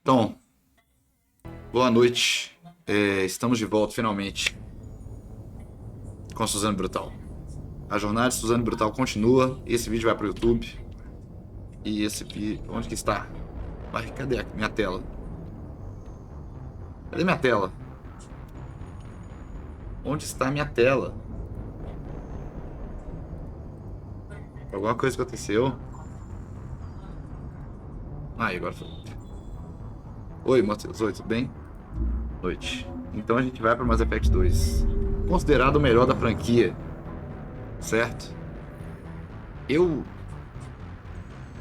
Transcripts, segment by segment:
Então, boa noite. Estamos de volta finalmente com a Suzanne Brutal. A jornada de Suzanne Brutal continua. Esse vídeo vai para o YouTube. E esse vídeo... Onde que está? Vai, cadê a minha tela? Cadê minha tela? Onde está a minha tela? Alguma coisa aconteceu? Agora foi. Oi, Matheus. Oi, tudo bem? Noite. Então a gente vai para Mass Effect 2. Considerado o melhor da franquia. Certo? Eu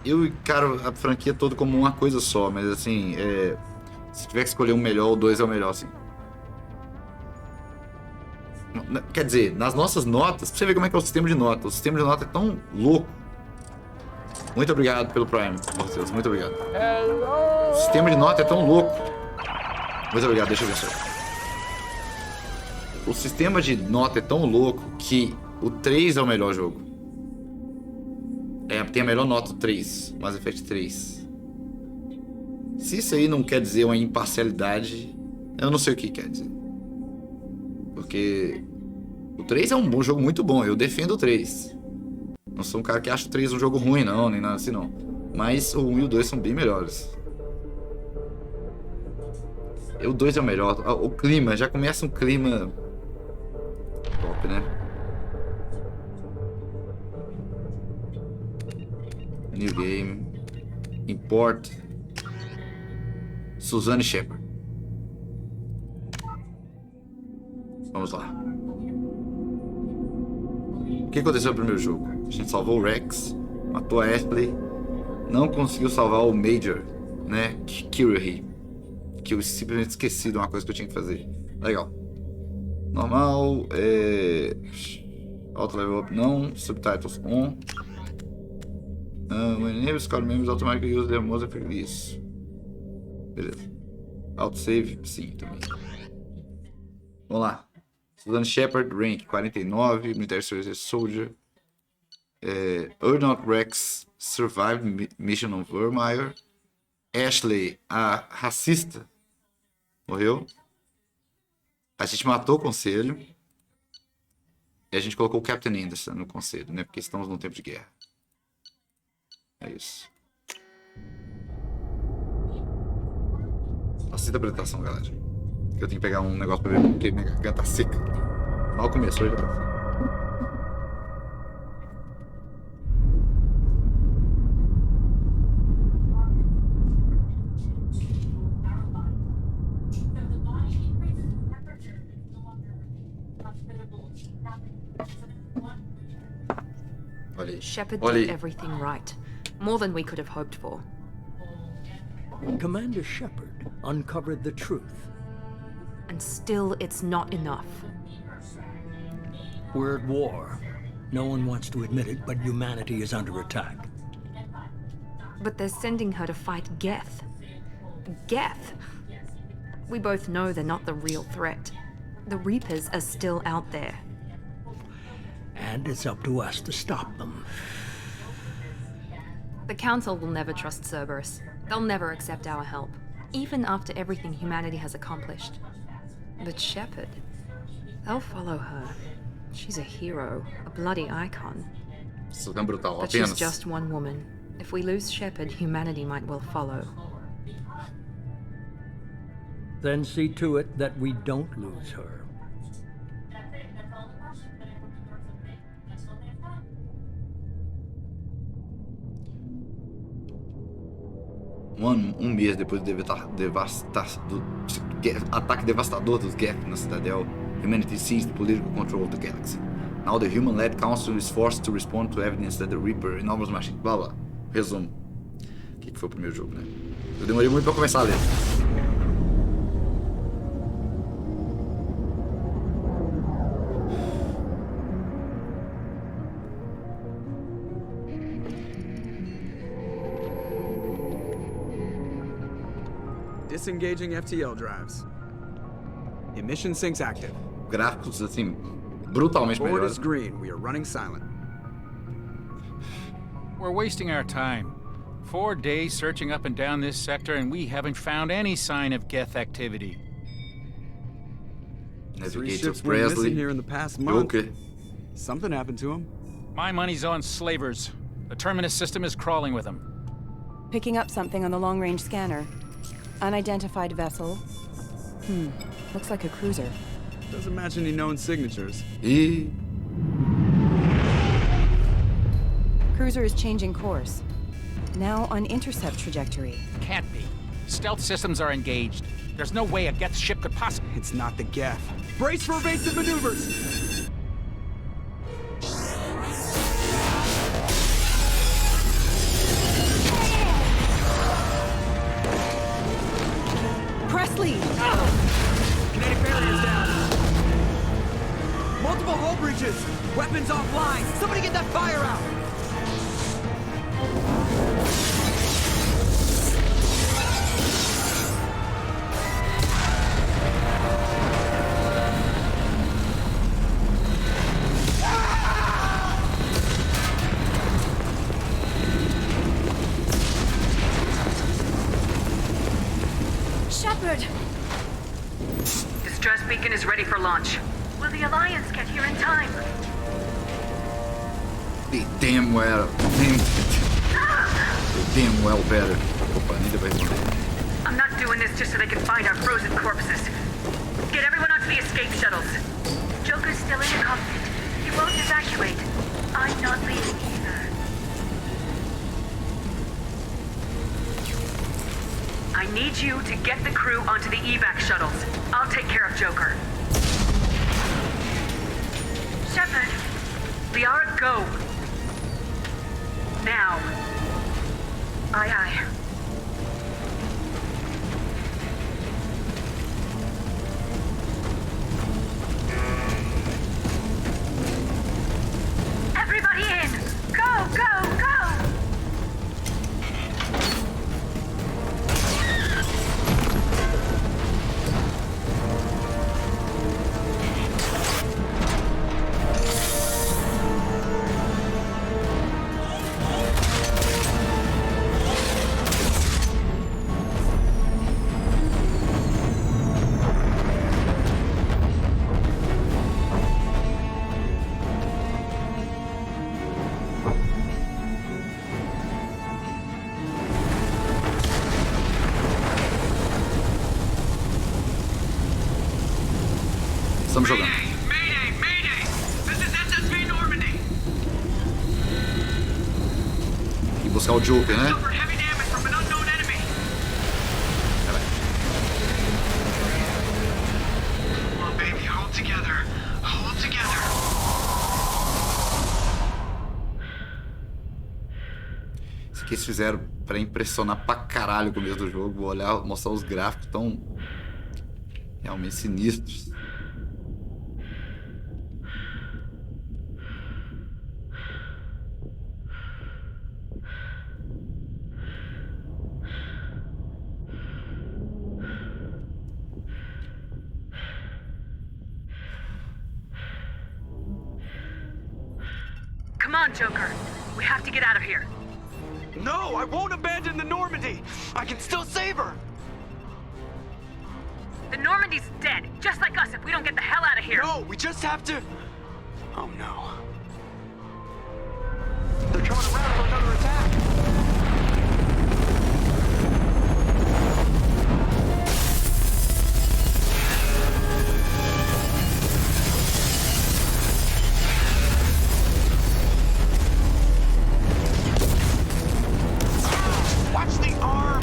encaro a franquia toda como uma coisa só, mas assim, se tiver que escolher um melhor, o 2 é o melhor, assim. Quer dizer, nas nossas notas, pra você ver como é que é o sistema de nota. O sistema de nota é tão louco. Muito obrigado pelo Prime, Matheus. Muito obrigado. O sistema de nota é tão louco. Muito obrigado, deixa eu ver só. O sistema de nota é tão louco que o 3 é o melhor jogo. Tem a melhor nota, o 3. Mass Effect 3. Se isso aí não quer dizer uma imparcialidade, eu não sei o que quer dizer. Porque o 3 é um bom jogo, muito bom. Eu defendo o 3. Não sou um cara que acha o 3 um jogo ruim, não, nem nada assim, não. Mas o 1 e o 2 são bem melhores. O 2 é o melhor. O clima, já começa um clima top, né? New game. Import. Suzanne Shepard. Vamos lá. O que aconteceu no primeiro jogo? A gente salvou o Rex, matou a Ashley, não conseguiu salvar o Major, né? Kirihi. Que eu simplesmente esqueci de uma coisa que eu tinha que fazer. Legal. Normal. Auto level up não. Subtitles on. When enabled, score members automatically use their mouse effect. Isso. Beleza. Autosave, sim, também. Vamos lá. Suzanne Shepard, rank 49, Military Service Soldier. Ernest Rex survived mission on Vermeer. Ashley, a racista, morreu. A gente matou o conselho. E a gente colocou o Captain Anderson no conselho, né? Porque estamos num tempo de guerra. É isso. Assista a apresentação, galera. Eu tenho que pegar um negócio pra ver porque minha garganta tá seca. Mal começou já. Olha aí. Shepard Olha did aí. everything right. More than we could have hoped for. Commander Shepard uncovered the truth. And still, it's not enough. We're at war. No one wants to admit it, but humanity is under attack. But they're sending her to fight Geth. Geth? We both know they're not the real threat. The Reapers are still out there. And it's up to us to stop them. The Council will never trust Cerberus. They'll never accept our help, even after everything humanity has accomplished. But Shepard, they'll follow her. She's a hero, a bloody icon. Suzanne Brutal, But apenas. she's just one woman. If we lose Shepard, humanity might well follow. Then see to it that we don't lose her. Um mês depois do ataque devastador dos Geth na Citadel, humanity seized political control of the galaxy. Now the human-led council is forced to respond to evidence that the Reaper enormous machine. Blá blá. Resumo. O que foi o primeiro jogo, né? Eu demorei muito pra começar a ler. Disengaging FTL drives. Emission sinks active. Gráficos, assim, brutalmente Board melhores. is green. We are running silent. We're wasting our time. 4 days searching up and down this sector, and we haven't found any sign of Geth activity. 3 Navigator ships went missing Presley. here in the past month. Joker. Something happened to them. My money's on slavers. The Terminus system is crawling with them. Picking up something on the long-range scanner. Unidentified vessel. Looks like a cruiser. Doesn't match any known signatures. E. Cruiser is changing course. Now on intercept trajectory. Can't be. Stealth systems are engaged. There's no way a Geth ship could possibly... It's not the Geth. Brace for evasive maneuvers! Presley! Kinetic barriers down. Multiple hull breaches. Weapons offline. Somebody get that fire out. Shepard! Distress beacon is ready for launch. Will the Alliance get here in time? They damn well. They damn well better. Opa, nem vai responder. I'm not doing this just so they can find our frozen corpses. Get everyone onto the escape shuttles. Joker's still in the cockpit. He won't evacuate. I'm not leaving either. I need you to get the crew onto the evac shuttles. I'll take care of Joker. Shepard. Liara, go. Now. Aye, aye. Everybody in! Go, go, go! Estamos jogando. Mayday! Mayday! This is SSV Normandy! E buscar o Joker, né? Suffered heavy damage from an unknown enemy. Come on, baby, hold together. Hold together. Isso aqui eles fizeram pra impressionar pra caralho o começo do jogo. Vou olhar, mostrar os gráficos tão realmente sinistros. Come on, Joker. We have to get out of here. No, I won't abandon the Normandy. I can still save her. The Normandy's dead, just like us if we don't get the hell out of here. No, we just have to... Oh, no. They're coming around for another attack. Watch the arm!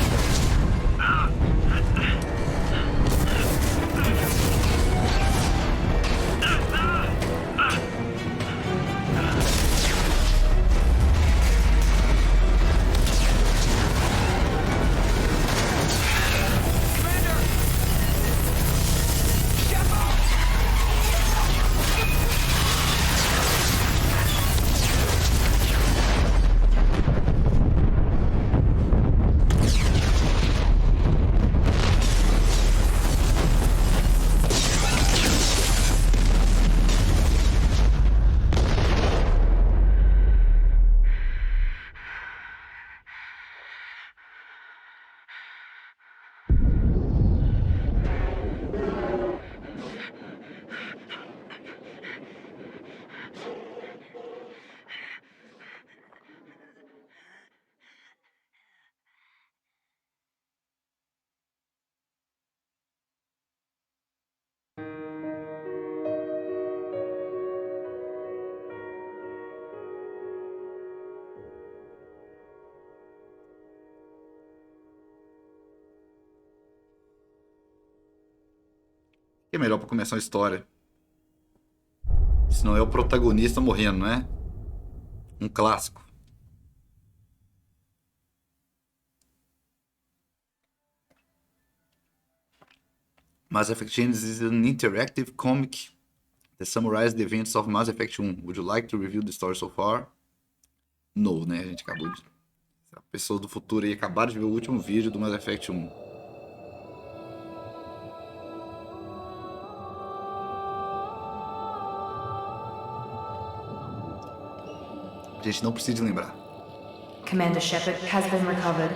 Que é melhor pra começar uma história. Se não é o protagonista morrendo, né? Um clássico. Mass Effect Genesis is an interactive comic that summarizes the events of Mass Effect 1. Would you like to review the story so far? No, né? A gente acabou de... A pessoa do futuro aí acabaram de ver o último vídeo do Mass Effect 1. A gente não precisa de lembrar. Commander Shepard has been recovered.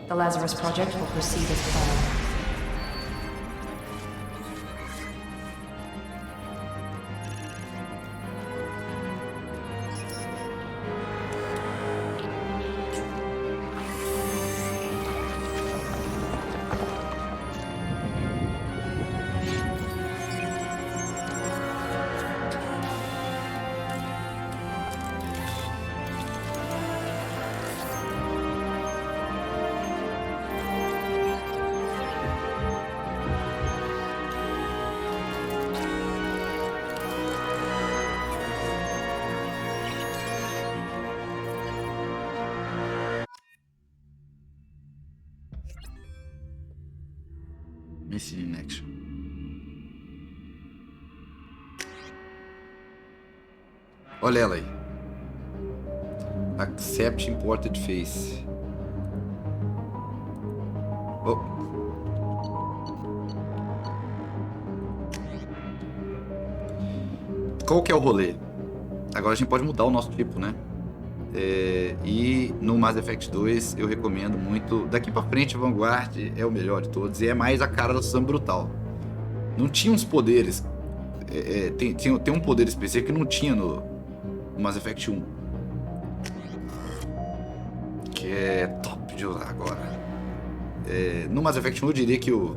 The Lazarus Project will proceed as planned. Esse in action. Olha ela aí. Accept imported face. Oh. Qual que é o rolê? Agora a gente pode mudar o nosso tipo, né? E no Mass Effect 2 eu recomendo muito. Daqui pra frente, a Vanguard é o melhor de todos. E é mais a cara da Suzanne Brutal. Não tinha uns poderes. Tem um poder específico que não tinha no Mass Effect 1. Que é top de usar agora. No Mass Effect 1 eu diria que o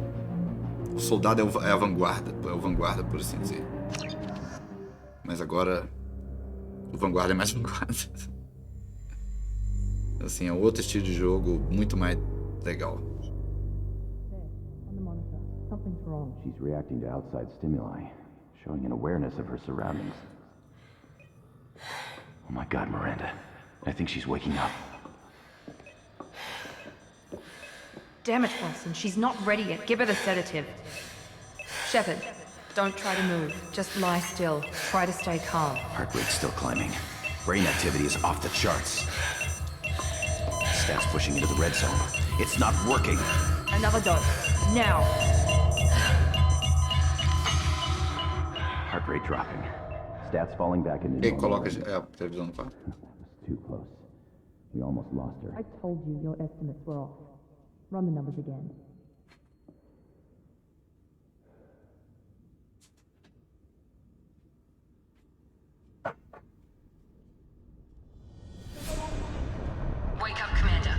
soldado é a vanguarda. É o vanguarda, por assim dizer. Mas agora o vanguarda é mais vanguarda. Assim, é outro estilo de jogo muito mais legal. She's reacting to outside stimuli, showing an awareness of her surroundings. Oh my God, Miranda. I think she's waking up. Damn it, Wilson. She's not ready yet. Give her the sedative. Shepard, don't try to move. Just lie still. Try to stay calm. Heart rate's still climbing. Brain activity is off the charts. Stats pushing into the red zone. It's not working. Another dose. Now. Heart rate dropping. Stats falling back into E normal. coloca a televisão no quarto. Too close. We almost lost her. I told you your estimates were off. Run the numbers again. Wake up, Commander.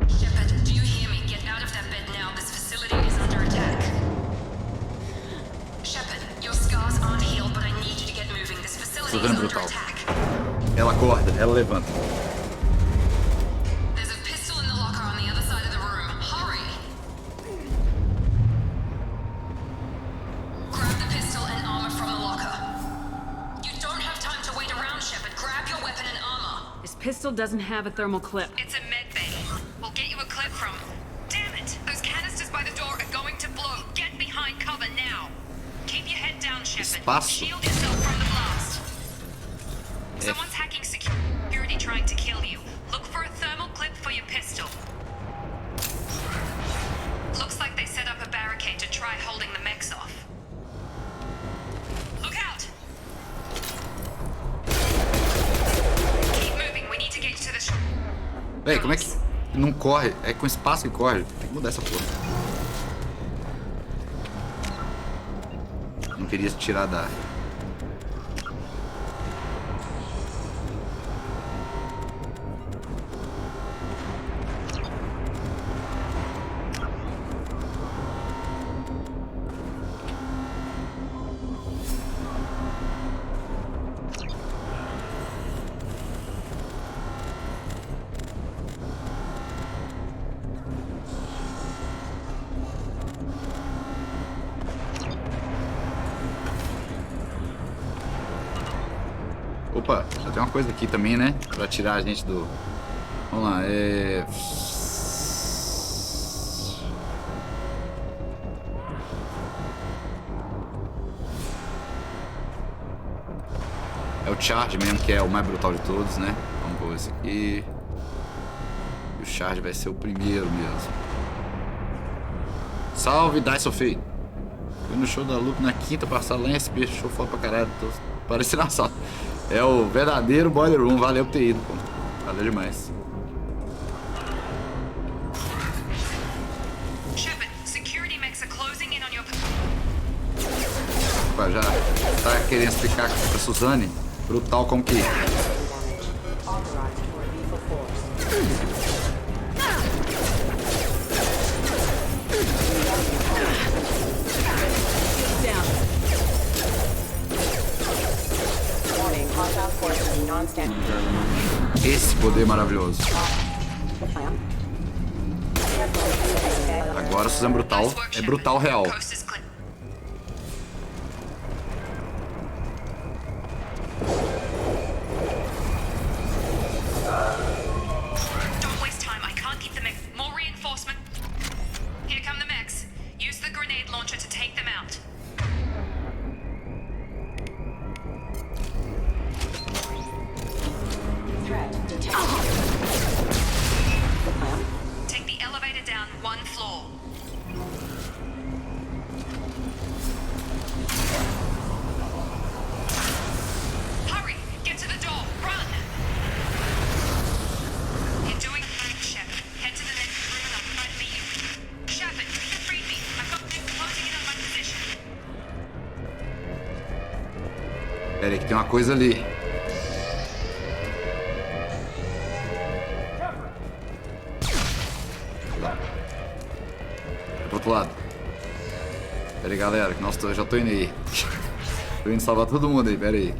Shepard, do you hear me? Get out of that bed now. This facility is under attack. Shepard, your scars aren't healed, but I need you to get moving. This facility is Suzanne under Brutal. attack. Ela acorda, ela levanta. There's a pistol in the locker on the other side of the room. Hurry! Grab the pistol and armor from the locker. You don't have time to wait around, Shepard. Grab your weapon and armor. This pistol doesn't have a thermal clip. It's a med bay. We'll get you a clip from... Damn it! Those canisters by the door are going to blow. Get behind cover now. Keep your head down, Shepard. Espaço. Shield yourself from the blast. Someone's hacking security trying to kill you. Look for a thermal clip for your pistol. Looks like they set up a barricade to try holding the mechs off. Look out! Keep moving, we need to get to the... Véi, como é que não corre? É com espaço que corre. Tem que mudar essa porra. Não queria tirar da... Opa, já tem uma coisa aqui também, né? Pra tirar a gente do... Vamos lá, É o charge mesmo, que é o mais brutal de todos, né? Vamos pôr esse aqui. E o charge vai ser o primeiro mesmo. Salve, Dyson Feito. Fui no show da Luke na quinta passada lá em SP, show foda pra caralho. Tô parecendo assalto. É o verdadeiro Boiler Room, valeu por ter ido, pô. Valeu demais. Opa, já tá querendo explicar pra Suzanne Brutal como que... Esse poder maravilhoso. Agora Suzanne Brutal é brutal real. Pera aí que tem uma coisa ali. Lá. É pro outro lado. Pera aí, galera, que nossa, eu já tô indo aí. Tô indo salvar todo mundo aí, pera aí.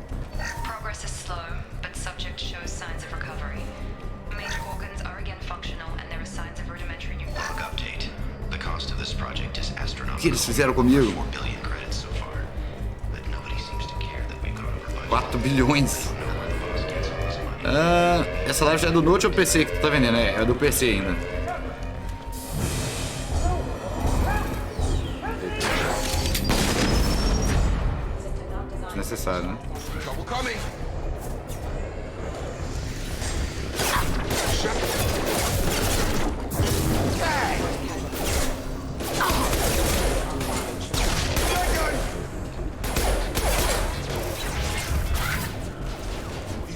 Progress is slow, but subject shows signs of recovery. Major organs are again functional and there are signs of rudimentary new... Log update. The cost of this project is astronomical. O que eles fizeram comigo? 4 bilhões. Essa live já é do Note ou PC que tu tá vendendo? É do PC ainda. Desnecessário, né?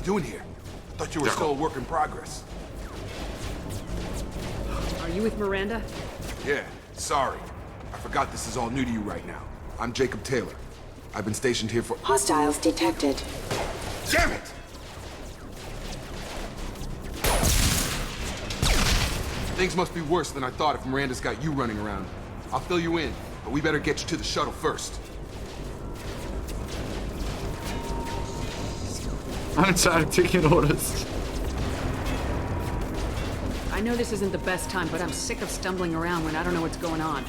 Doing here? I thought you were still a work in progress. Are you with Miranda? Yeah, sorry. I forgot this is all new to you right now. I'm Jacob Taylor. I've been stationed here for... Hostiles detected. Damn it! Things must be worse than I thought if Miranda's got you running around. I'll fill you in, but we better get you to the shuttle first. I'm tired of taking orders. I know this isn't the best time, but I'm sick of stumbling around when I don't know what's going on.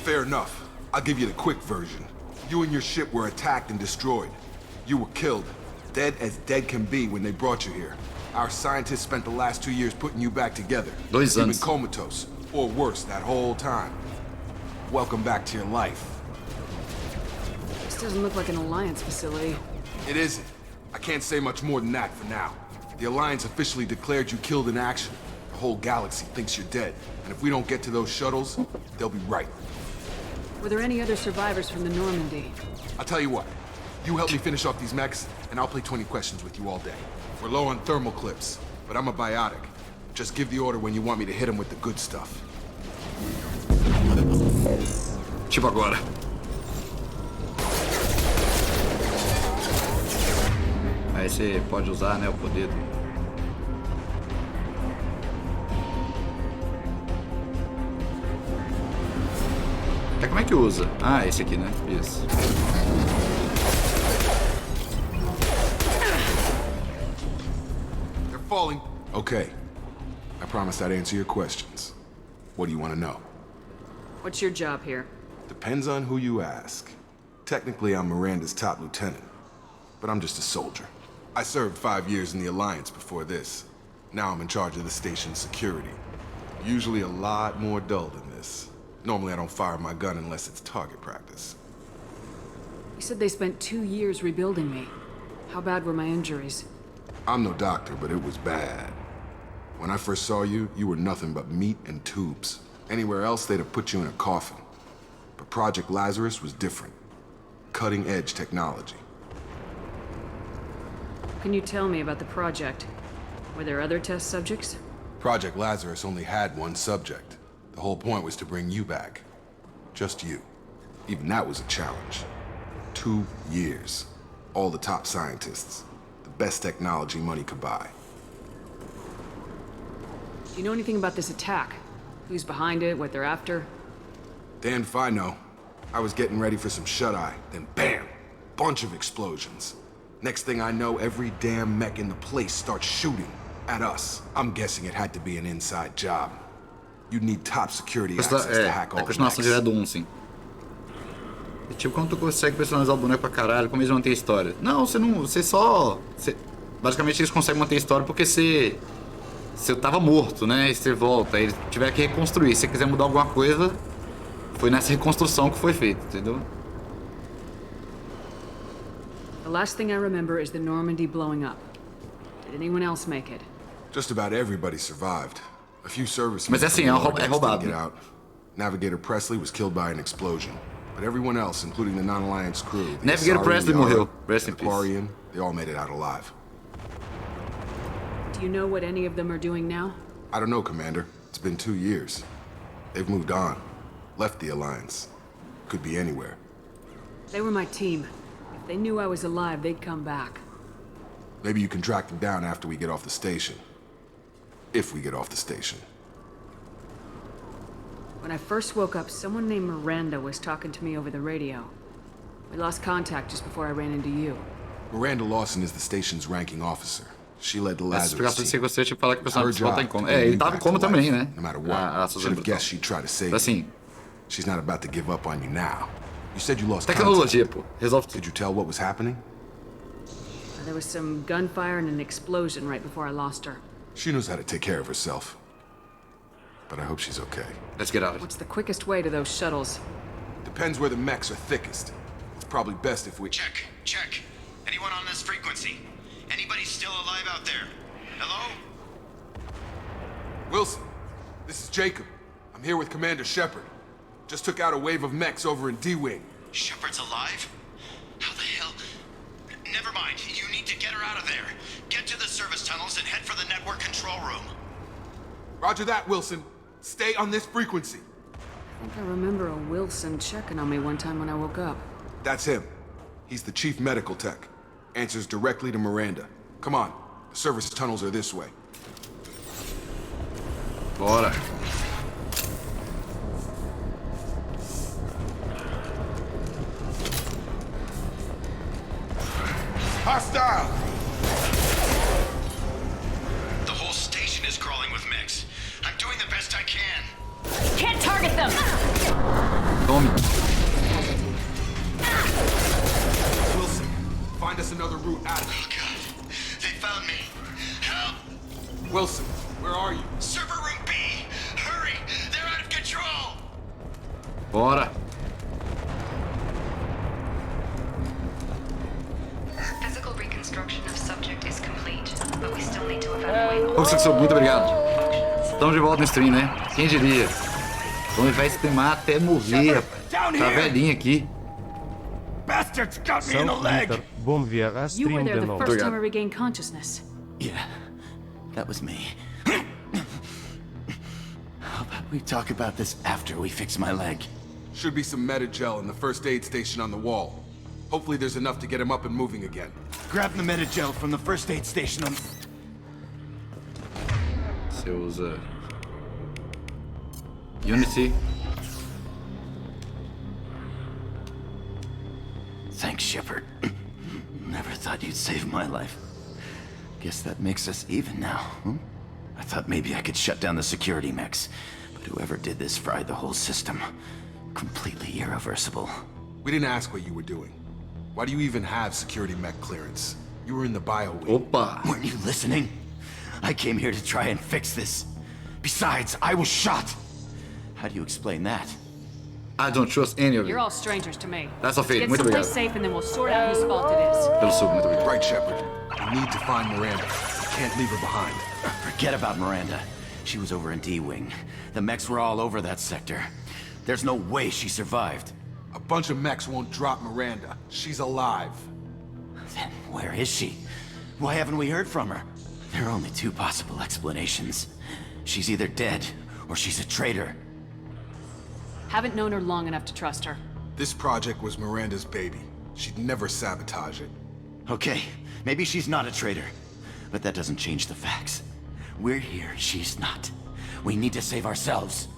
Fair enough. I'll give you the quick version. You and your ship were attacked and destroyed. You were killed. Dead as dead can be when they brought you here. Our scientists spent the last 2 years putting you back together. You've been comatose, or worse, that whole time. Welcome back to your life. This doesn't look like an Alliance facility. It isn't. I can't say much more than that for now. The Alliance officially declared you killed in action. The whole galaxy thinks you're dead. And if we don't get to those shuttles, they'll be right. Were there any other survivors from the Normandy? I'll tell you what. You help me finish off these mechs, and I'll play 20 questions with you all day. We're low on thermal clips, but I'm a biotic. Just give the order when you want me to hit them with the good stuff. Tipo agora. Aí você pode usar, né, o poder do... Como é que usa? Ah, esse aqui, né? Isso. They're falling. Okay. I promised I'd answer your questions. What do you want to know? What's your job here? Depends on who you ask. Technically, I'm Miranda's top lieutenant, but I'm just a soldier. I served 5 years in the Alliance before this. Now I'm in charge of the station's security. Usually a lot more dull than this. Normally I don't fire my gun unless it's target practice. You said they spent 2 years rebuilding me. How bad were my injuries? I'm no doctor, but it was bad. When I first saw you, you were nothing but meat and tubes. Anywhere else, they'd have put you in a coffin. But Project Lazarus was different. Cutting-edge technology. Can you tell me about the project? Were there other test subjects? Project Lazarus only had one subject. The whole point was to bring you back. Just you. Even that was a challenge. 2 years. All the top scientists. The best technology money could buy. Do you know anything about this attack? Who's behind it, what they're after? Damned if I know. I was getting ready for some shut-eye, then bam! Bunch of explosions. Next thing I know, every damn mech in the place starts shooting at us. I'm guessing it had to be an inside job. You'd need top security access to hack all the continuação direta do 1, sim. E, tipo, como tu consegue personalizar o boneco pra caralho, como eles mantêm a história? Não, você não... Você só... basicamente eles conseguem manter a história porque você tava morto, né? E você volta, aí tiver que reconstruir. Se você quiser mudar alguma coisa, foi nessa reconstrução que foi feito, entendeu? The last thing I remember is the Normandy blowing up. Did anyone else make it? Just about everybody survived. A few servicemen. Mas é assim, é roubado. Get out. Navigator Presley was killed by an explosion, but everyone else, including the non-alliance crew, the Navigator Presley morreu. Rest in peace. Aquarian, they all made it out alive. Do you know what any of them are doing now? I don't know, Commander. It's been 2 years. They've moved on, left the Alliance. Could be anywhere. They were my team. If they knew I was alive, they'd come back. Maybe you can track them down after we get off the station. If we get off the station. When I first woke up, someone named Miranda was talking to me over the radio. We lost contact just before I ran into you. Miranda Lawson is the station's ranking officer. She led the Lazarus team. Se você tipo, falar que o personagem principal tá em coma. É, ele tava em coma também, né? No matter what. Should have guessed she'd try to save assim, you. She's not about to give up on you now. You said you lost tecnologia, contact. pô. Resolve tudo. Could you tell what was happening? There was some gunfire and an explosion right before I lost her. She knows how to take care of herself. But I hope she's okay. Let's get out of it. What's the quickest way to those shuttles? Depends where the mechs are thickest. It's probably best if we... Check. Anyone on this frequency? Anybody still alive out there? Hello? Wilson, this is Jacob. I'm here with Commander Shepard. Just took out a wave of mechs over in D-Wing. Shepard's alive? How the hell? Never mind. You need to get her out of there. Get to the service tunnels and head for the network control room. Roger that, Wilson. Stay on this frequency. I think I remember a Wilson checking on me one time when I woke up. That's him. He's the chief medical tech. Answers directly to Miranda. Come on. The service tunnels are this way. Bora. Hostile! The whole station is crawling with mechs. I'm doing the best I can. Can't target them! Tome. Wilson, find us another route out of Oh, God. They found me. Help! Wilson, where are you? Server room B! Hurry! They're out of control! Bora. Physical reconstruction of subject is complete, but we still need to evaluate. Muito obrigado. Estamos de volta no stream, né? Quem diria? Então ele vai streamar até morrer, rapaz. Tá velhinho aqui. Bastards got me in the leg! Bom ver a You were stream there de the novo. first time I regained consciousness. Yeah, that was me. How about we talk about this after we fix my leg? Should be some Metagel in the first aid station on the wall. Hopefully there's enough to get him up and moving again. Grab the Metagel from the first aid station on... Você usa... Unity. Thanks, Shepard. Never thought you'd save my life. Guess that makes us even now, huh? I thought maybe I could shut down the security mechs, but whoever did this fried the whole system. Completely irreversible. We didn't ask what you were doing. Why do you even have security mech clearance? You were in the bio wing. Opa! Weren't you listening? I came here to try and fix this. Besides, I was shot. How do you explain that? I don't trust any of you. You're all strangers to me. That's a feito. Get Muito someplace obrigado. safe and then we'll sort out whose fault it is. Pelo sub, muito obrigado. Right, Shepard. We need to find Miranda. We can't leave her behind. Forget about Miranda. She was over in D-Wing. The mechs were all over that sector. There's no way she survived. A bunch of mechs won't drop Miranda. She's alive. Then where is she? Why haven't we heard from her? There are only two possible explanations. She's either dead, or she's a traitor. Haven't known her long enough to trust her. This project was Miranda's baby. She'd never sabotage it. Okay, maybe she's not a traitor. But that doesn't change the facts. We're here, she's not. We need to save ourselves.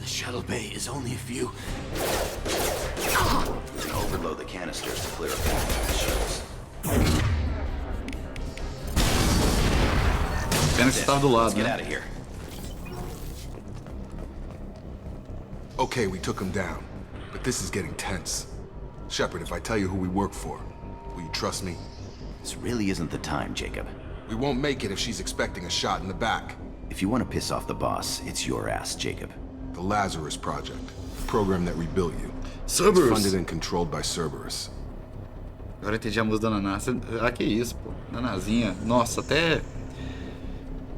The shuttle bay is only a few... We're gonna overload the canisters to clear a path for the shuttles. Pena que você tava do lado, Let's get né? out of here. Okay, we took him down. But this is getting tense. Shepard, if I tell you who we work for, will you trust me? This really isn't the time, Jacob. We won't make it if she's expecting a shot in the back. If you want to piss off the boss, it's your ass, Jacob. The Lazarus Project, the program that rebuilt you. Cerberus. It's funded and controlled by Cerberus. Agora eu entendi a música da Naná. Ah, que isso, pô. Nanazinha. Nossa, até...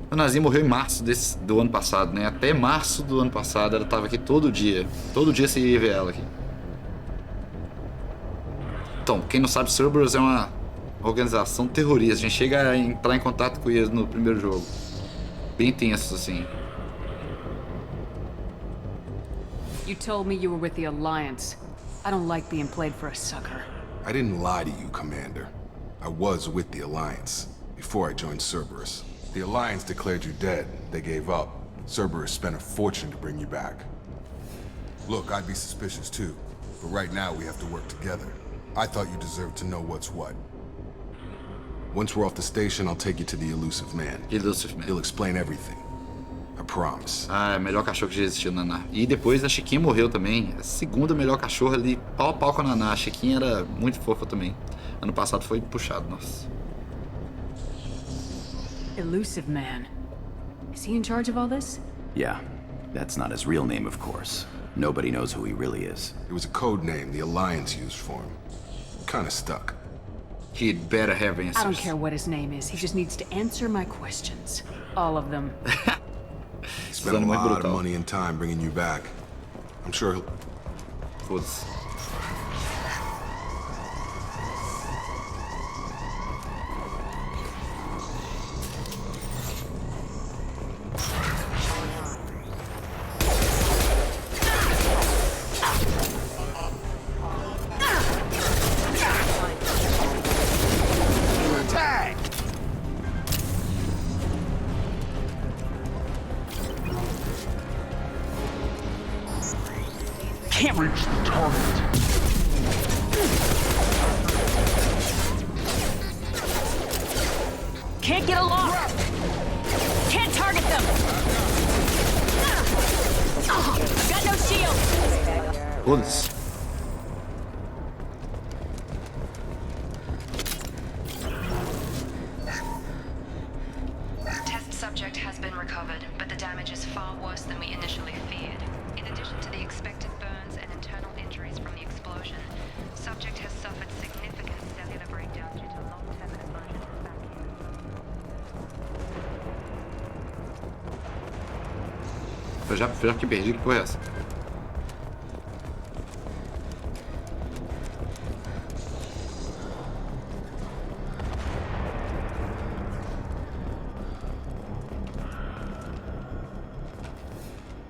A Nanazinha morreu em março do ano passado, né? Até março do ano passado ela tava aqui todo dia. Todo dia você ia ver ela aqui. Então, quem não sabe, Cerberus é uma organização terrorista. A gente chega a entrar em contato com eles no primeiro jogo. Bem tensos, assim. You told me you were with the Alliance. I don't like being played for a sucker. I didn't lie to you, Commander. I was with the Alliance, before I joined Cerberus. The Alliance declared you dead. They gave up. Cerberus spent a fortune to bring you back. Look, I'd be suspicious too, but right now we have to work together. I thought you deserved to know what's what. Once we're off the station, I'll take you to the Elusive Man. Elusive Man. He'll explain everything. I promise. Ah, é o melhor cachorro que já existiu, Naná. E depois a Chiquinha morreu também. A segunda melhor cachorra ali, pau a pau com a Naná. A Chiquinha era muito fofa também. Ano passado foi puxado, nossa. Elusive Man. Is he in charge of all this? Yeah, that's not his real name, of course. Nobody knows who he really is. It was a code name the Alliance used for him. Kinda stuck. He'd better have answers. I don't care what his name is. He just needs to answer my questions. All of them. Spent a lot of money and time bringing you back. I'm sure he'll... Foda-se. Can't reach the target. Can't get along. Can't target them. I've got no shield. Foda-se. Test subject has been recovered, but the damage is far worse than we initially feared. In addition to the expected burns and internal injuries from the explosion, subject has suffered significant cellular breakdown due to long-term immersion in vacuum. Eu já que perdi, que porra é essa?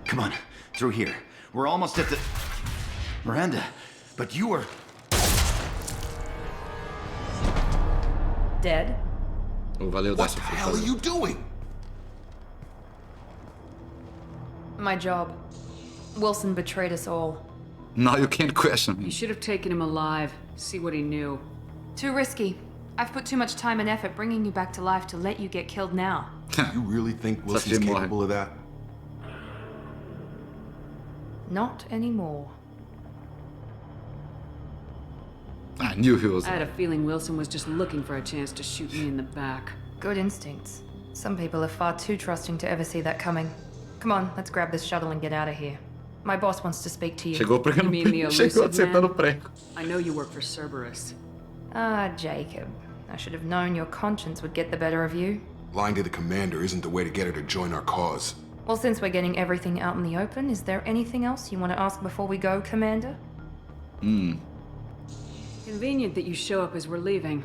Come on, through here. We're almost at the... Miranda, but you were... Dead? Oh, valeu What dessa the hell are you doing? My job. Wilson betrayed us all. Now you can't question You me. should have taken him alive. See what he knew. Too risky. I've put too much time and effort bringing you back to life to let you get killed now. You really think Wilson's Jim Morgan. capable of that? Not anymore. Ah, New Heroes. I had a feeling Wilson was just looking for a chance to shoot me in the back. Good instincts. Some people are far too trusting to ever see that coming. Come on, let's grab this shuttle and get out of here. My boss wants to speak to you. Chegou You mean the chegou elusive acertando o man? prego. I know you work for Cerberus. Ah, Jacob. I should have known your conscience would get the better of you. Lying to the commander isn't the way to get her to join our cause. Well, since we're getting everything out in the open, is there anything else you want to ask before we go, Commander? Convenient that you show up as we're leaving.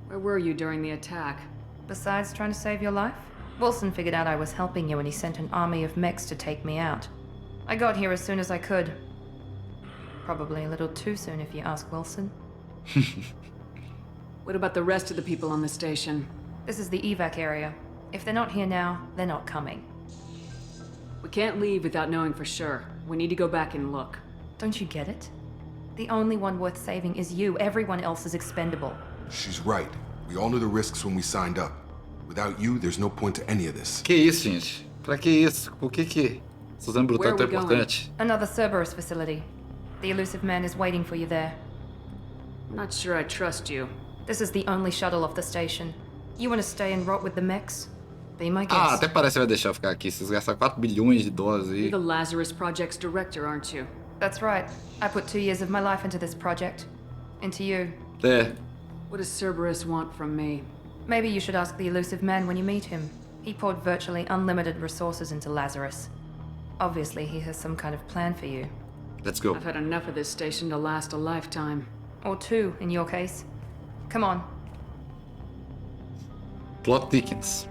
Where were you during the attack? Besides trying to save your life, Wilson figured out I was helping you and he sent an army of mechs to take me out. I got here as soon as I could. Probably a little too soon if you ask Wilson. What about the rest of the people on the station? This is the evac area. If they're not here now, they're not coming. We can't leave without knowing for sure. We need to go back and look. Don't you get it? The only one worth saving is you. Everyone else is expendable. She's right. We all knew the risks when we signed up. Without you, there's no point to any of this. Que isso, gente? Pra que isso? Por que Suzanne Brutal é tão importante? Another Cerberus facility. The elusive man is waiting for you there. I'm not sure I trust you. This is the only shuttle off the station. You want to stay and rot with the mechs? Be my guest. Ah, até parece que vai deixar eu ficar aqui. Vocês gastaram 4 bilhões de dólares aí. You're the Lazarus Project's director, aren't you? That's right. I put 2 years of my life into this project. Into you. É. What does Cerberus want from me? Maybe you should ask the elusive man when you meet him. He poured virtually unlimited resources into Lazarus. Obviously, he has some kind of plan for you. Let's go. I've had enough of this station to last a lifetime. Or 2, in your case. Come on. Plot thickens.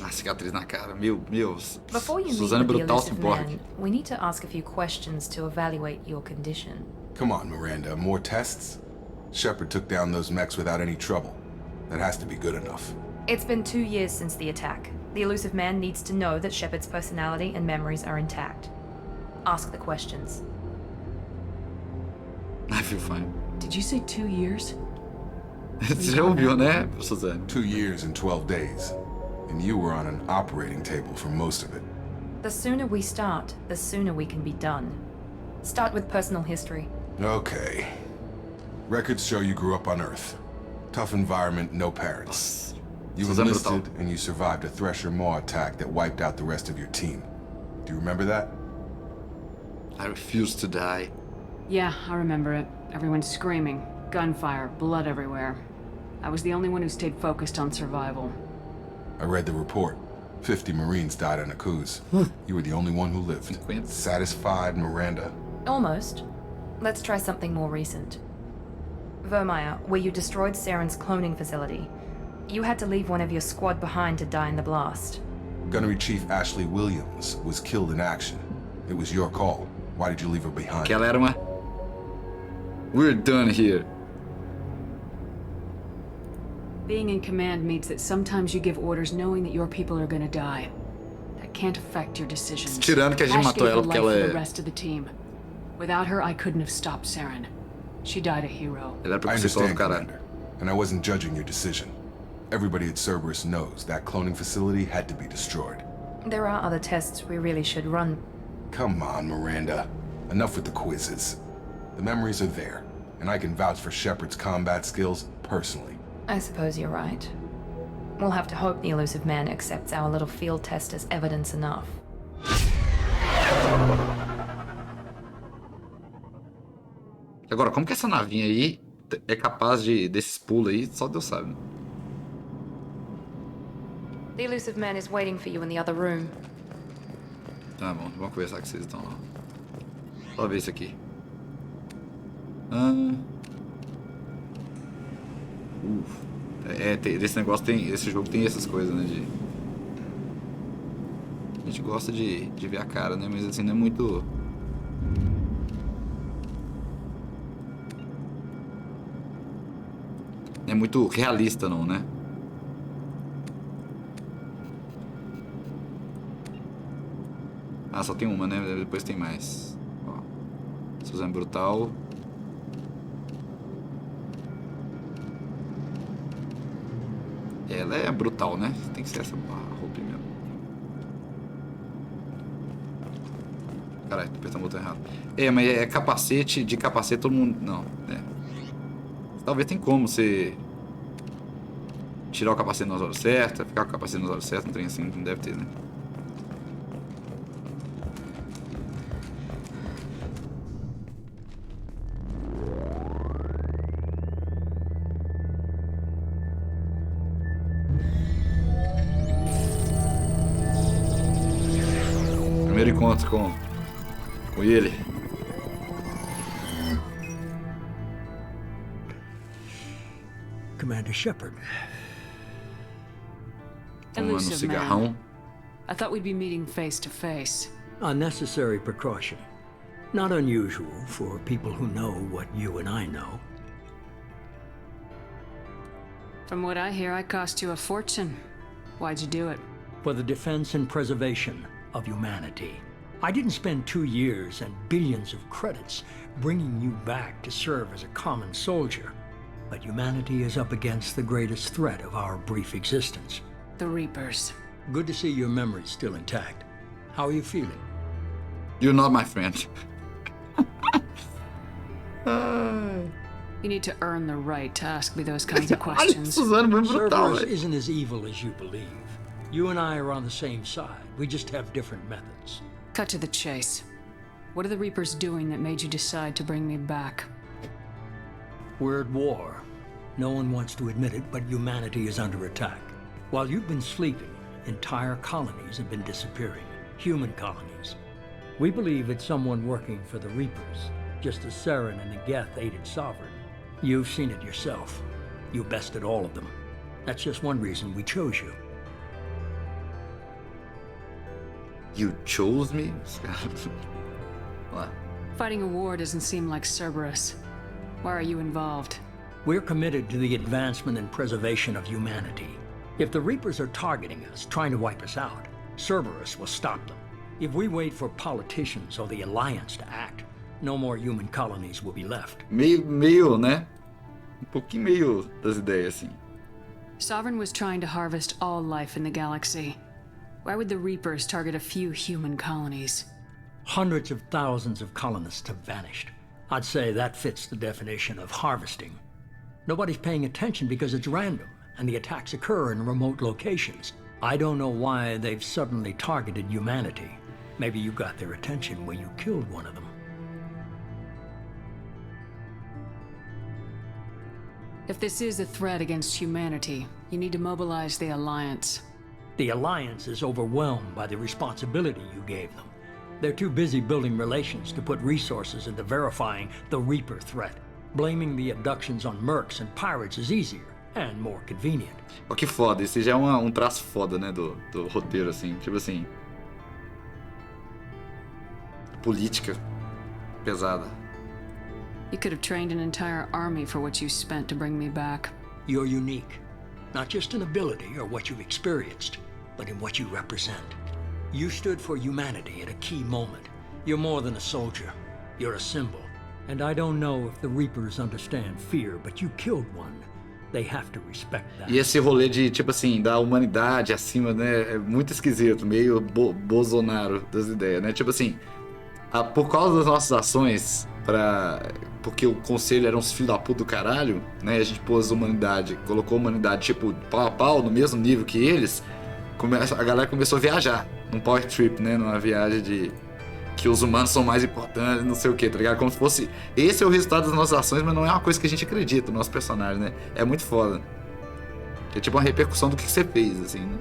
A cicatriz na cara. Meu. Before you Suzanne meet with the Brutal elusive Ciborgue. man, we need to ask a few questions to evaluate your condition. Come on, Miranda. More tests? Shepard took down those mechs without any trouble. That has to be good enough. It's been 2 years since the attack. The elusive man needs to know that Shepard's personality and memories are intact. Ask the questions. I feel fine. Did you say 2 years? Você já ouviu, né, Suzanne? 2 years and 12 days. And you were on an operating table for most of it. The sooner we start, the sooner we can be done. Start with personal history. Okay. Records show you grew up on Earth. Tough environment, no parents. You Suzanne enlisted Brutal. and you survived a Thresher Maw attack that wiped out the rest of your team. Do you remember that? I refuse to die. Yeah, I remember it. Everyone screaming, gunfire, blood everywhere. I was the only one who stayed focused on survival. I read the report. 50 Marines died on Akuz. You were the only one who lived. Satisfied, Miranda? Almost. Let's try something more recent. Vermeer, where you destroyed Saren's cloning facility. You had to leave one of your squad behind to die in the blast. Gunnery Chief Ashley Williams was killed in action. It was your call. Why did you leave her behind? Que ela era uma... We're done here. Being in command means that sometimes you give orders knowing that your people are gonna die. That can't affect your decisions. Tirando que a gente Ash matou gave ela her porque life ela for the é... rest of the team. Without her, I couldn't have stopped Saren. She died a hero. Ela era I preconceituosa do understand, caralho. Commander. And I wasn't judging your decision. Everybody at Cerberus knows that cloning facility had to be destroyed. There are other tests we really should run. Come on, Miranda. Enough with the quizzes. The memories are there, and I can vouch for Shepard's combat skills personally. I suppose you're right. We'll have to hope the elusive man accepts our little field test as evidence enough. Agora, como que essa navinha aí é capaz desses pulos aí? Só Deus sabe. Né? The elusive man is waiting for you in the other room. Tá bom, vamos conversar com vocês então lá. Só ver isso aqui. Desse negócio tem. Esse jogo tem essas coisas, né? A gente gosta de ver a cara, né? Mas assim, não é muito. Não é muito realista, não, né? Ah, só tem uma, né? Depois tem mais. Ó. Suzanne Brutal. Ela é brutal, né? Tem que ser essa roupa mesmo. Caralho, tô apertando o botão errado. Mas é capacete, de capacete todo mundo... Não, Talvez tem como você... tirar o capacete nas horas certas, ficar com o capacete nas horas certas, não tem assim, não deve ter, né? Primeiro encontro com ele. Commander Shepard. Tomando cigarrão. I thought we'd be meeting face to face. A necessary precaution. Not unusual for people who know what you and I know. From what I hear, I cost you a fortune. Why'd you do it? For the defense and preservation of humanity. I didn't spend 2 years and billions of credits bringing you back to serve as a common soldier. But humanity is up against the greatest threat of our brief existence. The Reapers. Good to see your memory's still intact. How are you feeling? You're not my friend. You need to earn the right to ask me those kinds of questions. Suzanne Brutal Cerberus isn't as evil as you believe. You and I are on the same side. We just have different methods. Cut to the chase. What are the Reapers doing that made you decide to bring me back? We're at war. No one wants to admit it, but humanity is under attack. While you've been sleeping, entire colonies have been disappearing. Human colonies. We believe it's someone working for the Reapers, just as Saren and Negeth aided Sovereign. You've seen it yourself. You bested all of them. That's just one reason we chose you. You chose me? What? Fighting a war doesn't seem like Cerberus. Why are you involved? We're committed to the advancement and preservation of humanity. If the Reapers are targeting us, trying to wipe us out, Cerberus will stop them. If we wait for politicians or the Alliance to act, no more human colonies will be left. Meio, né? Pouquinho meio das ideias, assim. Sovereign was trying to harvest all life in the galaxy. Why would the Reapers target a few human colonies? Hundreds of thousands of colonists have vanished. I'd say that fits the definition of harvesting. Nobody's paying attention because it's random, and the attacks occur in remote locations. I don't know why they've suddenly targeted humanity. Maybe you got their attention when you killed one of them. If this is a threat against humanity, you need to mobilize the Alliance. The Alliance is overwhelmed by the responsibility you gave them. They're too busy building relations to put resources into verifying the Reaper threat. Blaming the abductions on mercs and pirates is easier and more convenient. Ó, que foda, esse já é traço foda, né, do roteiro, assim, tipo assim... política pesada. You could have trained an entire army for what you spent to bring me back. You're unique, not just in ability or what you've experienced, but in what you represent. You stood for humanity at a key moment. You're more than a soldier. You're a symbol. And I don't know if the Reapers understand fear, but you killed one. They have to respect that. E esse rolê de, tipo assim, da humanidade acima, né, é muito esquisito, meio Bolsonaro das ideias, né? Tipo assim, por causa das nossas ações, porque o conselho era uns filhos da puta do caralho, né? A gente pôs a humanidade, colocou a humanidade, tipo, pau a pau, no mesmo nível que eles, a galera começou a viajar num power trip, né? Numa viagem de que os humanos são mais importantes, não sei o que, tá ligado? Como se fosse... Esse é o resultado das nossas ações, mas não é uma coisa que a gente acredita, o nosso personagem, né? É muito foda. É tipo uma repercussão do que você fez, assim, né?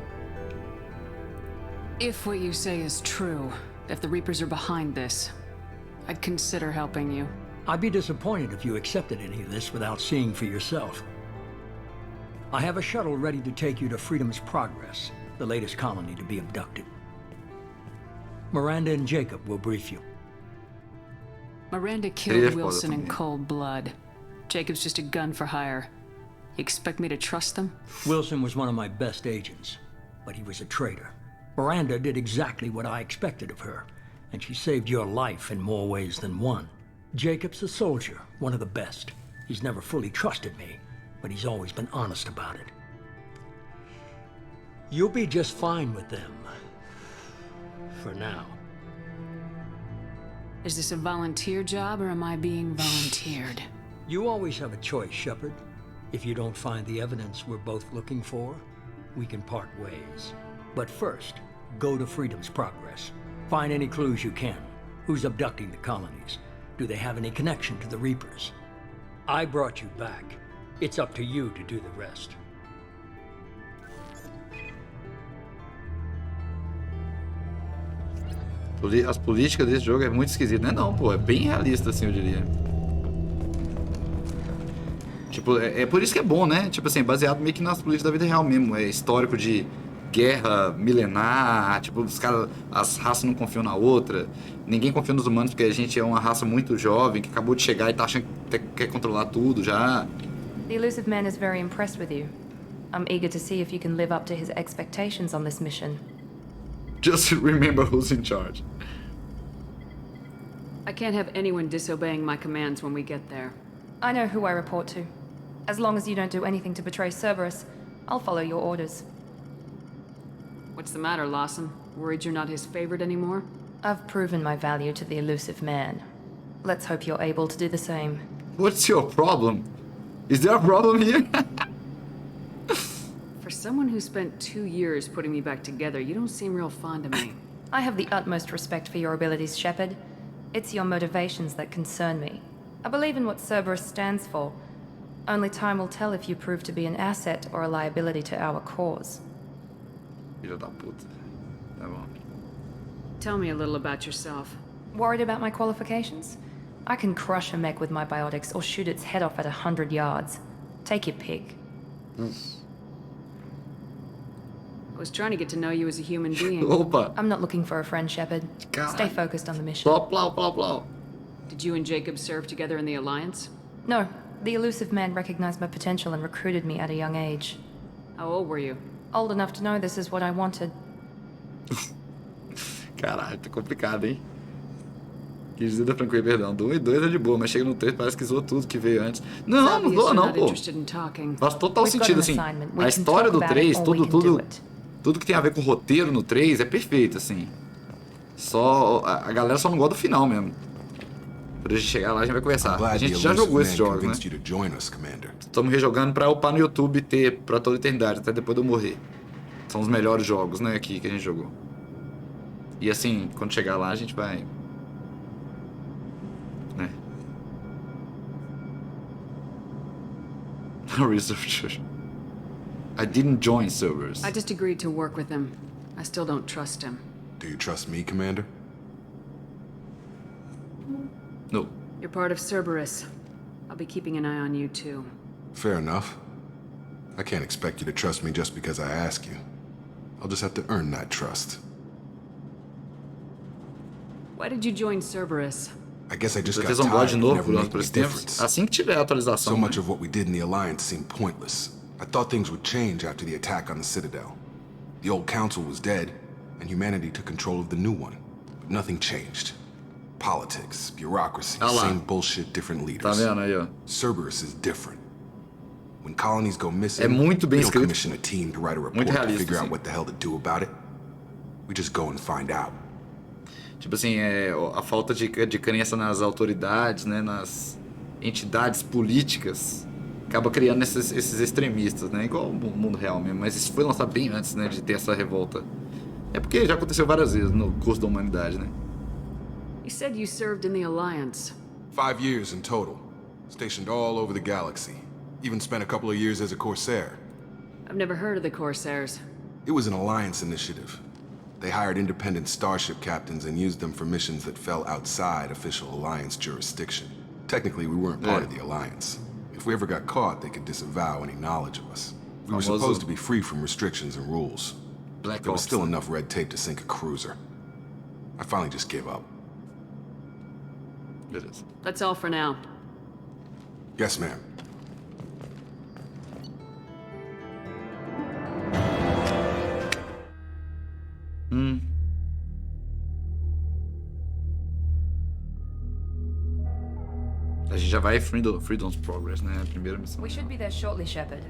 If what you say is true, if the Reapers are behind this, I'd consider helping you. I'd be disappointed if you accepted any of this without seeing for yourself. I have a shuttle ready to take you to Freedom's Progress, the latest colony to be abducted. Miranda and Jacob will brief you. Miranda killed Wilson in cold blood. Jacob's just a gun for hire. You expect me to trust them? Wilson was one of my best agents, but he was a traitor. Miranda did exactly what I expected of her, and she saved your life in more ways than one. Jacob's a soldier, one of the best. He's never fully trusted me, but he's always been honest about it. You'll be just fine with them. For now. Is this a volunteer job, or am I being volunteered? You always have a choice, Shepard. If you don't find the evidence we're both looking for, we can part ways. But first, go to Freedom's Progress. Find any clues you can. Who's abducting the colonies? Do they have any connection to the Reapers? I brought you back. It's up to you to do the rest. As políticas desse jogo é muito esquisita, né? Não, pô, é bem realista, assim, eu diria. Tipo, é por isso que é bom, né? Tipo assim, baseado meio que nas políticas da vida real mesmo. É histórico de guerra milenar, tipo, os caras, as raças não confiam na outra. Ninguém confia nos humanos porque a gente é uma raça muito jovem que acabou de chegar e tá achando que quer controlar tudo já. The elusive man is very impressed with you. I'm eager to see if you can live up to his expectations on this mission. Just remember who's in charge. I can't have anyone disobeying my commands when we get there. I know who I report to. As long as you don't do anything to betray Cerberus, I'll follow your orders. What's the matter, Lawson? Worried you're not his favorite anymore? I've proven my value to the elusive man. Let's hope you're able to do the same. What's your problem? Is there a problem here? For someone who spent 2 years putting me back together, you don't seem real fond of me. I have the utmost respect for your abilities, Shepard. It's your motivations that concern me. I believe in what Cerberus stands for. Only time will tell if you prove to be an asset or a liability to our cause. Filho da puta. Tá bom. Tell me a little about yourself. Worried about my qualifications? I can crush a mech with my biotics or shoot its head off at 100 yards. Take your pick. I was trying to get to know you as a human being. Opa! I'm not looking for a friend, Shepard. Stay focused on the mission. Blá, blá, blá, blá. Did you and Jacob serve together in the Alliance? No. The elusive man recognized my potential and recruited me at a young age. How old were you? Old enough to know this is what I wanted. Caralho, tá complicado, hein? Quis dizer da franquia, perdão. Do 1 e 2 é de boa, mas chega no 3 parece que zoou tudo que veio antes. Não, não zoa não, pô. Faz total sentido, assim. A história do 3, tudo que tem a ver com o roteiro no 3 é perfeito, assim. Só a galera só não gosta do final mesmo. Quando a gente chegar lá, a gente vai conversar. A gente já jogou esses jogos, né? Estamos rejogando pra upar no YouTube e ter pra toda a eternidade, até depois de eu morrer. São os melhores jogos, né, aqui que a gente jogou. E assim, quando chegar lá, a gente vai... né? Researcher. I didn't join Cerberus. I just agreed to work with him. I still don't trust him. Do you trust me, Commander? No. You're part of Cerberus. I'll be keeping an eye on you, too. Fair enough. I can't expect you to trust me just because I ask you. I'll just have to earn that trust. Why did you join Cerberus? I guess I just got tired of never making a difference. Assim que tiver atualização. So much of what we did in the Alliance seemed pointless. I thought things would change after the attack on the Citadel. The old council was dead, and humanity took control of the new one. But nothing changed. Politics, bureaucracy, same bullshit, different leaders. Tá vendo aí, ó? Cerberus is different. When colonies go missing, é muito bem we don't escrito. commission a team to write a report to figure out what the hell to do about it. We just go and find out. Tipo assim, a falta de crença nas autoridades, né, nas entidades políticas, acaba criando esses extremistas, né, igual o mundo real mesmo. Mas isso foi lançado bem antes, né, de ter essa revolta. É porque já aconteceu várias vezes no curso da humanidade, né. You said you served in the Alliance. 5 years in total, stationed all over the galaxy. Even spent a couple of years as a Corsair. I've never heard of the Corsairs. It was an Alliance initiative. They hired independent starship captains and used them for missions that fell outside official Alliance jurisdiction. Technically, we weren't part of the Alliance. If we ever got caught, they could disavow any knowledge of us. We were supposed to be free from restrictions and rules. There was still enough red tape to sink a cruiser. I finally just gave up. That's all for now. Yes, ma'am. A gente já vai Freedom's Progress, né? A primeira missão. We should be there shortly, Shepard.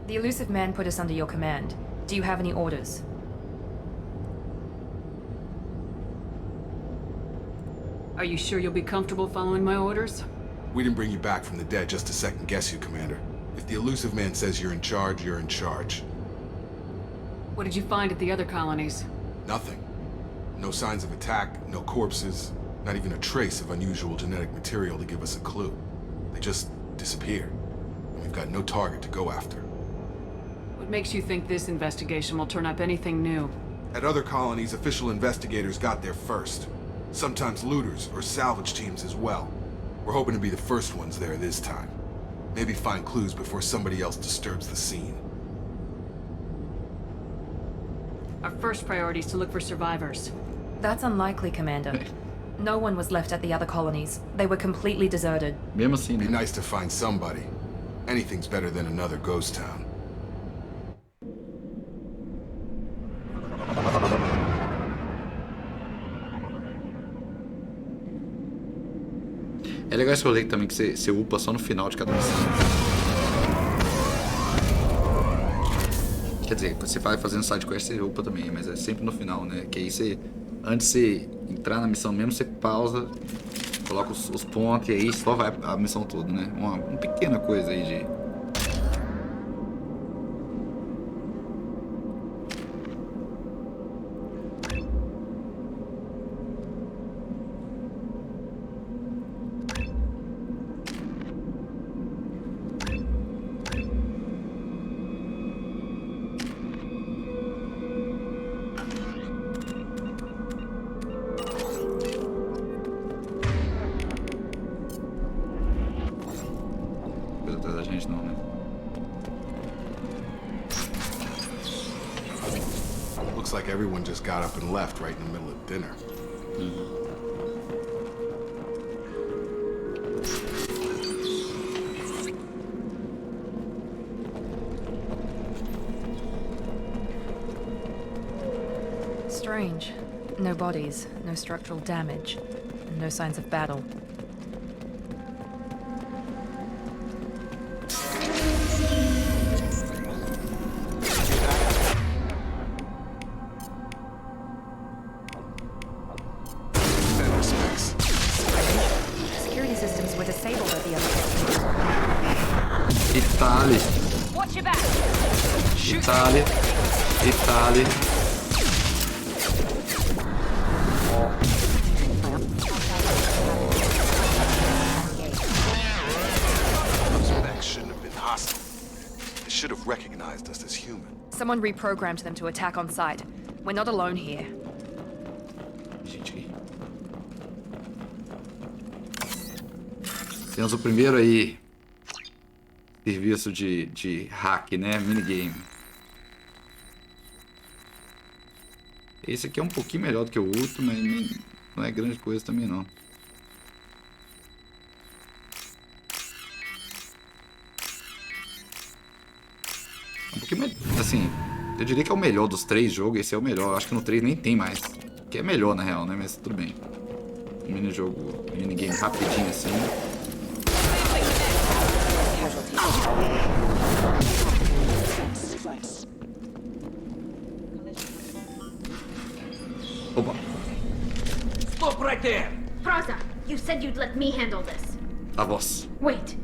The elusive man put us under your command. Do you have any orders? Are you sure you'll be comfortable following my orders? We didn't bring you back from the dead just to second guess you, Commander. If the elusive man says you're in charge, you're in charge. What did you find at the other colonies? Nothing. No signs of attack, no corpses, not even a trace of unusual genetic material to give us a clue. They just disappeared. And we've got no target to go after. What makes you think this investigation will turn up anything new? At other colonies, official investigators got there first. Sometimes looters or salvage teams as well. We're hoping to be the first ones there this time. Maybe find clues before somebody else disturbs the scene. Our first priority is to look for survivors. That's unlikely, Commander. No one was left at the other colonies. They were completely deserted. Mesmo assim, Be né? nice to find somebody. Anything's better than another ghost town. É legal esse rolê também que você upa só no final de cada missão. Quer dizer, você vai fazendo sidequest, você upa também, mas é sempre no final, né? Que aí você, antes de você entrar na missão mesmo, você pausa, coloca os pontos e aí só vai a missão toda, né? Uma pequena coisa aí de... Looks like everyone just got up and left right in the middle of dinner. Strange. No bodies, no structural damage, and no signs of battle. Security systems were disabled at the other Italy. Watch your back! Italy. Italy. Shouldn't have been hostile. They should have recognized us as human. Someone reprogrammed them to attack on sight. We're not alone here. Gente. Temos o primeiro aí. Serviço de hack, né? Minigame. Esse aqui é um pouquinho melhor do que o outro, mas não é grande coisa também não. Um pouquinho mais, assim, eu diria que é o melhor dos três jogos, esse é o melhor. Eu acho que no 3 nem tem mais. Que é melhor na real, né? Mas tudo bem. Um minijogo, minigame rapidinho assim. Opa. Stop right there! Praza, you said you'd let me handle this. A voz. Wait,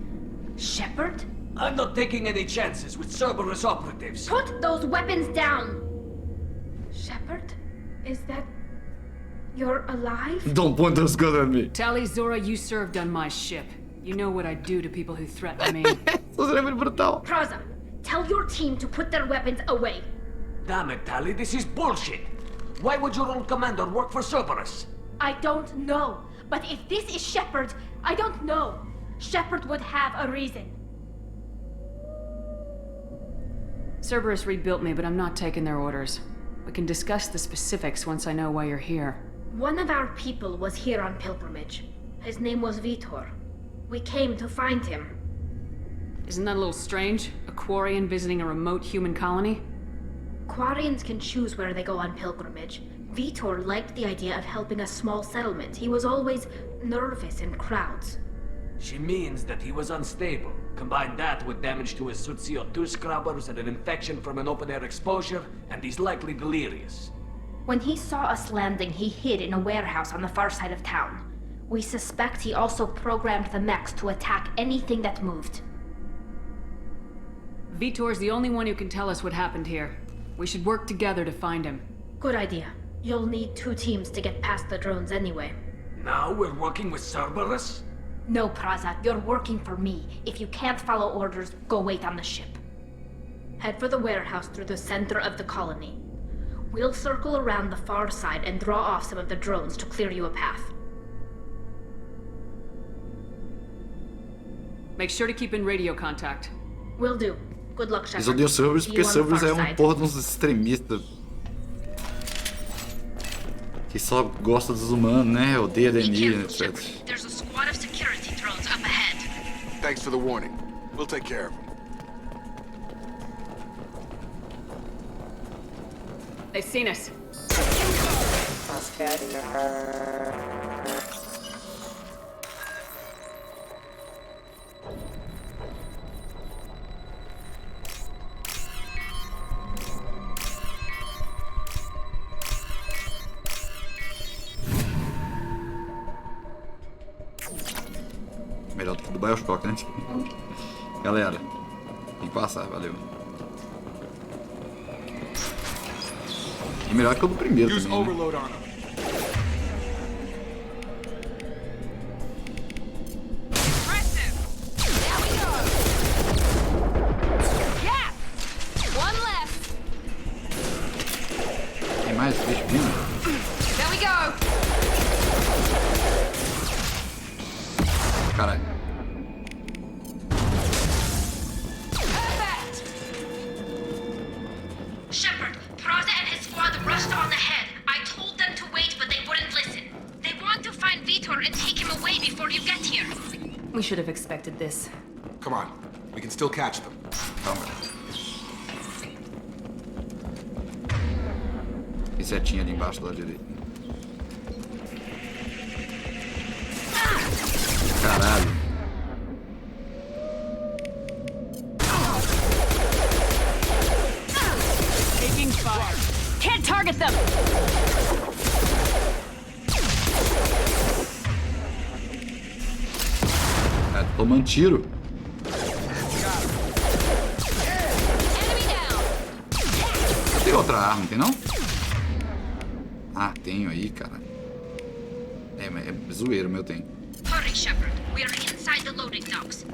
Shepard? I'm not taking any chances with Cerberus operatives. Put those weapons down! Shepard? Is that... you're alive? Don't point those guns at me. Tali, Zora, you served on my ship. You know what I do to people who threaten me. Suzanne é muito brutal. Praza, tell your team to put their weapons away. Damn it, Tali, this is bullshit. Why would your old commander work for Cerberus? I don't know. But if this is Shepard, I don't know. Shepard would have a reason. Cerberus rebuilt me, but I'm not taking their orders. We can discuss the specifics once I know why you're here. One of our people was here on pilgrimage. His name was Vitor. We came to find him. Isn't that a little strange? A Quarian visiting a remote human colony? Quarians can choose where they go on pilgrimage. Vitor liked the idea of helping a small settlement. He was always nervous in crowds. She means that he was unstable. Combine that with damage to his suit CO2 scrubbers and an infection from an open-air exposure, and he's likely delirious. When he saw us landing, he hid in a warehouse on the far side of town. We suspect he also programmed the mechs to attack anything that moved. Vitor's the only one who can tell us what happened here. We should work together to find him. Good idea. You'll need 2 teams to get past the drones anyway. Now we're working with Cerberus? No, Praza, you're working for me. If you can't follow orders, go wait on the ship. Head for the warehouse through the center of the colony. We'll circle around the far side and draw off some of the drones to clear you a path. Make sure to keep in radio contact. Will do. Good luck, Shepard. Eles odeiam Cerberus porque Cerberus é porra de uns extremistas. Que só gosta dos humanos, né? Odeia alienígena, etc. There's a squad of security drones up ahead. Thanks for the warning. We'll take care of them. They've seen us. Melhor do que do Bioshock, né? Galera, tem que passar, valeu. E melhor que o do primeiro Use também, né? overload on him. Tem mais bicho vindo? There we go! Caralho. Shepard, Praza and his squad rushed on ahead. I told them to wait, but they wouldn't listen. They want to find Vitor and take him away before you get here. We should have expected this. Come on. We can still catch them. Calma. Tem setinha ali embaixo do lado direito. Caralho. Taking fire. Can't target them! Cara, tomando tiro. Tem outra arma, tem não? Ah, tenho aí, cara. É zoeiro, meu tem. Hurry, Shepard. We're inside the loading docks.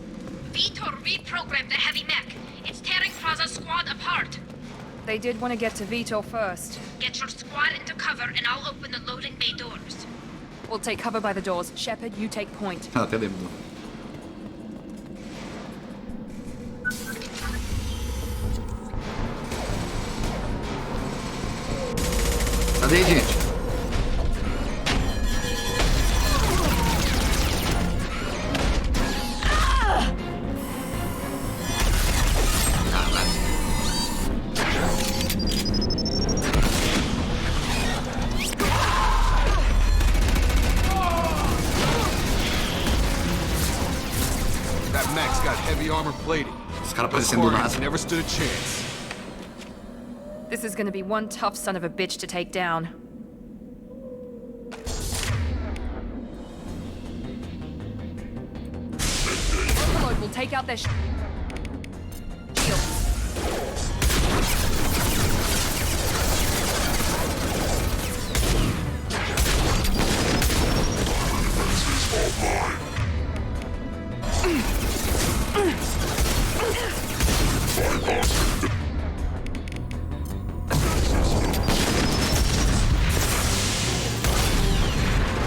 Vitor reprogrammed the heavy mech. It's tearing Praza's squad apart. They did want to get to Vitor first. Get your squad into cover and I'll open the loading bay doors. We'll take cover by the doors. Shepard, you take point. Ah, até lembro. Cadê aí, gente? That mech's got heavy armor plating. Os caras parecendo do nada. Never stood a chance. This is gonna be one tough son of a bitch to take down. Overload will take out their shields.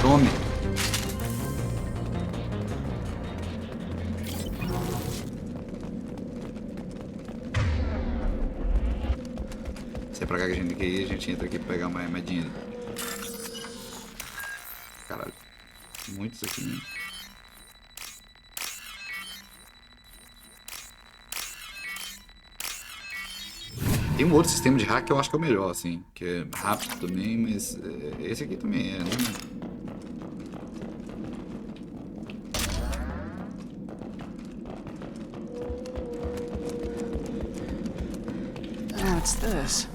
Tome. Se é pra cá que a gente quer ir, a gente entra aqui pra pegar mais dinheiro. Caralho. Muitos aqui mesmo. Tem um outro sistema de hack que eu acho que é o melhor, assim. Que é rápido também, mas esse aqui também é, né? What's this?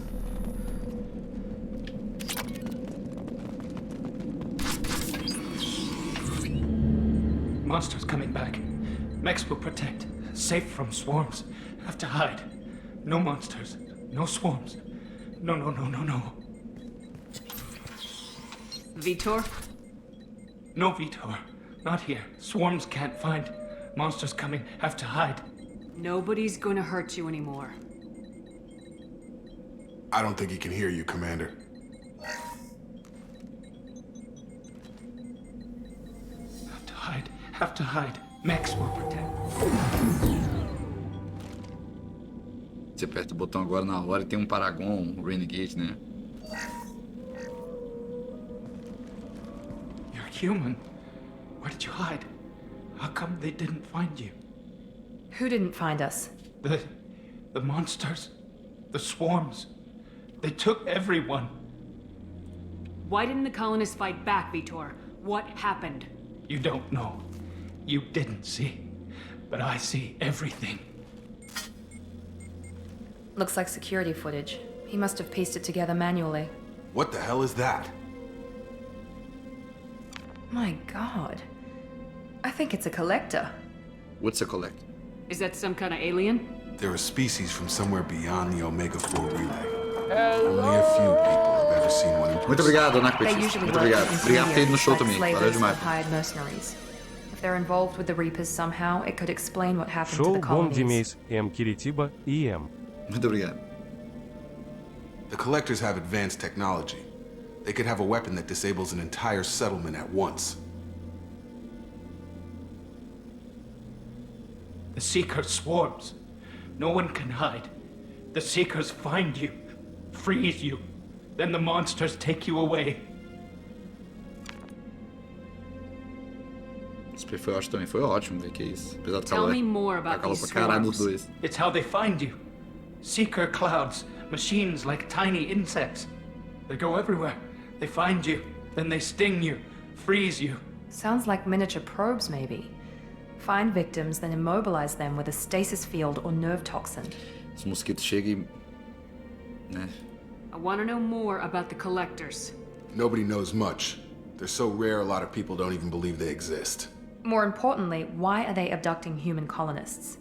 Monsters coming back. Mechs will protect. Safe from swarms. Have to hide. No monsters. No swarms. No. Vitor? No Vitor. Not here. Swarms can't find. Monsters coming. Have to hide. Nobody's gonna hurt you anymore. I don't think he can hear you, Commander. Have to hide. Mechs will protect. Você aperta o botão agora na hora e tem Paragon, Renegade, né? You're human. Where did you hide? How come they didn't find you? Who didn't find us? The monsters. The swarms. They took everyone. Why didn't the colonists fight back, Vitor? What happened? You don't know. You didn't see. But I see everything. Looks like security footage. He must have pieced it together manually. What the hell is that? My God. I think it's a collector. What's a collector? Is that some kind of alien? They're a species from somewhere beyond the Omega-4 relay. Only a few people have ever seen one in person. Muito obrigado, Dona They Petista. usually Muito work obrigado. as Obrigado por ter ido no show like também. Valeu slavers or demais. hired mercenaries. If they're involved with the Reapers somehow, it could explain what happened to Show the bom colonies. demais, Kiritiba e Muito obrigado. The collectors have advanced technology. They could have a weapon that disables an entire settlement at once. The Seeker swarms. No one can hide. The Seekers find you, freeze you. Then the monsters take you away. Esse perfil eu acho também foi ótimo ver que é isso. Apesar de Tell me more about calor these pra caralho nos swarms. dois. It's how they find you. Seeker clouds, machines like tiny insects. They go everywhere. They find you, then they sting you, freeze you. Sounds like miniature probes, maybe. Find victims, then immobilize them with a stasis field or nerve toxin. Os mosquitos chegam e... né? I want to know more about the collectors. Nobody knows much. They're so rare, a lot of people don't even believe they exist. More importantly, why are they abducting human colonists?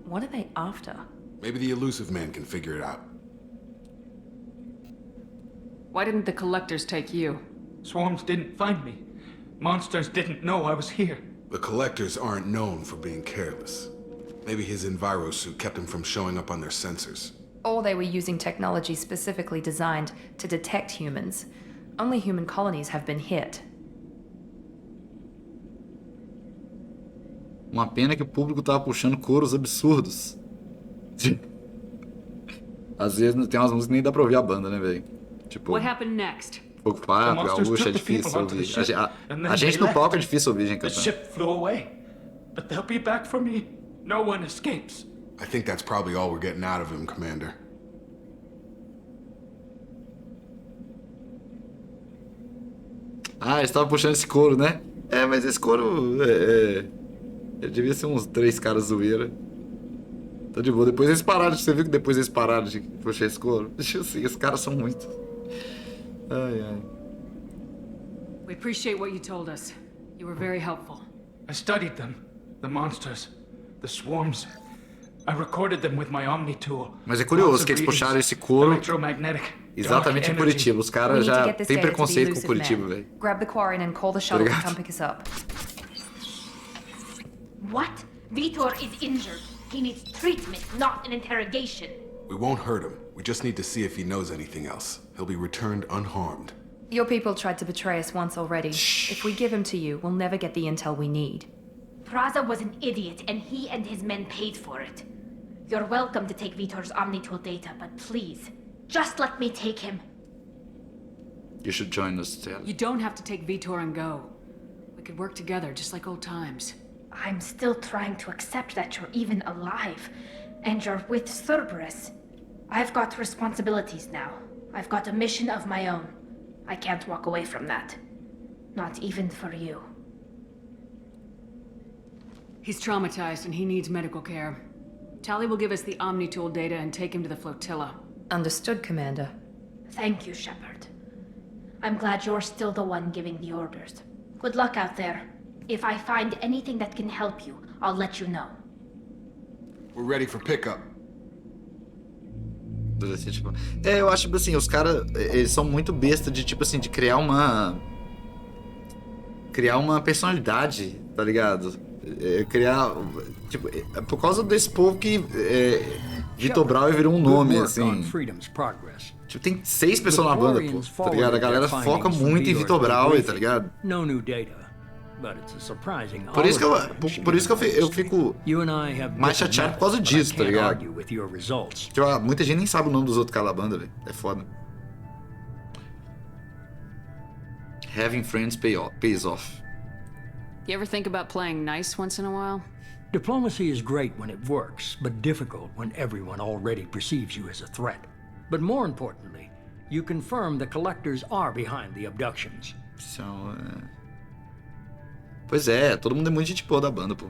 What are they after? Maybe the elusive man can figure it out. Why didn't the collectors take you? Swarms didn't find me. Monsters didn't know I was here. The collectors aren't known for being careless. Maybe his enviro suit kept him from showing up on their sensors. Or they were using technology specifically designed to detect humans. Only human colonies have been hit. Uma pena que o público tava puxando coros absurdos. Às vezes tem umas músicas que nem dá pra ouvir a banda, né, velho? Tipo, What happened next? Fogo 4, Gaúcha é difícil ouvir. A gente no palco é difícil ouvir, gente, The cantando. ship flew away, but they'll be back for me. No one escapes. I think that's probably all we're getting out of him, Commander. Ah, eles estavam puxando esse couro, né? É, mas esse couro ele devia ser uns 3 caras zoeira. Tá de boa. Depois eles pararam. Você viu que depois eles pararam de puxar esse couro? Deixa eu assim, esses caras são muito. Ai, ai. We appreciate what you told us. You were very helpful. I studied them. The monsters. The swarms. I recorded them with my Omni tool. Mas é curioso que eles puxaram esse couro Electromagnetic. exatamente em dark Curitiba. Os We caras need to já get this têm data to the preconceito com elusive Curitiba, man. velho. Grab the quarry and call the shuttle to come pick us up. What? Vitor is injured. He needs treatment, not an interrogation. We won't hurt him. We just need to see if he knows anything else. He'll be returned unharmed. Your people tried to betray us once already. If we give him to you, we'll never get the intel we need. Praza was an idiot, and he and his men paid for it. You're welcome to take Vitor's Omnitool data, but please, just let me take him. You should join us, Taylor. You don't have to take Vitor and go. We could work together, just like old times. I'm still trying to accept that you're even alive, and you're with Cerberus. I've got responsibilities now. I've got a mission of my own. I can't walk away from that. Not even for you. He's traumatized and he needs medical care. Tally will give us the Omnitool data and take him to the flotilla. Understood, Commander. Thank you, Shepard. I'm glad you're still the one giving the orders. Good luck out there. If I find anything that can help you, I'll let you know. We're ready for pickup. Tipo, eu acho, tipo assim, os caras, eles são muito besta de, tipo assim, de criar uma personalidade, tá ligado? Criar, tipo, por causa desse povo que Vitor Brauer virou um nome, assim. Tipo, tem 6 pessoas na banda, pô, tá ligado? A galera foca muito em Vitor Brauer, tá ligado? Por isso que eu fico mais chateado por causa disso, tá ligado? Tipo, muita gente nem sabe o nome dos outros caras da banda, velho. É foda. Having friends pays off. You ever think about playing nice once in a while? Diplomacy is great when it works, but difficult when everyone already perceives you as a threat. But more importantly, you confirm the collectors are behind the abductions. Pois é, todo mundo é muito gente boa da banda, pô.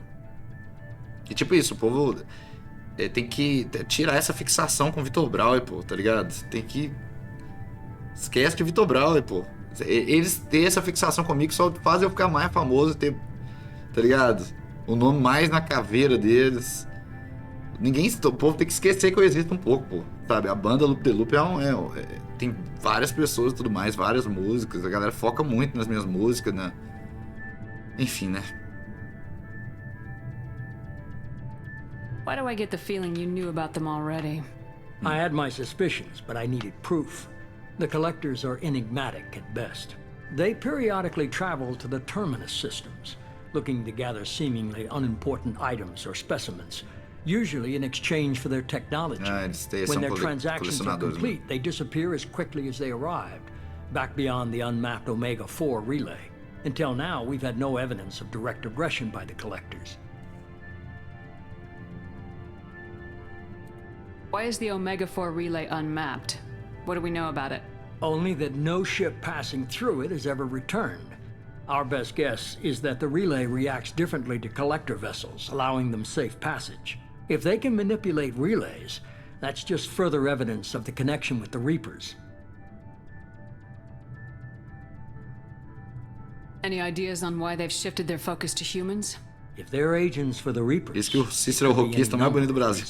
E tipo isso, o povo tem que tirar essa fixação com o Vitor Brauer, pô, tá ligado? Tem que... Esquece de Vitor Brauer, pô. Eles terem essa fixação comigo só faz eu ficar mais famoso, ter, tá ligado? O nome mais na caveira deles. O povo tem que esquecer que eu existo um pouco, pô. Sabe, a banda Loop the Loop tem várias pessoas e tudo mais, várias músicas. A galera foca muito nas minhas músicas, né? Enfim, né? Why do I get the feeling you knew about them already? I had my suspicions, but I needed proof. The collectors are enigmatic at best. They periodically travel to the terminus systems, looking to gather seemingly unimportant items or specimens, usually in exchange for their technology. When their transactions are complete, they disappear as quickly as they arrived, back beyond the unmapped Omega-4 relay. Until now, we've had no evidence of direct aggression by the collectors. Why is the Omega-4 relay unmapped? What do we know about it? Only that no ship passing through it has ever returned. Our best guess is that the relay reacts differently to collector vessels, allowing them safe passage. If they can manipulate relays, that's just further evidence of the connection with the Reapers. Any ideas on why they've shifted their focus to humans? If they're agents for the Reapers, esse que o Cícero é o roquista mais bonito do Brasil.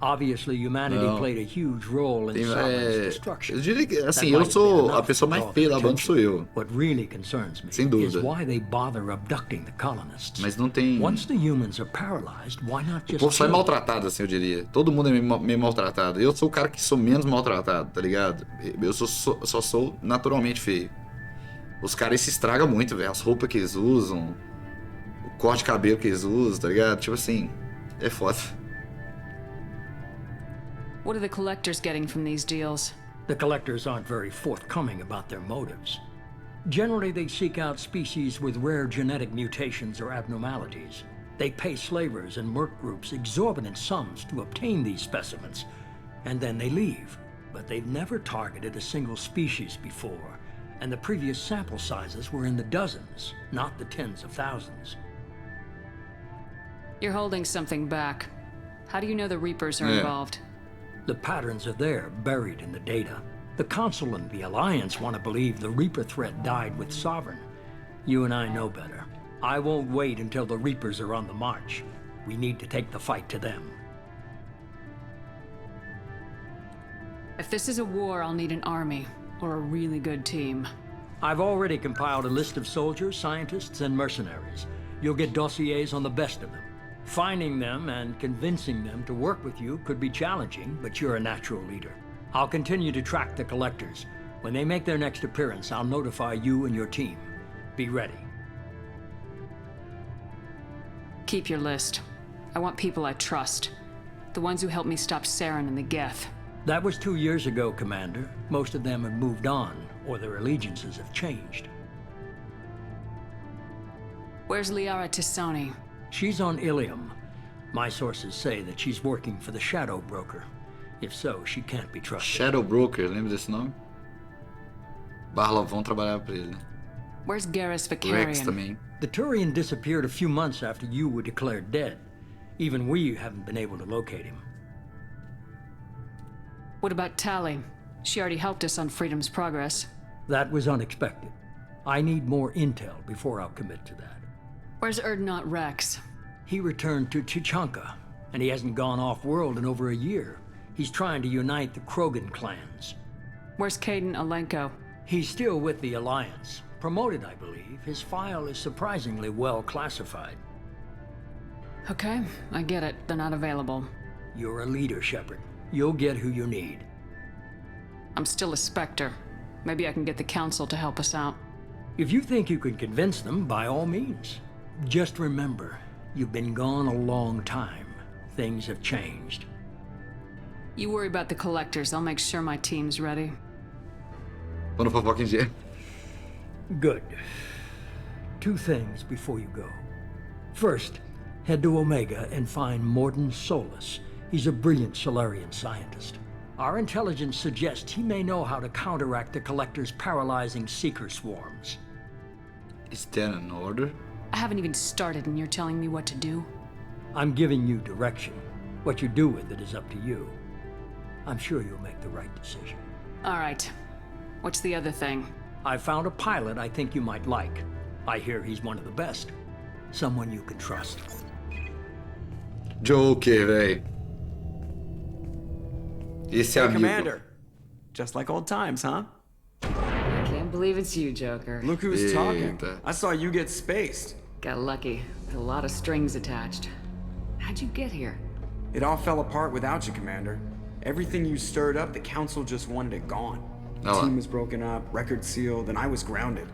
Obviously, humanity played a huge role in Sauron's destruction. Eu diria que, assim, eu sou a pessoa mais feia da banda, sou eu. What really concerns me sem dúvida. Is why they bother abducting the colonists. Mas não tem... Once the humans are paralyzed, why not just... O povo só é maltratado, assim, eu diria. Todo mundo é meio maltratado. Eu sou o cara que sou menos maltratado, tá ligado? Eu só sou naturalmente feio. Os caras se estragam muito, velho. As roupas que eles usam, o corte de cabelo que eles usam, tá ligado? Tipo assim, é foda. What are the collectors getting from these deals? The collectors aren't very forthcoming about their motives. Generally, they seek out species with rare genetic mutations or abnormalities. They pay slavers and merc groups exorbitant sums to obtain these specimens, and then they leave. But they've never targeted a single species before, and the previous sample sizes were in the dozens, not the tens of thousands. You're holding something back. How do you know the Reapers are involved? The patterns are there, buried in the data. The Council and the Alliance want to believe the Reaper threat died with Sovereign. You and I know better. I won't wait until the Reapers are on the march. We need to take the fight to them. If this is a war, I'll need an army, or a really good team. I've already compiled a list of soldiers, scientists, and mercenaries. You'll get dossiers on the best of them. Finding them and convincing them to work with you could be challenging, but you're a natural leader. I'll continue to track the collectors. When they make their next appearance, I'll notify you and your team. Be ready. Keep your list. I want people I trust. The ones who helped me stop Saren and the Geth. That was 2 years ago, Commander. Most of them have moved on, or their allegiances have changed. Where's Liara Tisoni? She's on Ilium. My sources say that she's working for the Shadow Broker. If so, she can't be trusted. Shadow Broker, lembra desse nome? Barlavon trabalhava pra ele, né? Where's Garrus Vicarian? Rex também. The Turian disappeared a few months after you were declared dead. Even we haven't been able to locate him. What about Tally? She already helped us on Freedom's Progress. That was unexpected. I need more intel before I'll commit to that. Where's Erdnot Rex? He returned to Chichanka, and he hasn't gone off-world in over a year. He's trying to unite the Krogan clans. Where's Caden Alenko? He's still with the Alliance. Promoted, I believe. His file is surprisingly well classified. Okay, I get it. They're not available. You're a leader, Shepard. You'll get who you need. I'm still a Spectre. Maybe I can get the Council to help us out. If you think you can convince them, by all means. Just remember, you've been gone a long time. Things have changed. You worry about the collectors. I'll make sure my team's ready. Tô no fofoca em dia. Good. 2 things before you go. First, head to Omega and find Morden Solus. He's a brilliant Solarian scientist. Our intelligence suggests he may know how to counteract the Collector's paralyzing Seeker swarms. Is that an order? I haven't even started and you're telling me what to do? I'm giving you direction. What you do with it is up to you. I'm sure you'll make the right decision. All right. What's the other thing? I found a pilot I think you might like. I hear he's one of the best. Someone you can trust. Joker, véi. Esse é amigo. Commander. Just like old times, huh? I can't believe it's you, Joker. Look who's talking. Eita. I saw you get spaced. Got lucky. With a lot of strings attached. How'd you get here? It all fell apart without you, Commander. Everything you stirred up, the Council just wanted it gone. The team was broken up, record sealed, and I was grounded.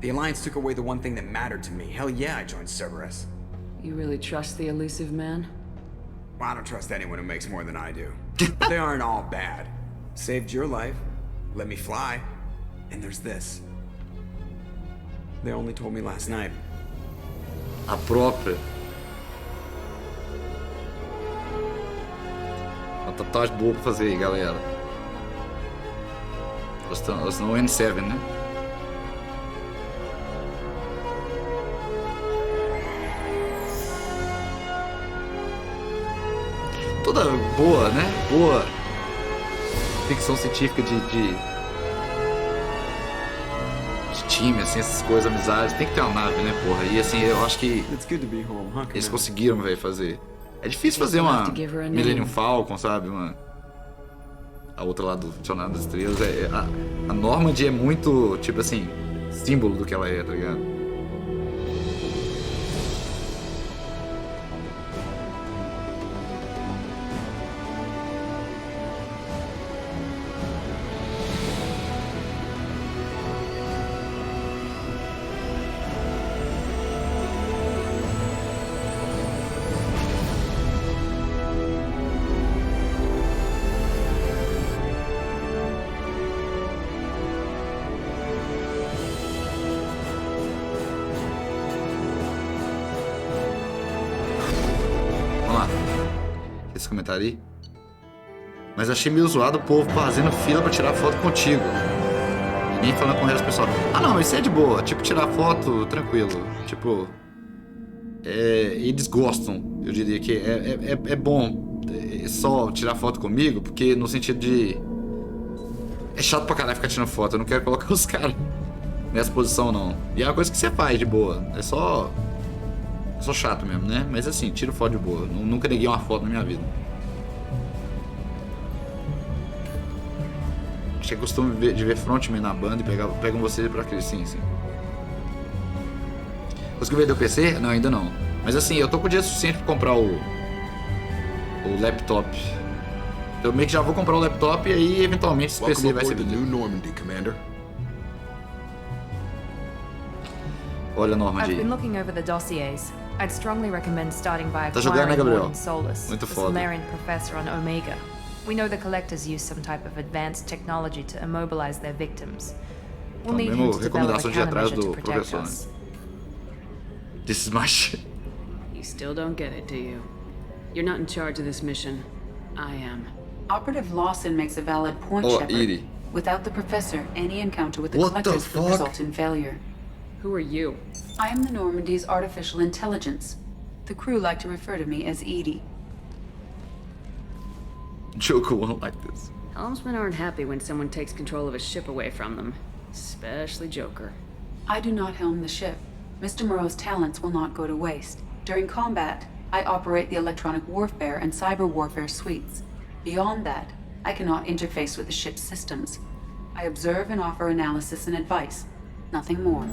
The Alliance took away the one thing that mattered to me. Hell yeah, I joined Cerberus. You really trust the elusive man? Well, I don't trust anyone who makes more than I do. But they aren't all bad. Saved your life, let me fly, and there's this. They only told me last night. A própria. Uma tatuagem boa pra fazer aí, galera. Elas não N7, né? Toda boa, né? Boa ficção científica de time, assim, essas coisas, amizades. Tem que ter uma nave, né, porra? E assim, eu acho que eles conseguiram, velho, fazer. É difícil fazer uma Millennium Falcon, sabe? A outra lá do Jornada das Estrelas. A Normand é muito, tipo assim, símbolo do que ela é, tá ligado? Esse comentário aí. Mas achei meio zoado o povo fazendo fila pra tirar foto contigo. Ninguém falando com o resto do pessoal. Ah não, isso é de boa. Tipo, tirar foto tranquilo. Tipo, eles gostam. Eu diria que é bom só tirar foto comigo, porque no sentido de... É chato pra caralho ficar tirando foto. Eu não quero colocar os caras nessa posição, não. E é uma coisa que você faz de boa. É só chato mesmo, né? Mas assim, tiro foto de boa. Nunca neguei uma foto na minha vida. Acho que é costume de ver frontman na banda e pegam você pra aquele, sim. Conseguiu vender o PC? Não, ainda não. Mas assim, eu tô com o dinheiro suficiente pra comprar o laptop. Eu meio que já vou comprar o laptop e aí, eventualmente, esse PC vai ser vendido. Olha a Normandy. I've been looking over the dossiers. I'd strongly recommend starting by Tá jogando, né, acquiring Gabriel? Morden Solus, Muito the foda. Solarian professor on Omega. We know the collectors use some type of advanced technology to immobilize their victims. We'll need him to develop a recomendação de atrás countermeasure to do protect professor, us. né? This is my shit. You still don't get it, do you? You're not in charge of this mission. I am. Operative Lawson makes a valid point, Oh, Shepard. Edie. Without the professor, any encounter with the What the collectors would fuck? result in failure. Who are you? I am the Normandy's artificial intelligence. The crew like to refer to me as Edie. Joker won't like this. Helmsmen aren't happy when someone takes control of a ship away from them, especially Joker. I do not helm the ship. Mr. Moreau's talents will not go to waste. During combat, I operate the electronic warfare and cyber warfare suites. Beyond that, I cannot interface with the ship's systems. I observe and offer analysis and advice. Nothing more.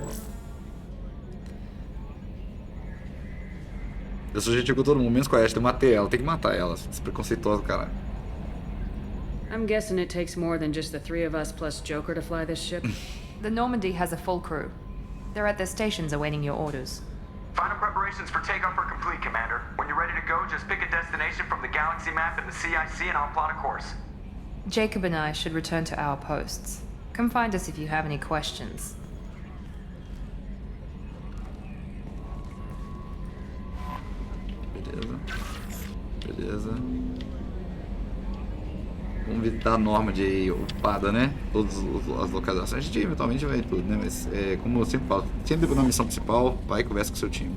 Eu sou gentil com todo mundo, menos com a Ashley. Eu matei ela, tem que matar ela. Esse preconceituoso, caralho. I'm guessing it takes more than just the three of us plus Joker to fly this ship. The Normandy has a full crew. They're at their stations awaiting your orders. Final preparations for takeoff are complete, Commander. When you're ready to go, just pick a destination from the galaxy map in the CIC and I'll plot a course. Jacob and I should return to our posts. Come find us if you have any questions. Beleza. Vamos visitar a Normandy aí, ocupada, né? Todas as localizações. A gente eventualmente vai tudo, né? Mas, como eu sempre falo, sempre na missão principal, vai e conversa com o seu time.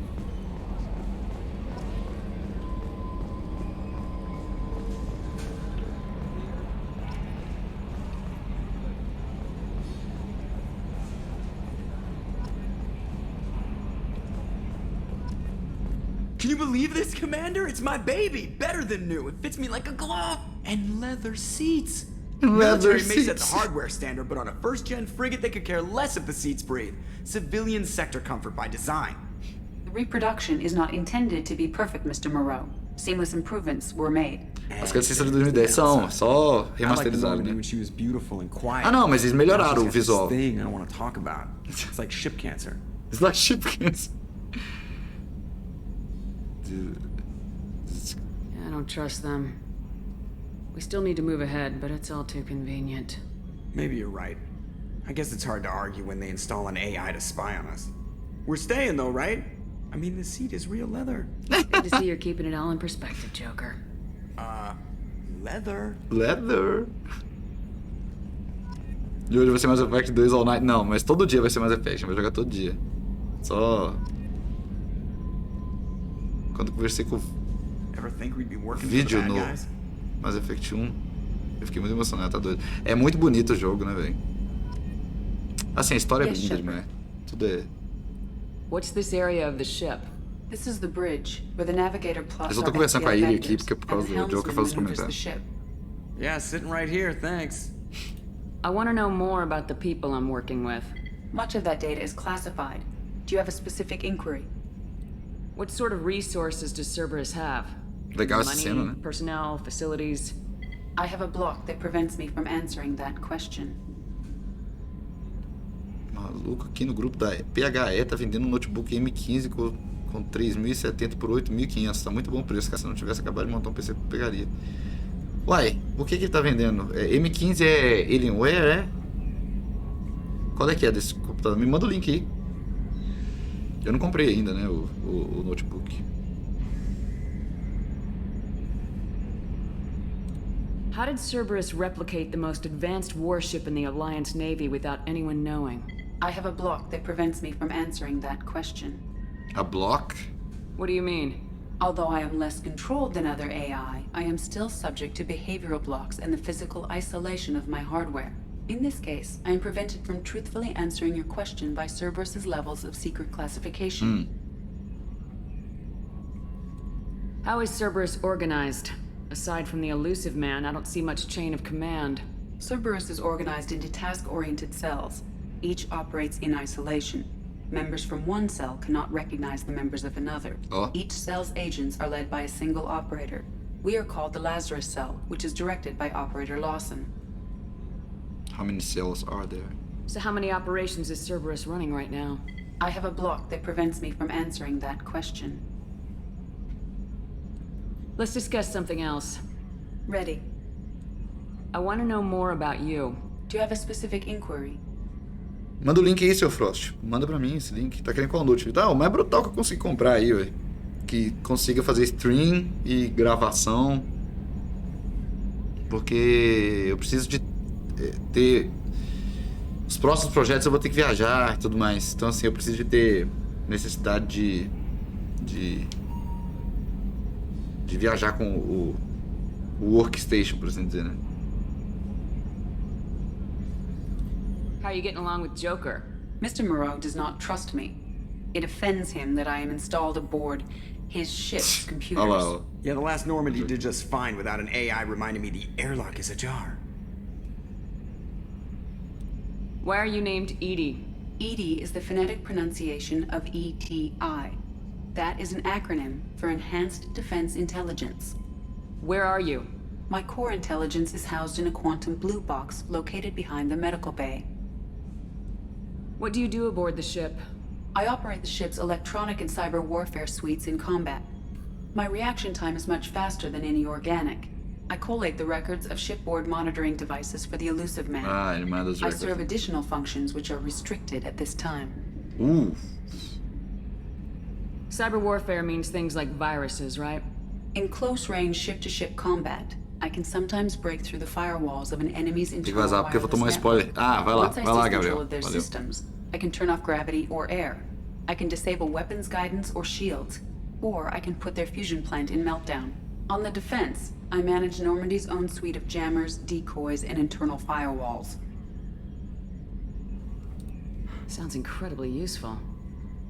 Can you believe this, Commander? It's my baby! Better than new. It fits me like a glove. And leather seats. Military may set the hardware standard, but on a first-gen frigate, they could care less if the seats breathe. Civilian sector comfort by design. The reproduction is not intended to be perfect, Mr. Moreau. Seamless improvements were made. As cutscenes de 2010 são só remasterizadas, né? Ah, não, mas eles melhoraram o visual. Thing I want to talk about. It's like ship cancer. It's like ship cancer. I don't trust them. We still need to move ahead, but it's all too convenient. Maybe you're right. I guess it's hard to argue when they install an AI to spy on us. We're staying though, right? I mean, the seat is real leather. Good to see you're keeping it all in perspective, Joker. Leather. Leather. De hoje vai ser Mass Effect 2 All Night. Não, mas todo dia vai ser Mass Effect. Vai jogar todo dia. Só... Quando eu conversei com o vídeo no Mass Effect 1, eu fiquei muito emocionado, tá doido. É muito bonito o jogo, né, velho? Assim, a história é linda demais. Tudo é... What's this area of the ship? This is the bridge, where the navigator plots Eu só tô conversando com a Ilha aqui, porque por causa do Joker faz os comentários. Yeah, sitting right here, thanks. I want to know more about the people I'm working with. Much of that data is classified. Do you have a specific inquiry? What sort of resources does Cerberus have? Legal essa cena, né? Personnel, facilities? I have a block that prevents me from answering that question. Maluco, aqui no grupo da PHE tá vendendo um notebook M15 com 3.070 por 8.500. Tá muito bom o preço, cara. Se não tivesse acabado de montar um PC, eu pegaria. Uai, por que ele tá vendendo? M15 é Alienware, é? Qual é que é desse computador? Me manda o link aí. Eu não comprei ainda, né, o notebook. How did Cerberus replicate the most advanced warship in the Alliance Navy without anyone knowing? I have a block that prevents me from answering that question. A block? What do you mean? Although I am less controlled than other AI, I am still subject to behavioral blocks and the physical isolation of my hardware. In this case, I am prevented from truthfully answering your question by Cerberus's levels of secret classification. How is Cerberus organized? Aside from the elusive man, I don't see much chain of command. Cerberus is organized into task-oriented cells. Each operates in isolation. Members from one cell cannot recognize the members of another. Each cell's agents are led by a single operator. We are called the Lazarus Cell, which is directed by Operator Lawson. How many cells are there? So how many operations is Cerberus running right now? I have a block that prevents me from answering that question. Let's discuss something else. Ready. I want to know more about you. Do you have a specific inquiry? Manda o link aí, seu Frost. Manda pra mim esse link. Tá querendo qual note? Tá, o mais brutal que eu consegui comprar aí, ué. Que consiga fazer stream e gravação. Porque eu preciso de ter... Os próximos projetos eu vou ter que viajar e tudo mais. Então, assim, eu preciso de ter necessidade de viajar com o workstation, por assim dizer, né? How are you getting along with Joker? Mr. Moreau does not trust me. It offends him that I am installed aboard his ship's computers. Hello. Yeah, the last Normandy did just fine without an AI reminding me the airlock is ajar. Why are you named Edie? Edie is the phonetic pronunciation of ETI. That is an acronym for Enhanced Defense Intelligence. Where are you? My core intelligence is housed in a quantum blue box located behind the medical bay. What do you do aboard the ship? I operate the ship's electronic and cyber warfare suites in combat. My reaction time is much faster than any organic. I collate the records of shipboard monitoring devices for the elusive man. Ele manda os I records. serve additional functions which are restricted at this time. Cyber warfare means things like viruses, right? In close-range ship-to-ship combat, I can sometimes break through the firewalls of an enemy's Tem que internal vazar porque eu vou tomar um wireless spoiler. network. Ah, vai lá, Once I vai lá, seize control Gabriel. of their Valeu. systems, I can turn off gravity or air. I can disable weapons guidance or shields, or I can put their fusion plant in meltdown. On the defense, I manage Normandy's own suite of jammers, decoys, and internal firewalls. Sounds incredibly useful.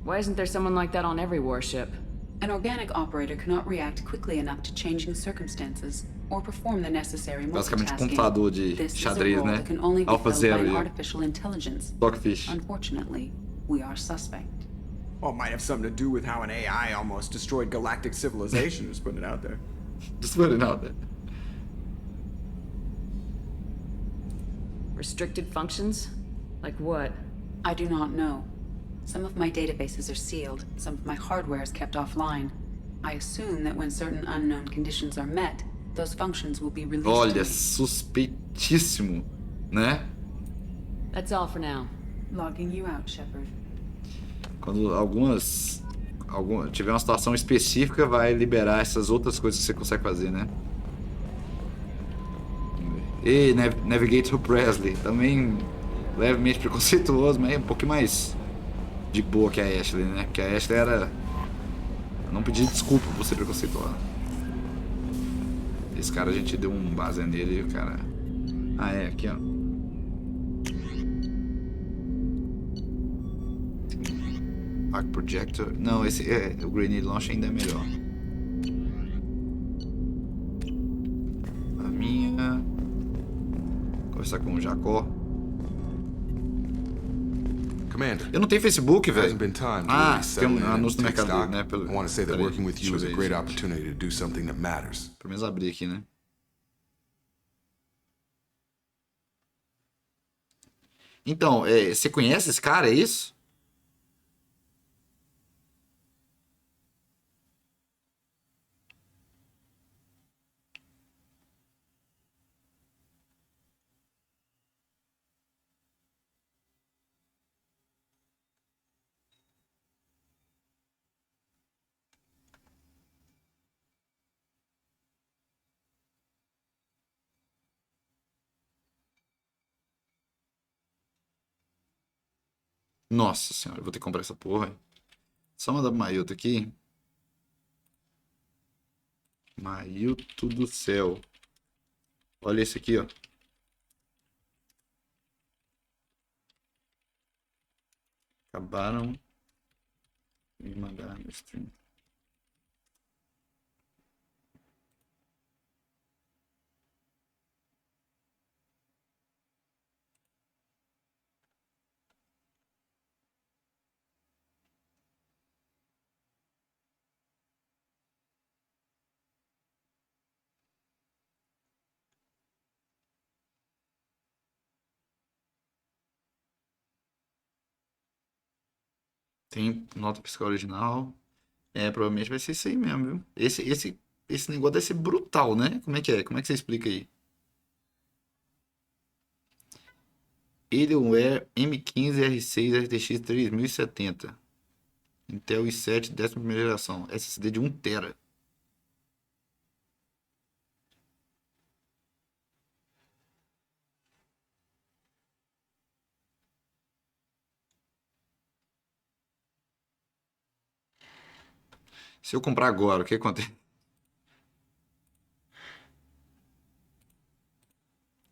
Why isn't there someone like that on every warship? An organic operator cannot react quickly enough to changing circumstances or perform the necessary Basicamente multitasking. computador de This is a xadrez, role né? that can only be Alpha filled by Zero an e artificial intelligence. Stockfish. Unfortunately, we are suspect. Well, it might have something to do with how an AI almost destroyed galactic civilization, just putting it out there. Just put it out there. Restricted functions? Like what? I do not know. Some of my databases are sealed, some of my hardware is kept offline. I assume that when certain unknown conditions are met, those functions will be released to Olha, me. suspeitíssimo, né? That's all for now. Logging you out, Shepard. Quando tiver uma situação específica, vai liberar essas outras coisas que você consegue fazer, né? E Navigate to Presley, também levemente preconceituoso, mas é um pouquinho mais de boa que a Ashley, né? Porque a Ashley era... não pedir desculpa por ser preconceituosa. Esse cara a gente deu um base nele e o cara... Ah, é, aqui ó. Arc Projector. Não, esse é. O Grenade Launch ainda é melhor. A minha. Conversar com o Jacó. Commander, Eu não tenho Facebook, velho. hasn't been time to Ah, really tem settle in um and anúncio no take Mercado stock. Livre, né? Pelo... I want to say that Peraí, working with you deixa is eu a ver, great gente. opportunity to do something that matters. Pelo menos abrir aqui, né? Então, você conhece esse cara, é isso? Nossa senhora, eu vou ter que comprar essa porra. Só mandar pro Mailton aqui. Mailton do céu. Olha esse aqui, ó. Acabaram de me mandar no stream. Tem nota fiscal original. Provavelmente vai ser isso aí mesmo, viu? Esse negócio deve ser brutal, né? Como é que é? Como é que você explica aí? Alienware M15 R6 RTX 3070. Intel i7 11ª geração. SSD de 1 TB. Se eu comprar agora, o que acontece?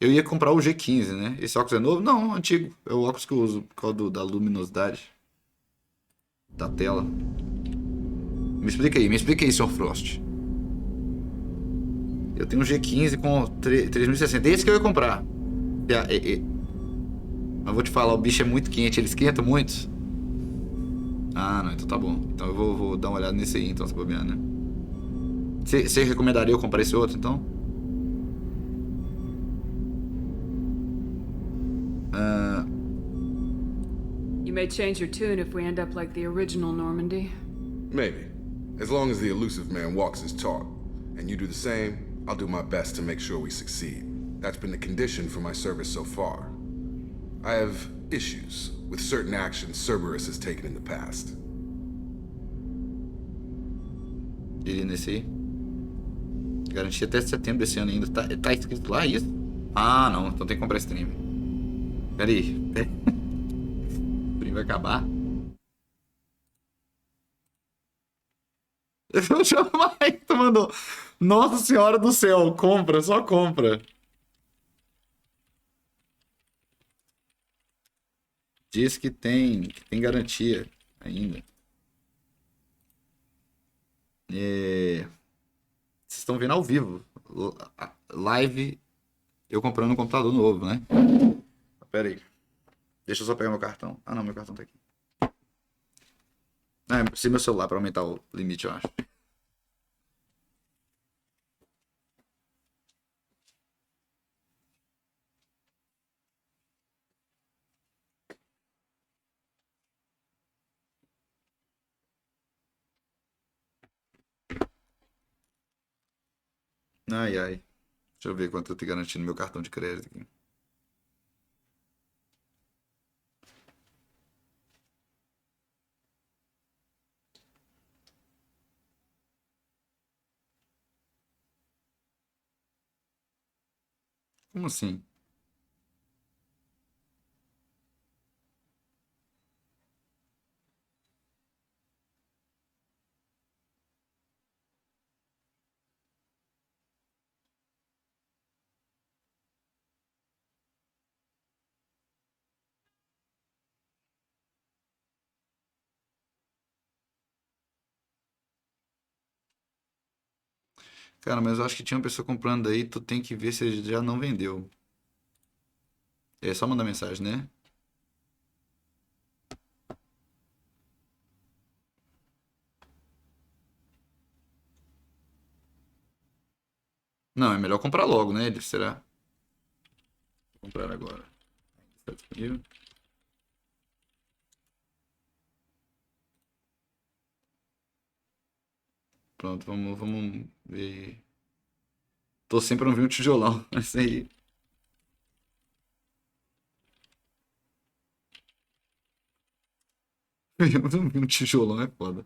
Eu ia comprar o G15, né? Esse óculos é novo? Não, antigo. É o óculos que eu uso por causa da luminosidade da tela. Me explica aí, Sr. Frost. Eu tenho um G15 com 3060. Esse que eu ia comprar. Mas vou te falar, o bicho é muito quente, ele esquenta muito. Ah, não, então tá bom. Então eu vou dar uma olhada nesse aí, então, se bobear, né? Você recomendaria eu comprar esse outro, então? You may change your tune if we end up like the original Normandy. Maybe. As long as the elusive man walks his talk, and you do the same, I'll do my best to make sure we succeed. That's been the condition for my service so far. I have issues with certain actions Cerberus has taken in the past. Iria nesse aí. Garantia até setembro desse ano ainda. Tá escrito lá isso? Ah, não. Então tem que comprar esse stream. Pera aí. O stream vai acabar. Eu jamais. Tu mandou. Nossa Senhora do Céu. Compra, só compra. Diz que tem garantia ainda. Vocês estão vendo ao vivo. Live eu comprando um computador novo, né? Pera aí. Deixa eu só pegar meu cartão. Ah, não, meu cartão tá aqui. Ah, eu preciso do meu celular pra aumentar o limite, eu acho. Ai, ai. Deixa eu ver quanto eu tenho garantido no meu cartão de crédito aqui. Como assim? Cara, mas eu acho que tinha uma pessoa comprando aí, tu tem que ver se ele já não vendeu. É só mandar mensagem, né? Não, é melhor comprar logo, né? Será? Vou comprar agora. Está disponível. Pronto, vamos ver. Tô sempre não vi um tijolão. Esse aí. Eu não vi um tijolão, é foda.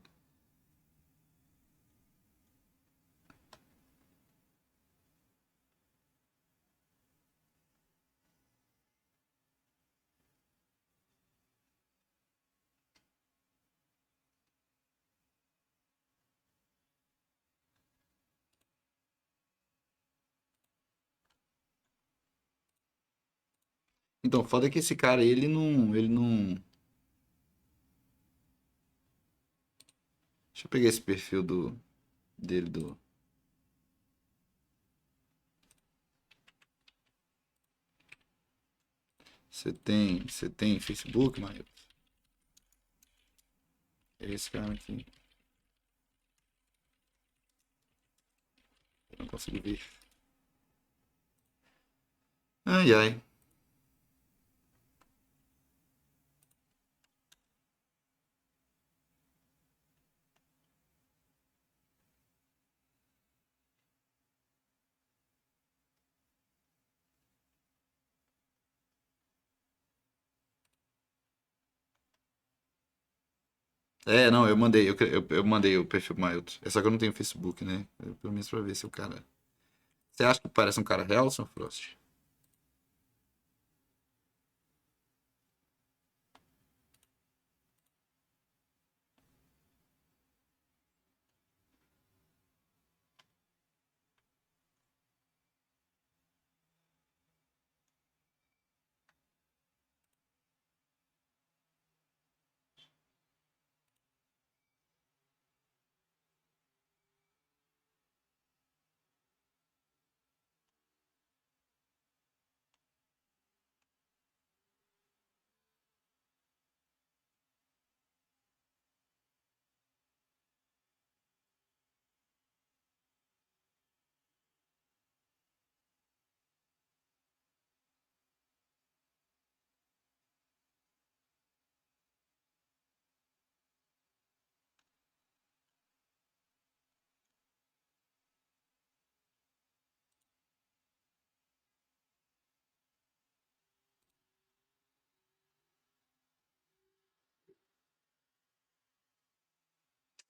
Então, foda é que esse cara, ele não. Deixa eu pegar esse perfil dele do. Você tem Facebook, Maio? É esse cara aqui. Eu não consigo ver. Ai, ai. É, não, eu mandei o perfil pro Mailton. É só que eu não tenho Facebook, né? Pelo menos pra ver se o cara. Você acha que parece um cara real, Sr. Frost?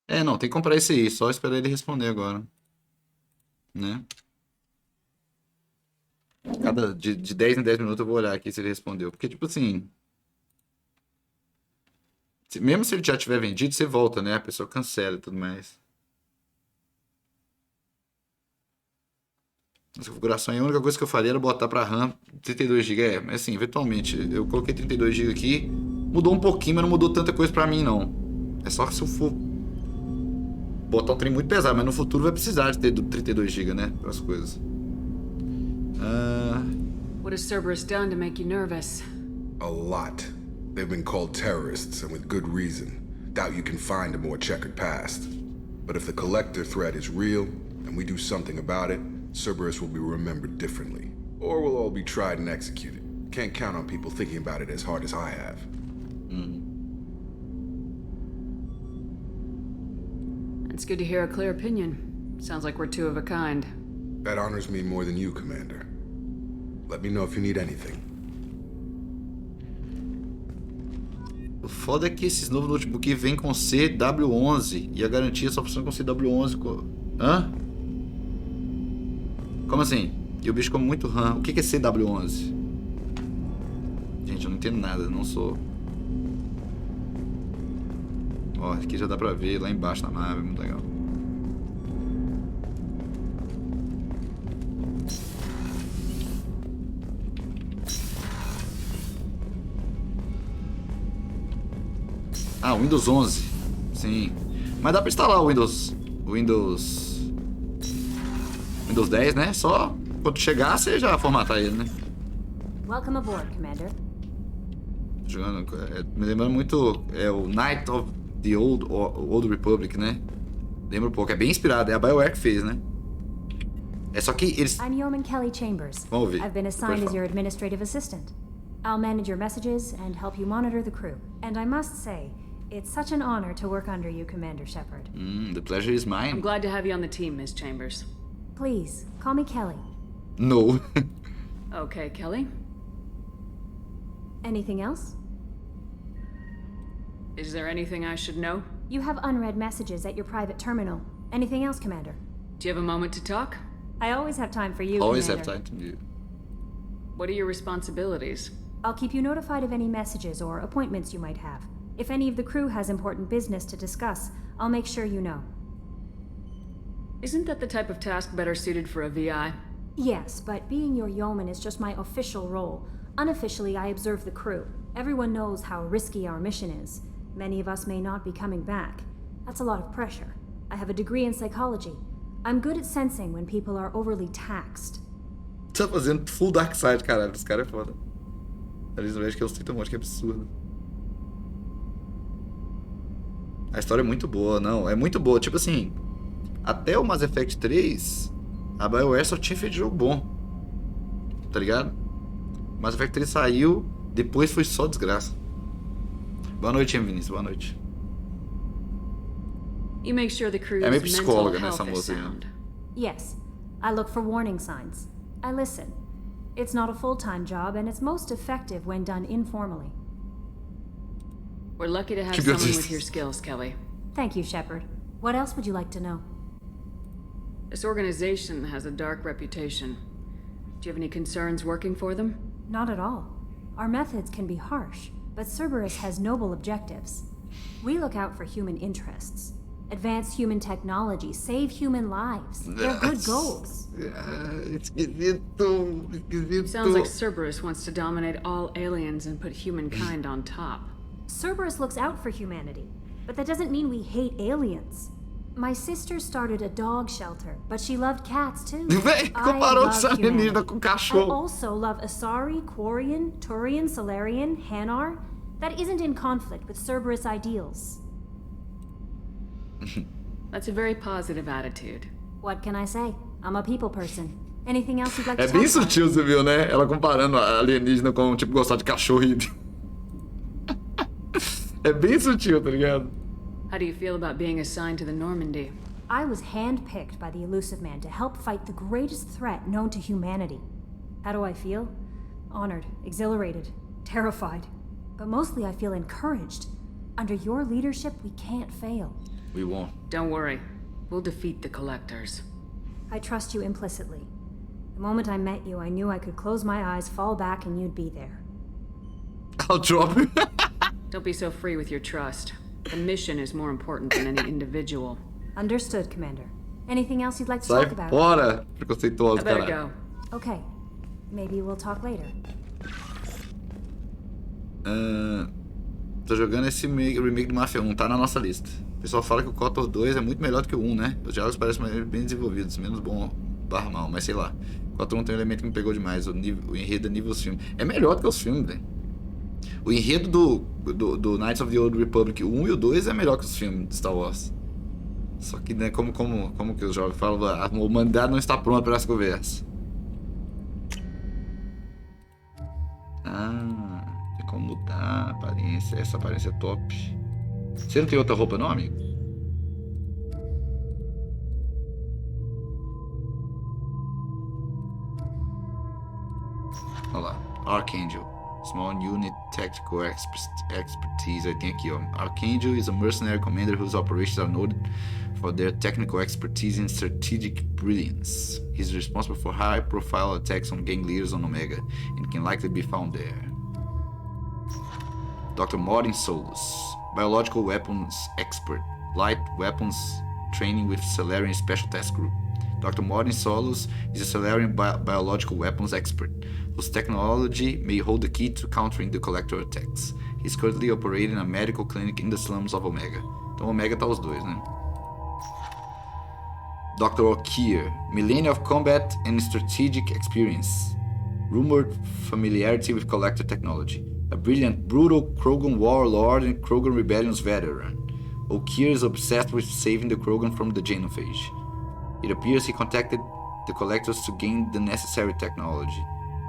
É, não, tem que comprar esse aí. Só esperar ele responder agora. Né? De 10 em 10 minutos eu vou olhar aqui se ele respondeu. Porque, tipo assim... Mesmo se ele já tiver vendido, você volta, né? A pessoa cancela e tudo mais. Essa configuração aí, a única coisa que eu faria era botar pra RAM 32GB. É, mas assim, eventualmente, eu coloquei 32GB aqui. Mudou um pouquinho, mas não mudou tanta coisa pra mim, não. É só que se eu for botar um trem muito pesado, mas no futuro vai precisar de ter 32GB, né? Para as coisas. What has Cerberus done to make you nervous? A lot. They've been called terrorists, and with good reason. Doubt you can find a more checkered past. But if the collector threat is real, and we do something about it, Cerberus will be remembered differently. Or we'll all be tried and executed. Can't count on people thinking about it as hard as I have. It's good to hear a clear opinion. Sounds like we're two of a kind. That honors me more than you, Commander. Let me know if you need anything. O foda é que esses novos notebooks vêm com CW11 e a garantia só funciona com CW11. Hã? Como assim? E o bicho come muito RAM. O que é CW11? Gente, eu não entendo nada, não sou... Ó, aqui já dá pra ver lá embaixo na nave, muito legal. Ah, Windows 11. Sim. Mas dá pra instalar o Windows 10, né? Só quando chegar, você já formatar ele, né? Welcome aboard, Commander. Jogando, me lembrando muito o Night of the Old Republic, né? Lembra um pouco, é bem inspirado, é a BioWare que fez, né? É só que eles... I'm Yeoman Kelly Chambers. Vamos ouvir. I've been assigned as your administrative assistant. I'll manage your messages and help you monitor the crew. And I must say, it's such an honor to work under you, Commander Shepard. The pleasure is mine. I'm glad to have you on the team, Miss Chambers. Please, call me Kelly. No. Okay, Kelly. Anything else? Is there anything I should know? You have unread messages at your private terminal. Anything else, Commander? Do you have a moment to talk? I always have time for you, Always Commander. have time to you. What are your responsibilities? I'll keep you notified of any messages or appointments you might have. If any of the crew has important business to discuss, I'll make sure you know. Isn't that the type of task better suited for a VI? Yes, but being your yeoman is just my official role. Unofficially, I observe the crew. Everyone knows how risky our mission is. Many of us may not be coming back. That's a lot of pressure. I have a degree in psychology. I'm good at sensing when people are overly taxed. Tá fazendo full dark side, caralho. Esse cara é foda. Eles não veem que eu sinto um monte, que absurdo. A história é muito boa, não. É muito boa. Tipo assim, até o Mass Effect 3, a BioWare só tinha feito jogo bom. Tá ligado? O Mass Effect 3 saiu, depois foi só desgraça. Boa noite, Vinícius. Boa noite. You make sure the crew's É meio mental psicóloga, né, essa health is moça aí. sound. Yes, I look for warning signs. I listen. It's not a full-time job, and it's most effective when done informally. We're lucky to have Keep someone your with your skills, Kelly. Thank you, Shepard. What else would you like to know? This organization has a dark reputation. Do you have any concerns working for them? Not at all. Our methods can be harsh, but Cerberus has noble objectives. We look out for human interests. Advance human technology, save human lives. They're good goals. Sounds like Cerberus wants to dominate all aliens and put humankind on top. Cerberus looks out for humanity, but that doesn't mean we hate aliens. My sister started a dog shelter, but she loved cats too. Véi, comparou os alienígenas com cachorro. I also love Asari, Quarian, Turian, Solarian, Hanar. That isn't in conflict with Cerberus ideals. That's a very positive attitude. What can I say? I'm a people person. Anything else you'd like to É talk bem about? sutil, você viu, né? Ela comparando a alienígena com, tipo, gostar de cachorro e... É bem sutil, tá ligado? How do you feel about being assigned to the Normandy? I was handpicked by the Elusive Man to help fight the greatest threat known to humanity. How do I feel? Honored, exhilarated, terrified. But mostly I feel encouraged. Under your leadership, we can't fail. We won't. Don't worry. We'll defeat the collectors. I trust you implicitly. The moment I met you, I knew I could close my eyes, fall back, and you'd be there. I'll drop you. Don't be so free with your trust. The mission is more important than any individual. Understood, Commander. Anything else you'd like to Sai talk about? fora, preconceituoso, I better caralho. go. Okay. Maybe we'll talk later. Tô jogando esse remake do Mafia 1, tá na nossa lista. O pessoal fala que o KOTOR 2 é muito melhor do que o 1, né? Os diálogos parecem bem desenvolvidos, menos bom barra mal, mas sei lá. O KOTOR 1 tem um elemento que me pegou demais, o enredo é nível dos filmes. É melhor do que os filmes, velho. O enredo do Knights of the Old Republic, o 1 e o 2 é melhor que os filmes de Star Wars. Só que, né, como que os jovens falam, a humanidade não está pronta para essa conversa. Tem como mudar a aparência. Essa aparência é top. Você não tem outra roupa não, amigo? Olha lá. Archangel. Small unit tactical expertise. Aí tem aqui, ó. Archangel is a mercenary commander whose operations are noted for their technical expertise and strategic brilliance. He's responsible for high-profile attacks on gang leaders on Omega and can likely be found there. Dr. Martin Solus, biological weapons expert, light weapons training with Salarian Special Task Group. Dr. Martin Solus is a Salarian biological weapons expert, whose technology may hold the key to countering the Collector attacks. He's currently operating a medical clinic in the slums of Omega. Então Omega tá os dois, né? Dr. O'Keir, millennia of combat and strategic experience. Rumored familiarity with Collector technology. A brilliant, brutal Krogan warlord and Krogan rebellions veteran. O'Keir is obsessed with saving the Krogan from the genophage. It appears he contacted the Collectors to gain the necessary technology.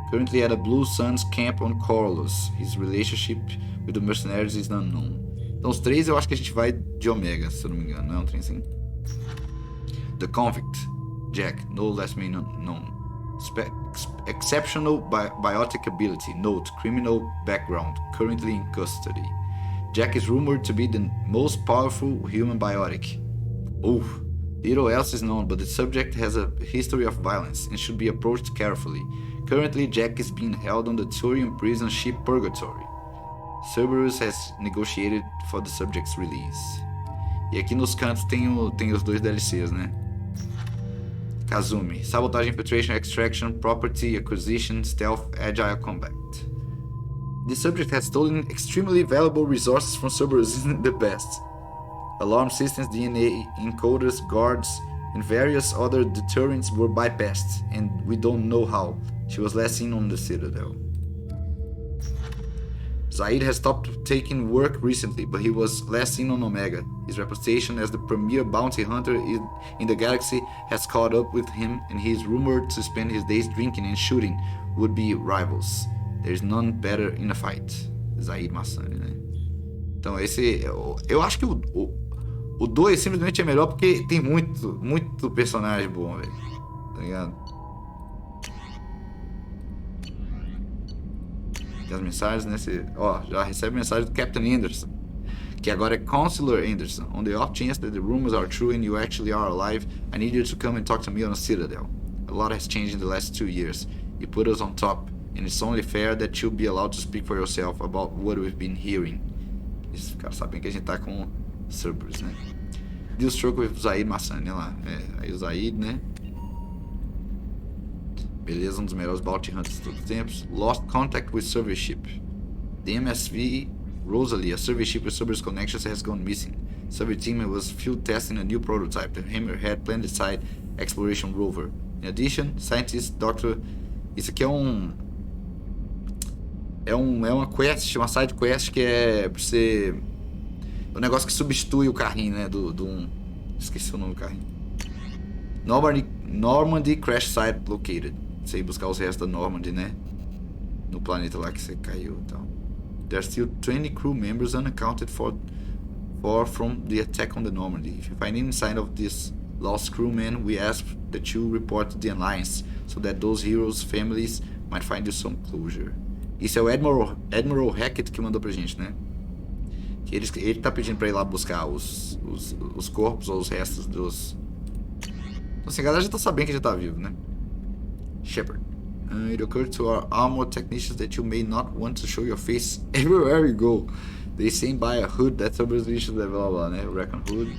Currently at a Blue Suns camp on Corlus. His relationship with the mercenaries is unknown. Então os três eu acho que a gente vai de Omega, se eu não me engano, não é um trem assim? The Convict, Jack, no less known. Exceptional biotic ability, note, criminal background, currently in custody. Jack is rumored to be the most powerful human biotic. Little else is known, but the subject has a history of violence and should be approached carefully. Currently, Jack is being held on the Turian prison ship Purgatory. Cerberus has negotiated for the subject's release. E aqui nos cantos tem os dois DLCs, né? Kazumi, Sabotage, Infiltration, Extraction, Property, Acquisition, Stealth, Agile Combat. The subject has stolen extremely valuable resources from Cerberus in the past. Alarm systems, DNA encoders, guards, and various other deterrents were bypassed, and we don't know how. She was last seen on the Citadel. Zaid has stopped taking work recently, but he was last seen on Omega. His reputation as the premier bounty hunter in the galaxy has caught up with him, and he is rumored to spend his days drinking and shooting would-be rivals. There is none better in a fight. Zaid Massani, né? Então esse... Eu acho que o 2 simplesmente é melhor porque tem muito personagem bom, velho. Tá ligado? Tem as mensagens, né? Já recebe mensagem do Captain Anderson, que agora é Counselor Anderson. On the off chance that the rumors are true and you actually are alive, I need you to come and talk to me on the Citadel. A lot has changed in the last 2 years. You put us on top, and it's only fair that you be allowed to speak for yourself about what we've been hearing. Esses caras sabem que a gente tá com Cerberus, né? Deal stroke with Zaid Massani, lá. Aí o Zaid, né? Beleza, um dos melhores bounty hunters de todos os tempos. Lost contact with survey ship. The MSV Rosalie, a survey ship with Cerberus connections, has gone missing. Survey team was field testing a new prototype, the Hammerhead Planetside Exploration Rover. In addition, scientists Dr. Isso aqui é uma quest, uma side quest que é pra você... É um negócio que substitui o carrinho, né? Esqueci o nome do carrinho. Normandy Crash Site Located. Você ir buscar os restos da Normandy, né? No planeta lá que você caiu e tal. There are still 20 crew members unaccounted for from the attack on the Normandy. If you find any sign of this lost crewmen, we ask that you report to the Alliance, so that those heroes' families might find you some closure. Isso é o Admiral Hackett que mandou pra gente, né? Que ele tá pedindo pra ir lá buscar os corpos ou os restos dos... Então assim, a galera já tá sabendo que já tá vivo, né? Shepard. It occurred to our armored technicians that you may not want to show your face everywhere you go. They stand by a hood that troubleshoots the blah blah, né? Recon Hood.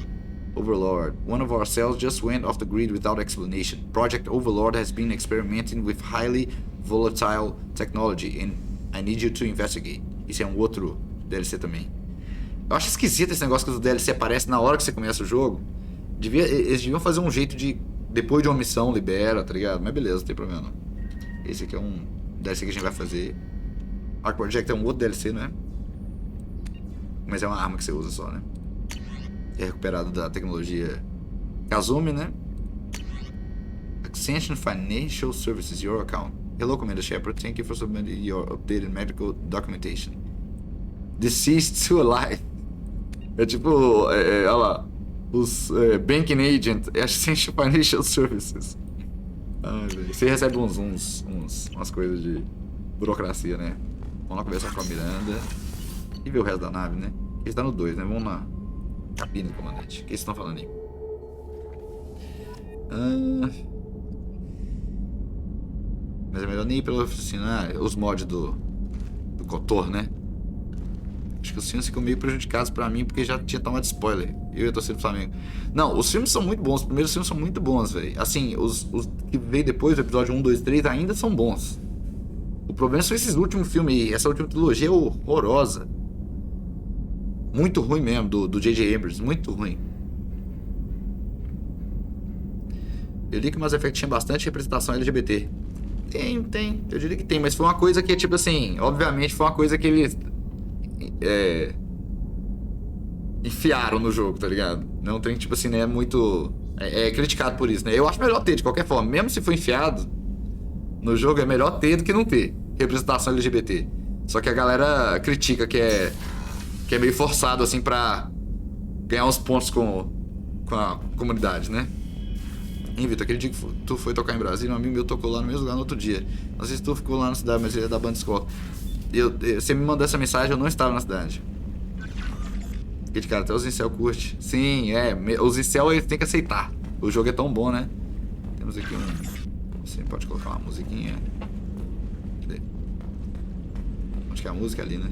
Overlord. One of our cells just went off the grid without explanation. Project Overlord has been experimenting with highly volatile technology and I need you to investigate. Isso é um outro DLC também. Eu acho esquisito esse negócio que o DLC aparece na hora que você começa o jogo. Eles deviam fazer um jeito de... Depois de uma missão, libera, tá ligado? Mas beleza, não tem problema não. Esse aqui é um DLC que a gente vai fazer. Arc Project é um outro DLC, né? Mas é uma arma que você usa só, né? É recuperado da tecnologia Kazumi, né? Extension Financial Services, your account. Hello, Commander Shepard. Thank you for submitting your updated medical documentation. Deceased to alive. É tipo, olha lá. Os Banking Agent, Extension Financial Services. Ai, velho. Você recebe umas coisas de burocracia, né? Vamos lá conversar com a Miranda. E ver o resto da nave, né? Ele tá no 2, né? Vamos na cabine, comandante. O que vocês estão falando aí? Mas é melhor nem ir pela oficina. Os mods do Kotor, né? Acho que os filmes ficam meio prejudicados pra mim porque já tinha tomado spoiler. Eu ia torcer pro Flamengo. Não, os filmes são muito bons. Os primeiros filmes são muito bons, velho. Assim, os que veio depois do episódio 1, 2, 3 ainda são bons. O problema são esses últimos filmes aí. Essa última trilogia é horrorosa. Muito ruim mesmo, do J.J. Abrams. Muito ruim. Eu li que o Mass Effect tinha bastante representação LGBT. Tem. Eu diria que tem, mas foi uma coisa que, tipo assim... Obviamente foi uma coisa que eles... enfiaram no jogo, tá ligado? Não tem, tipo assim, né? Muito... É criticado por isso, né? Eu acho melhor ter, de qualquer forma. Mesmo se for enfiado no jogo, é melhor ter do que não ter representação LGBT. Só que a galera critica que é meio forçado, assim, pra ganhar uns pontos com a comunidade, né? Hein, Vitor? Aquele dia que tu foi tocar em Brasília, um amigo meu tocou lá no mesmo lugar no outro dia. Não sei se tu ficou lá na cidade, mas ele é da banda escola. Você me mandou essa mensagem, eu não estava na cidade. Aquele cara, até os incel curte. Sim, os incel eles têm que aceitar. O jogo é tão bom, né? Temos aqui você pode colocar uma musiquinha. Cadê? Acho que é a música ali, né?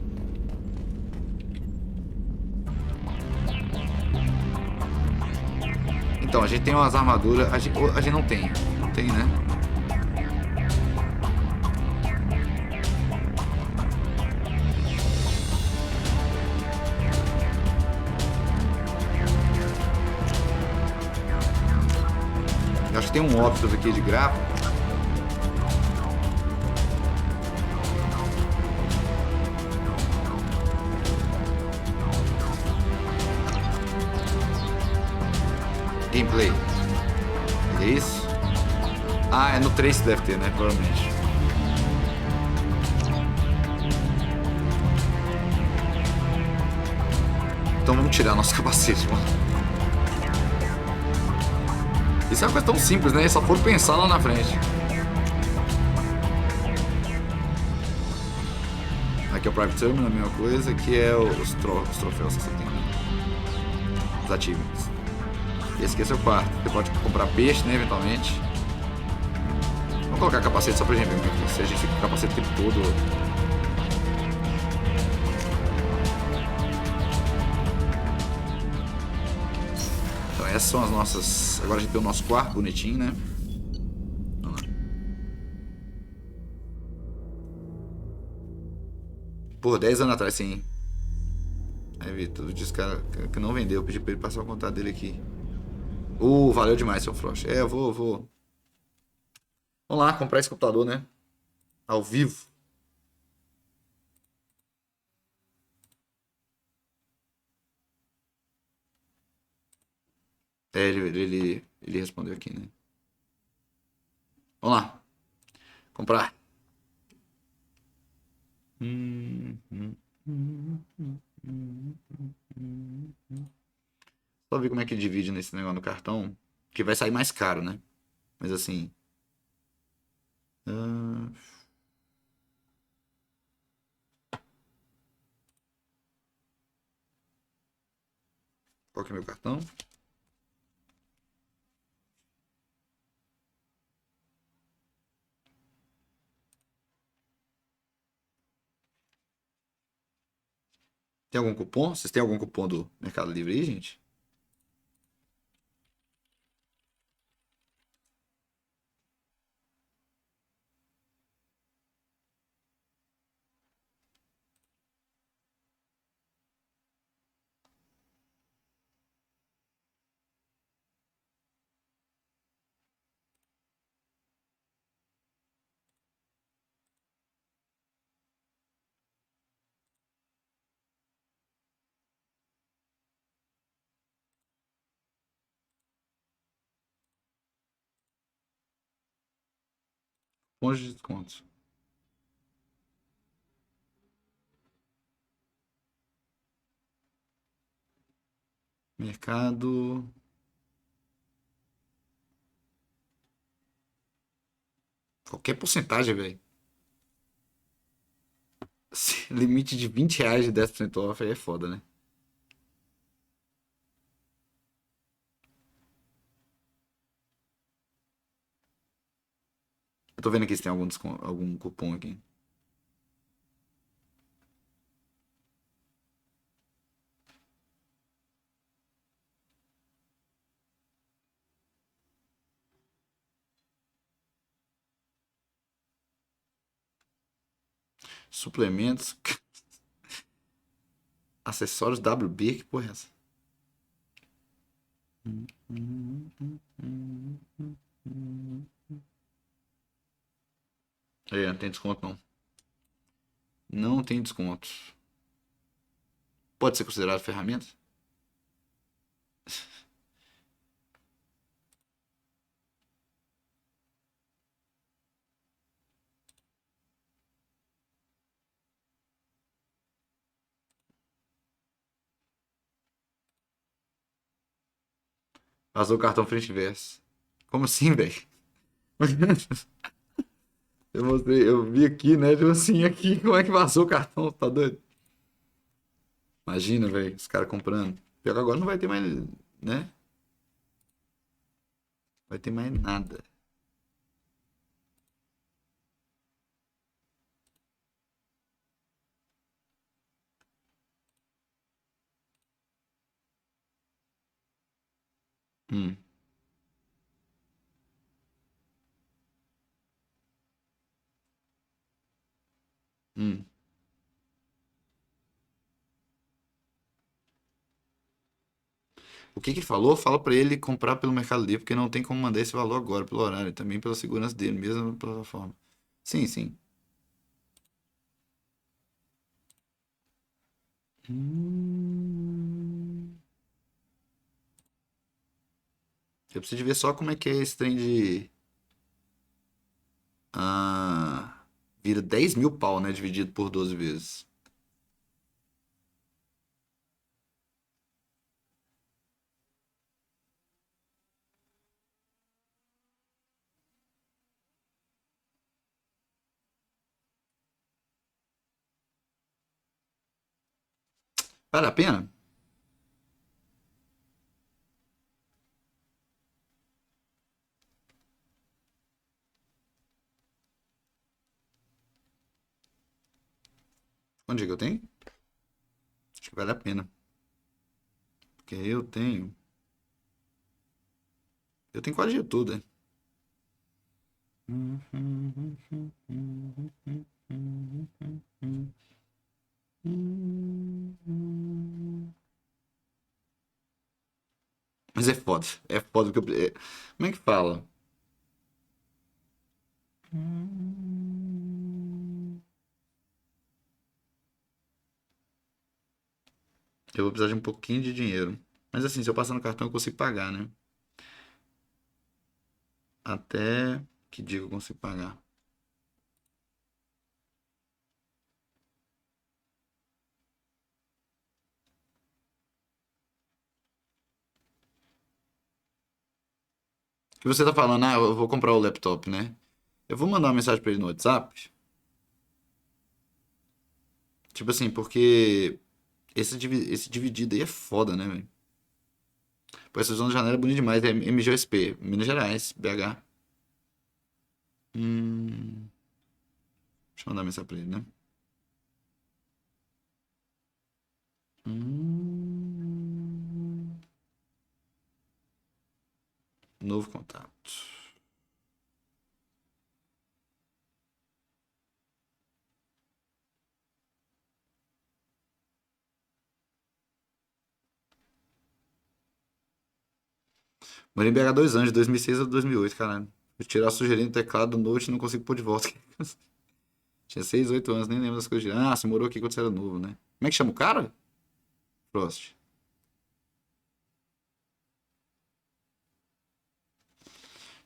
Então, a gente tem umas armaduras. A gente não tem. Não tem, né? Eu acho que tem um options aqui de gráfico. Gameplay. É isso? Ah, é no 3 que deve ter, né? Provavelmente. Então vamos tirar nosso capacete, mano. Isso é uma coisa tão simples, né? Só for pensar lá na frente. Aqui é o Private Terminal, a mesma coisa. Aqui é os troféus que você tem. Os achievements. Esse aqui é seu quarto. Você pode comprar peixe, né? Eventualmente. Vamos colocar capacete só pra gente ver como é que vai ser. A gente fica com o capacete o tempo todo. Então essas são as nossas... Agora a gente tem o nosso quarto bonitinho, né? Vamos lá. Pô, 10 anos atrás, sim. Aí, Vitor, disse que não vendeu. Eu pedi pra ele passar o contato dele aqui. Valeu demais, seu Frost. Eu vou. Vamos lá, comprar esse computador, né? Ao vivo. Ele respondeu aqui, né? Vamos lá. Comprar. Só ver como é que divide nesse negócio no cartão. Que vai sair mais caro, né? Mas assim... Qual que é meu cartão? Tem algum cupom? Vocês têm algum cupom do Mercado Livre aí, gente? Cupons de desconto. Mercado. Qualquer porcentagem, velho. Limite de R$ 20 de 10% off aí é foda, né? Eu tô vendo aqui se tem algum desconto, algum cupom aqui. Suplementos. Acessórios WB, que porra é essa? É, não tem desconto não. Não tem desconto. Pode ser considerado ferramenta? Vazou o cartão frente e verso. Como assim, velho? Eu mostrei, eu vi aqui, né? Tipo assim, aqui, como é que vazou o cartão? Tá doido? Imagina, velho, os caras comprando. Pior que agora não vai ter mais, né? Vai ter mais nada. Hum. Hum. O que que ele falou? Fala pra ele comprar pelo Mercado Livre, porque não tem como mandar esse valor agora pelo horário, e também pela segurança dele, mesmo na plataforma. Sim, sim. Eu preciso de ver só como é que é esse trem de... Ah, vira 10 mil pau, né? Dividido por 12 vezes. Vale a pena? Onde é que eu tenho? Acho que vale a pena. Porque eu tenho... Eu tenho quase de tudo, né? Mas é foda. É foda que eu... Como é que fala? Eu vou precisar de um pouquinho de dinheiro. Mas assim, se eu passar no cartão eu consigo pagar, né? Até que dia eu consigo pagar? Que você tá falando, ah, eu vou comprar o laptop, né? Eu vou mandar uma mensagem pra ele no WhatsApp. Tipo assim, porque esse dividido aí é foda, né, velho? Pô, essa zona de janela é bonita demais. É MGSP, Minas Gerais, BH. Deixa eu mandar mensagem pra ele, né? Novo contato. Morei em BH 2 anos, de 2006 a 2008, caralho. Vou tirar sugerindo o teclado do Note e não consigo pôr de volta. Tinha 6, 8 anos, nem lembro das coisas. Ah, você morou aqui quando você era novo, né? Como é que chama o cara? Frost.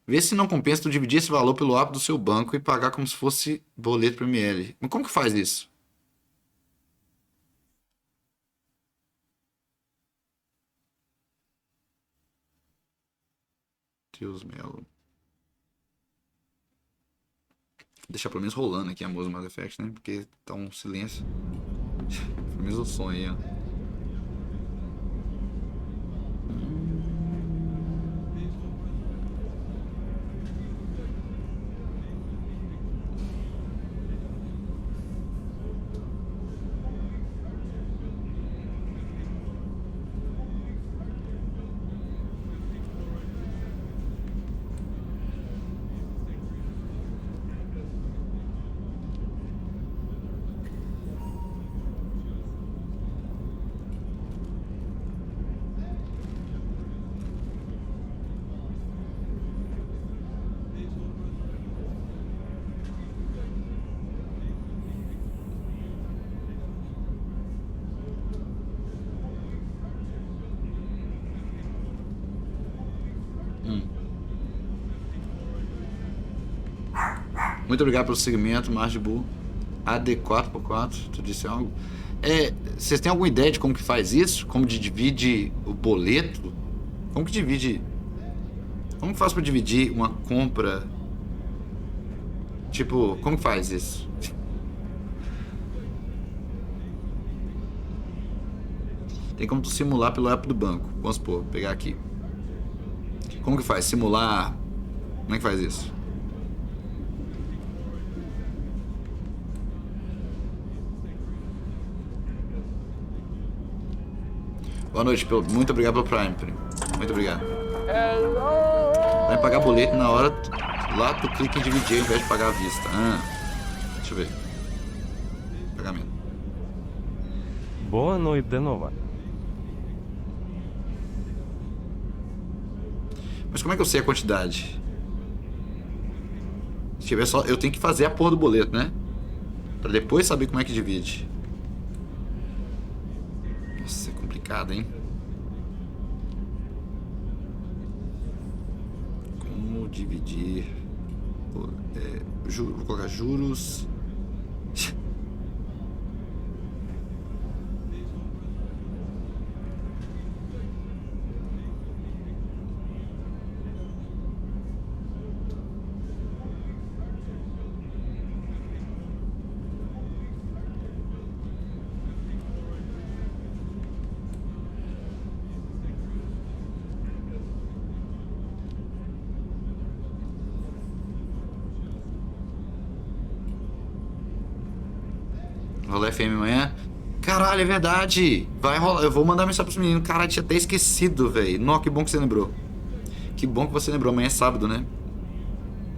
Vê se não compensa tu dividir esse valor pelo app do seu banco e pagar como se fosse boleto para ML. Mas como que faz isso? Deus Melo. Vou deixar pelo menos rolando aqui a música Mass Effect, né? Porque tá um silêncio. Pelo menos o som aí, ó. Muito obrigado pelo segmento, Margebu. AD4x4, tu disse algo? Vocês têm alguma ideia de como que faz isso? Como de divide o boleto? Como que divide? Como que faz pra dividir uma compra? Tipo, como que faz isso? Tem como tu simular pelo app do banco. Vamos supor, pegar aqui. Como que faz? Simular... Como é que faz isso? Boa noite, muito obrigado pelo Prime, primo. Muito obrigado. Vai pagar boleto na hora, lá tu clica em dividir ao invés de pagar à vista. Deixa eu ver. Pagamento. Boa noite de novo. Mas como é que eu sei a quantidade? Se tiver só, eu tenho que fazer a porra do boleto, né? Pra depois saber como é que divide. Nossa, é complicado, hein? Como dividir... vou colocar juros... Rolar FM amanhã? Caralho, é verdade! Vai rolar, eu vou mandar mensagem pros meninos. Caralho, tinha até esquecido, velho. Nossa, que bom que você lembrou. Que bom que você lembrou. Amanhã é sábado, né?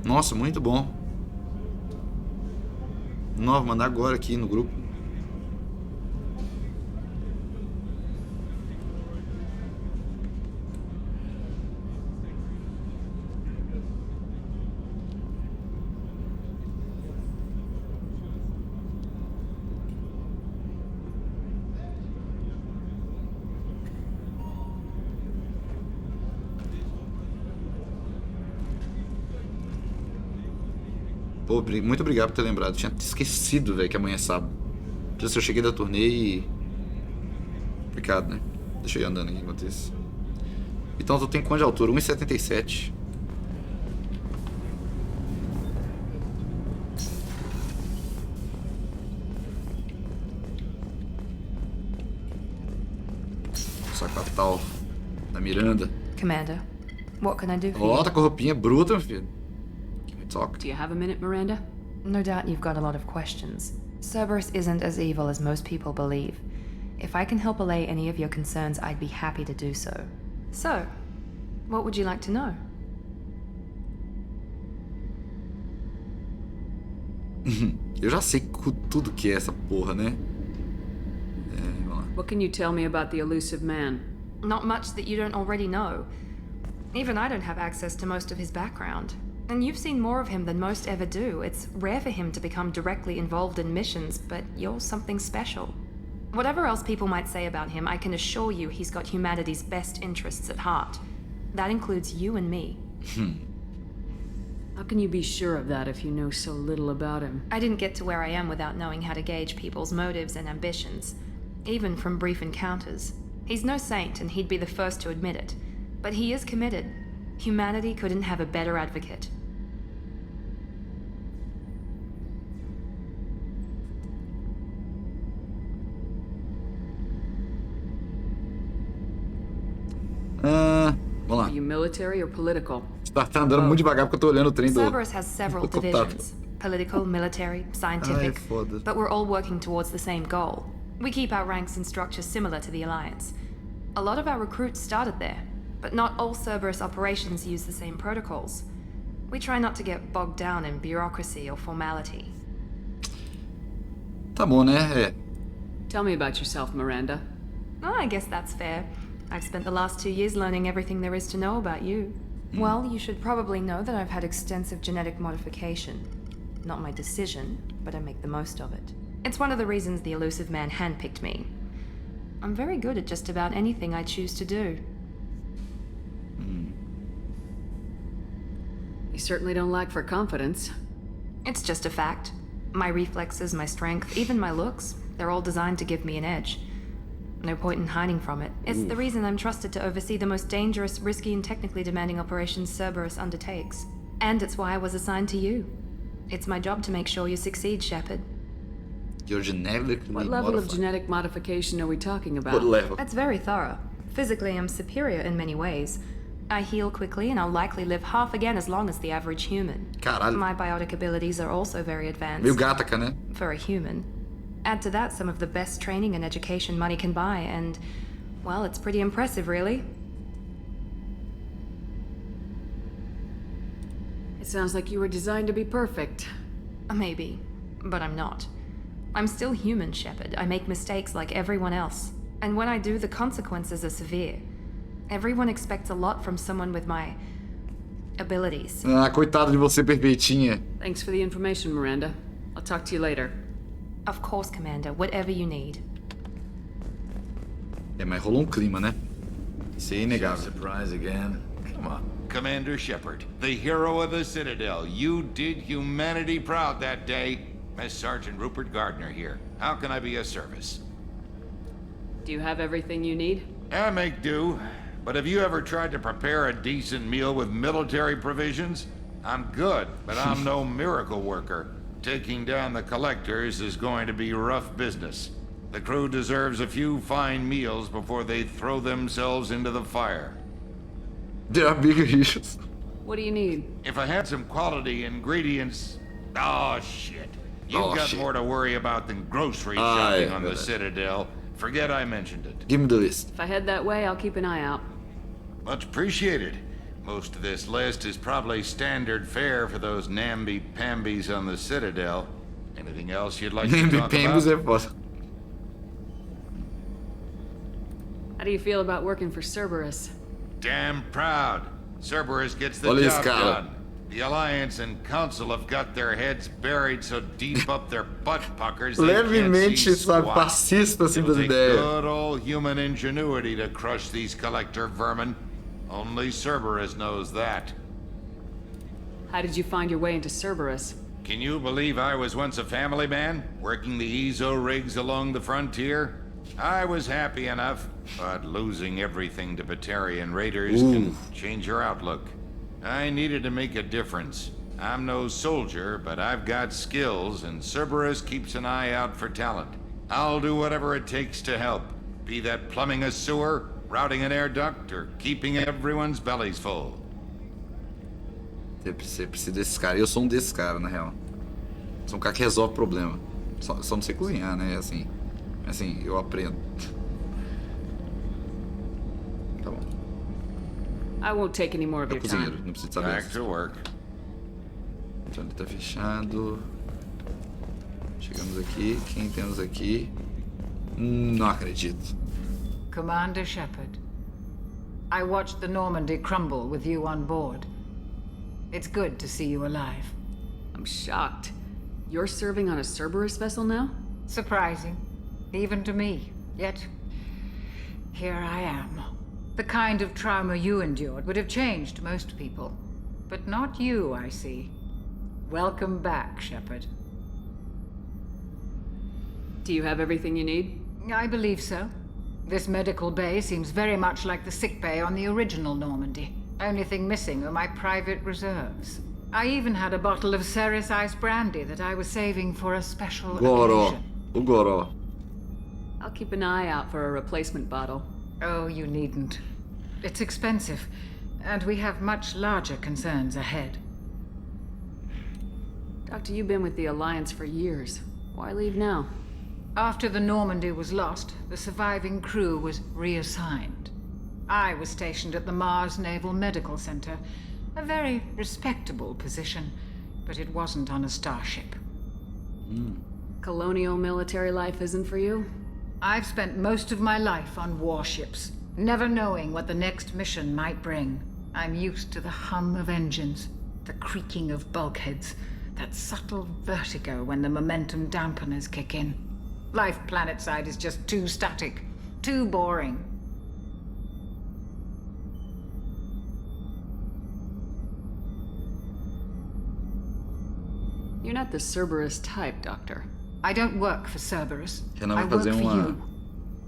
Nossa, muito bom. Não, vou mandar agora aqui no grupo. Pô, muito obrigado por ter lembrado. Tinha esquecido, velho, que amanhã é sábado. Se eu cheguei da turnê e... Complicado, né? Deixa eu ir andando aqui enquanto isso. Então tu tem quanto de altura? 1,77. Sacatal da Miranda. Commander, what can I do for Ó, you? tá com roupinha bruta, meu filho. Give me talk. Do you have a minute, Miranda? No doubt you've got a lot of questions. Cerberus isn't as evil as most people believe. If I can help allay any of your concerns, I'd be happy to do so. So, what would you like to know? Eu já sei tudo que é essa porra, né? Vamos lá. What can you tell me about the elusive man? Not much that you don't already know. Even I don't have access to most of his background. And you've seen more of him than most ever do. It's rare for him to become directly involved in missions, but you're something special. Whatever else people might say about him, I can assure you he's got humanity's best interests at heart. That includes you and me. How can you be sure of that if you know so little about him? I didn't get to where I am without knowing how to gauge people's motives and ambitions, even from brief encounters. He's no saint, and he'd be the first to admit it. But he is committed. Humanity couldn't have a better advocate. Vamos lá. Are you military or political? Tá andando muito devagar porque eu tô olhando o trem do... Cerberus has several divisions. Political, military, scientific. But we're all working towards the same goal. We keep our ranks and structure similar to the Alliance. A lot of our recruits started there, but not all Cerberus operations use the same protocols. We try not to get bogged down in bureaucracy or formality. Tá bom, né? Tell me about yourself, Miranda. Oh, I guess that's fair. I've spent the last 2 years learning everything there is to know about you. Well, you should probably know that I've had extensive genetic modification. Not my decision, but I make the most of it. It's one of the reasons the elusive man handpicked me. I'm very good at just about anything I choose to do. You certainly don't lack for confidence. It's just a fact. My reflexes, my strength, even my looks, they're all designed to give me an edge. No point in hiding from it. It's the reason I'm trusted to oversee the most dangerous, risky, and technically demanding operations Cerberus undertakes. And it's why I was assigned to you. It's my job to make sure you succeed, Shepard. You're genetically What level modified. of genetic modification are we talking about? What level? That's very thorough. Physically, I'm superior in many ways. I heal quickly, and I'll likely live half again as long as the average human. Caralho. My biotic abilities are also very advanced. Meio gataca, né? For a human. Add to that some of the best training and education money can buy, and, well, it's pretty impressive, really. It sounds like you were designed to be perfect. Maybe, but I'm not. I'm still human, Shepard. I make mistakes like everyone else. And when I do, the consequences are severe. Everyone expects a lot from someone with my abilities. Ah, coitado de você, perfeitinha. Thanks for the information, Miranda. I'll talk to you later. Of course, Commander. Whatever you need. Mas rolou clima, né? Isso é inegável. Surprise again. Come on, Commander Shepard, the hero of the Citadel. You did humanity proud that day. Miss Sergeant Rupert Gardner here. How can I be of service? Do you have everything you need? I make do. But have you ever tried to prepare a decent meal with military provisions? I'm good, but I'm no miracle worker. Taking down the collectors is going to be rough business. The crew deserves a few fine meals before they throw themselves into the fire. There are bigger issues. What do you need? If I had some quality ingredients... Oh, shit. You've got more to worry about than grocery shopping on the Citadel. Forget I mentioned it. Give me the list. If I head that way, I'll keep an eye out. Much appreciated. Most of this list is probably standard fare for those namby-pambies on the Citadel. Anything else you'd like to talk about? How do you feel about working for Cerberus? Damn proud. Cerberus gets the job done. The Alliance and Council have got their heads buried so deep up their butt puckers they can't see squat. Fascista assim das It'll take ideias. good old human ingenuity to crush these collector vermin. Only Cerberus knows that. How did you find your way into Cerberus? Can you believe I was once a family man, working the EZO rigs along the frontier? I was happy enough, but losing everything to Batarian raiders can change your outlook. I needed to make a difference. I'm no soldier, but I've got skills, and Cerberus keeps an eye out for talent. I'll do whatever it takes to help, be that plumbing a sewer routing an air duct, or keeping everyone's bellies full. Você precisa desses caras. Eu sou um desses caras, na real. Sou um cara que resolve problema. Só não sei cozinhar, né? Assim, eu aprendo. Tá bom. I won't take any more of É o your cozinheiro, time. não precisa saber. Back to work. Então ele tá fechado. Chegamos aqui. Quem temos aqui? Não acredito. Commander Shepard, I watched the Normandy crumble with you on board. It's good to see you alive. I'm shocked. You're serving on a Cerberus vessel now? Surprising, even to me. Yet, here I am. The kind of trauma you endured would have changed most people. But not you, I see. Welcome back, Shepard. Do you have everything you need? I believe so. This medical bay seems very much like the sick bay on the original Normandy. Only thing missing are my private reserves. I even had a bottle of Ceres Ice brandy that I was saving for a special occasion. Goro. I'll keep an eye out for a replacement bottle. Oh, you needn't. It's expensive, and we have much larger concerns ahead. Doctor, you've been with the Alliance for years. Why leave now? After the Normandy was lost, the surviving crew was reassigned. I was stationed at the Mars Naval Medical Center, a very respectable position, but it wasn't on a starship. Colonial military life isn't for you? I've spent most of my life on warships, never knowing what the next mission might bring. I'm used to the hum of engines, the creaking of bulkheads, that subtle vertigo when the momentum dampeners kick in. Life planetside is just too static, too boring. You're not the Cerberus type, Doctor. I don't work for Cerberus. Renan I vai work fazer for uma you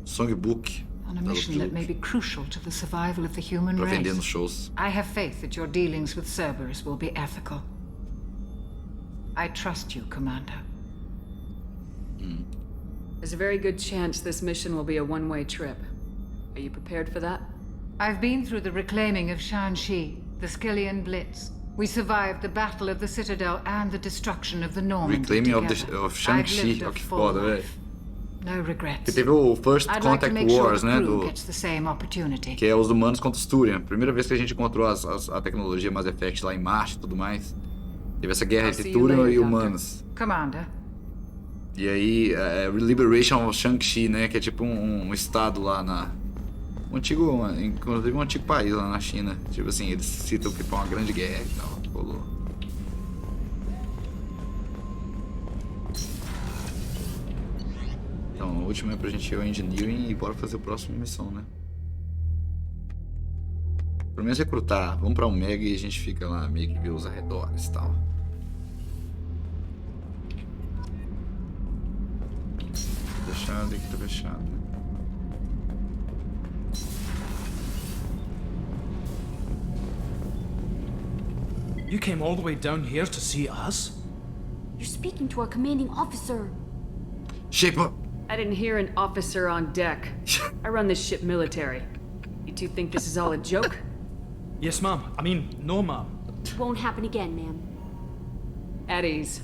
songbook on a mission that may be crucial to the survival of the human pra vender race. nos shows. I have faith that your dealings with Cerberus will be ethical. I trust you, Commander. There's a very good chance this mission will be a one-way trip. Are you prepared for that? I've been through the reclaiming of Shanxi, the Skillian Blitz. We survived the Battle of the Citadel and the destruction of the Normandy Reclaiming together. of I've Shang-Chi. lived a Olha que full foda, velho. life. No regrets. Porque teve o First I'd like to Contact make sure Wars, the né? crew gets the same opportunity. Que é os humanos contra os Turian. Primeira vez que a gente encontrou a tecnologia Mass Effect lá em Marte e tudo mais. Teve essa guerra entre Turian e humanos. Commander. E aí, Liberation of Shang-Chi, né? Que é tipo um estado lá na... Inclusive um antigo país lá na China. Tipo assim, eles citam que foi uma grande guerra e tal. Rolou. Então, o último é pra gente ir ao Engineering e bora fazer a próxima missão, né? Pelo menos recrutar. Vamos pra Omega e a gente fica lá meio que ver os arredores e tal. Fechado, aqui tá fechado. You came all the way down here to see us? You're speaking to our commanding officer. Shape up. I didn't hear an officer on deck. I run this ship military. You two think this is all a joke? Yes, ma'am. I mean, no, ma'am. Won't happen again, ma'am. At ease.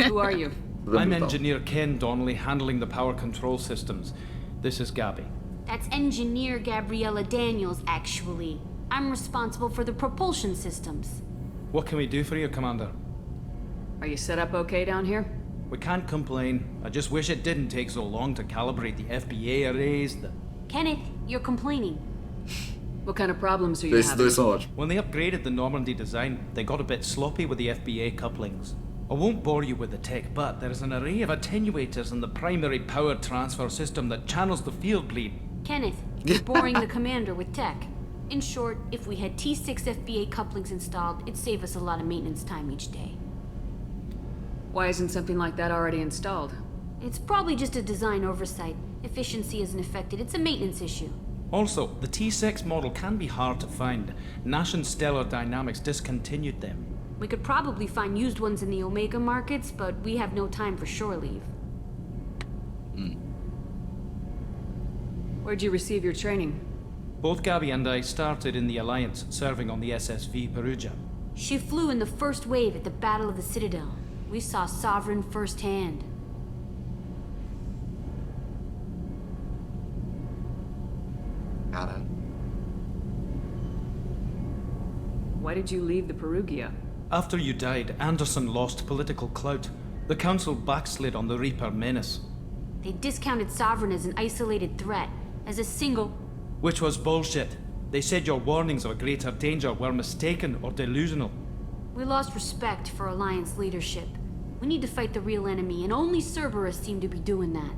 Who are you? I'm Engineer Ken Donnelly, handling the power control systems. This is Gabby. That's Engineer Gabriella Daniels, actually. I'm responsible for the propulsion systems. What can we do for you, Commander? Are you set up okay down here? We can't complain. I just wish it didn't take so long to calibrate the FBA arrays. Kenneth, you're complaining. What kind of problems are you having? When they upgraded the Normandy design, they got a bit sloppy with the FBA couplings. I won't bore you with the tech, but there's an array of attenuators in the primary power transfer system that channels the field bleed. Kenneth, you're boring the commander with tech. In short, if we had T6 FBA couplings installed, it'd save us a lot of maintenance time each day. Why isn't something like that already installed? It's probably just a design oversight. Efficiency isn't affected. It's a maintenance issue. Also, the T6 model can be hard to find. Nash and Stellar Dynamics discontinued them. We could probably find used ones in the Omega markets, but we have no time for shore leave. Where'd you receive your training? Both Gabby and I started in the Alliance, serving on the SSV Perugia. She flew in the first wave at the Battle of the Citadel. We saw Sovereign firsthand. Caralho. Why did you leave the Perugia? After you died, Anderson lost political clout. The Council backslid on the Reaper menace. They discounted Sovereign as an isolated threat, as a single... Which was bullshit. They said your warnings of a greater danger were mistaken or delusional. We lost respect for Alliance leadership. We need to fight the real enemy, and only Cerberus seem to be doing that.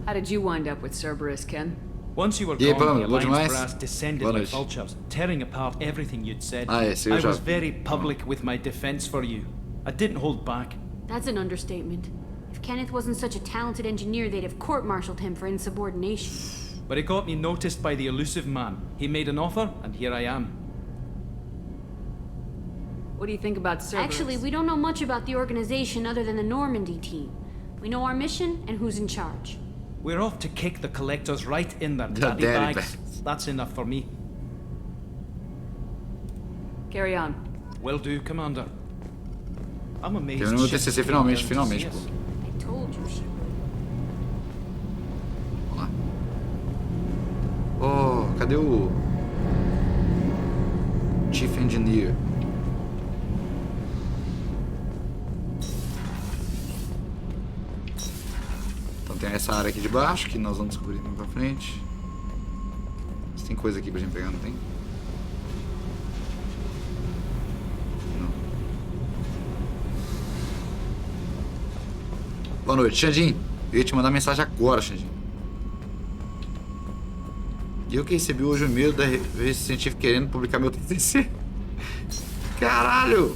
How did you wind up with Cerberus, Ken? Once you were gone, the Alliance brass descended like vultures, tearing apart everything you'd said. I was very public with my defense for you. I didn't hold back. That's an understatement. If Kenneth wasn't such a talented engineer, they'd have court-martialed him for insubordination. But it got me noticed by the elusive man. He made an offer, and here I am. What do you think about Cerberus? Actually, we don't know much about the organization other than the Normandy team. We know our mission and who's in charge. We're off to kick the collectors right in their daddy bags. That's enough for me. Carry on. Will do, Commander. I'm amazed. Terminou o TCC finalmente, pô. I told you she would. Vamos lá. Oh, cadê o Chief Engineer? Então tem essa área aqui de baixo que nós vamos descobrir mais pra frente. Se tem coisa aqui pra gente pegar, não tem? Boa noite, Xandinho. Eu ia te mandar mensagem agora, Xandinho. E eu que recebi hoje o e-mail da revista científica querendo publicar meu TCC. Caralho!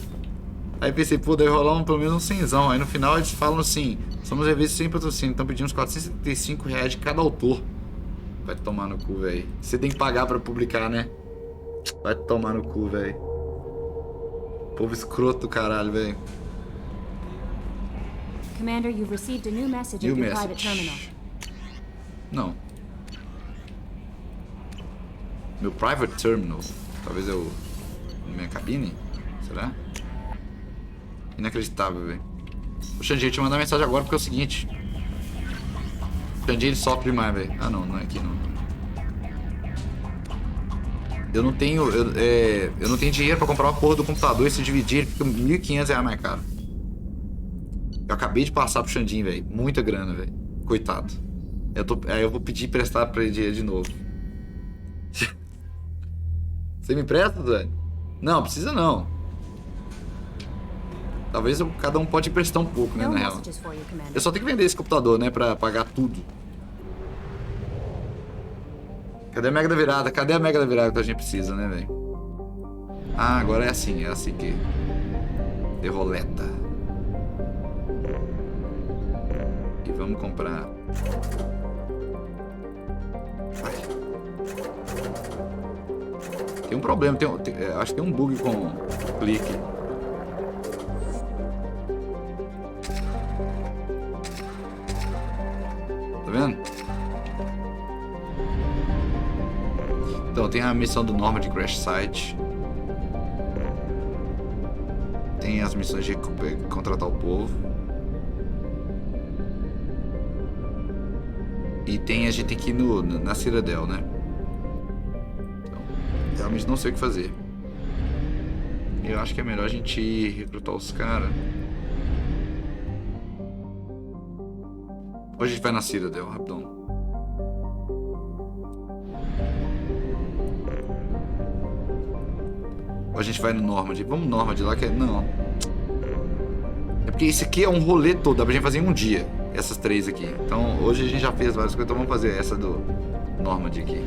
Aí pensei, pô, deve rolar pelo menos um cenzão. Aí no final eles falam assim: somos revistas sem patrocínio, então pedimos R$475 de cada autor. Vai tomar no cu, velho. Você tem que pagar pra publicar, né? Vai tomar no cu, velho. Povo escroto do caralho, velho. Commander, you've received a new message at your private terminal. Não. Meu private terminal? Talvez eu... na minha cabine? Será? Inacreditável, velho. O Xandinho, eu te mandar mensagem agora porque é o seguinte. O Xandinho, ele sofre demais, velho. Ah, não. Não é aqui, não. Eu não tenho... Eu não tenho dinheiro pra comprar uma porra do computador e se dividir, fica R$1.500 mais caro. Eu acabei de passar pro Xandinho, velho. Muita grana, velho. Coitado. Aí eu vou pedir emprestado pra ele de novo. Você me empresta, velho? Não, precisa não. Talvez cada um pode emprestar um pouco, né, na real. Eu só tenho que vender esse computador, né, pra pagar tudo. Cadê a Mega da Virada? Cadê a Mega da Virada que a gente precisa, né, velho? Ah, agora é assim que... de roleta. E vamos comprar... Vai. Tem um problema, acho que tem um bug com o clique. Tá vendo? Então, tem a missão do Norma de Crash Site. Tem as missões de contratar o povo. E tem a gente aqui na Citadel, né? Então, realmente não sei o que fazer. Eu acho que é melhor a gente recrutar os caras. Ou a gente vai na Citadel, rapidão. Ou a gente vai no Normandy. Vamos no Normandy lá que é... Não. É porque esse aqui é um rolê todo. Dá pra gente fazer em um dia. Essas três aqui. Então hoje a gente já fez várias coisas. Então vamos fazer essa do Normandy aqui.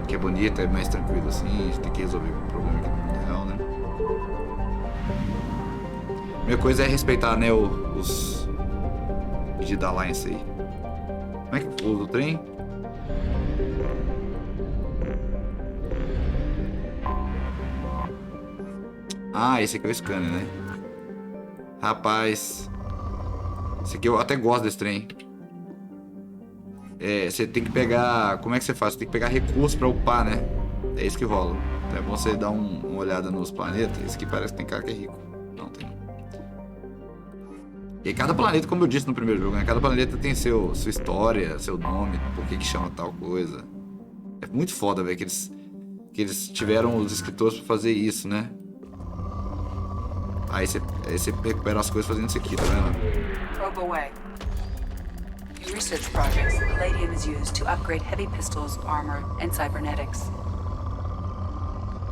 Que é bonita, é mais tranquilo assim. A gente tem que resolver o problema aqui no mundo real, né? A minha coisa é respeitar, né, os pedidos da Alliance aí. Como é que usa o trem? Ah, esse aqui é o scanner, né? Rapaz. Esse aqui eu até gosto desse trem. É, você tem que pegar... Como é que você faz? Você tem que pegar recursos pra upar, né? É isso que rola. Então é bom você dar uma olhada nos planetas. Esse aqui parece que tem cara que é rico. Não, tem não. E cada planeta, como eu disse no primeiro jogo, né? Cada planeta tem sua história, seu nome, por que chama tal coisa. É muito foda, velho, que eles tiveram os escritores pra fazer isso, né? Aí você recupera as coisas fazendo isso aqui, tá vendo? Probe away. In research projects, palladium is used to upgrade heavy pistols, armor, and cybernetics.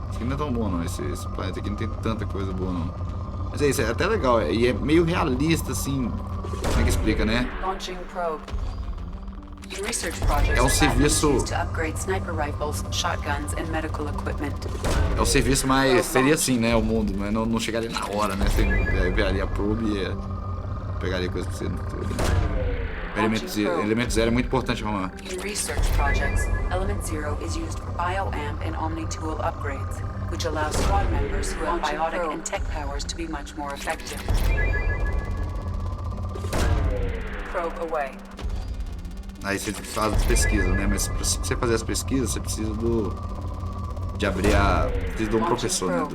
Esse aqui não é tão bom, não. Esse planeta aqui não tem tanta coisa boa, não. Mas é isso, é até legal. E é meio realista, assim. Como é que explica, né? Launching probe. In research projects, É um serviço... used to upgrade sniper rifles, shotguns, and medical equipment. É o serviço mais... Seria assim, né? O mundo, mas não chegaria na hora, né? Você pegaria a probe e pegaria coisa pra você no futuro. Elemento zero é muito importante arrumar. In research projects, Element Zero is used for bioamp and omni-tool upgrades, which allow squad members who have biotic and tech powers to be much more effective. Probe away. Aí você faz as pesquisas, né? Mas pra você fazer as pesquisas, você precisa de abrir a... Precisa de um professor, né?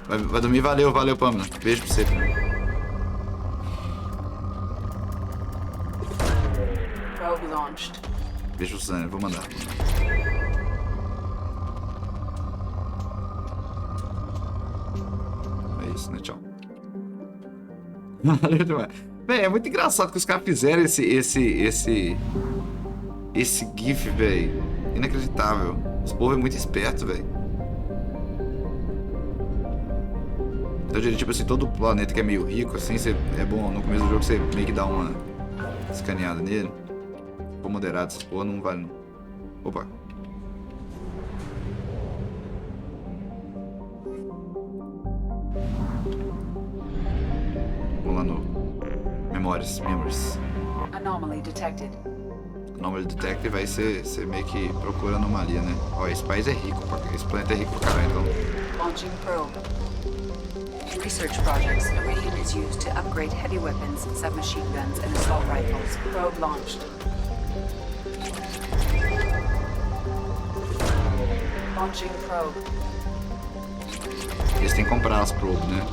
Vai dormir, valeu, Pamela. Beijo pra você. Probe launched. Beijo, Suzanne, vou mandar. É isso, né? Tchau. Valeu demais. Véi, é muito engraçado que os caras fizeram esse GIF, velho. Inacreditável. Os povos é muito esperto, velho. Então, eu diria, tipo assim, todo planeta que é meio rico, assim, é bom no começo do jogo você meio que dá uma escaneada nele. Ficou moderado, essas porra não vale não. Opa. Vamos lá no memories. Anomaly detected. Anomaly detected vai ser meio que procura anomalia, né? Ó, esse país é rico, esse planeta é rico pra caralho, então. Launching probe. In research projects, iridium is used to upgrade heavy weapons, submachine guns, and assault rifles. Probe launched. Launching probe. Eles têm que comprar as probes, né?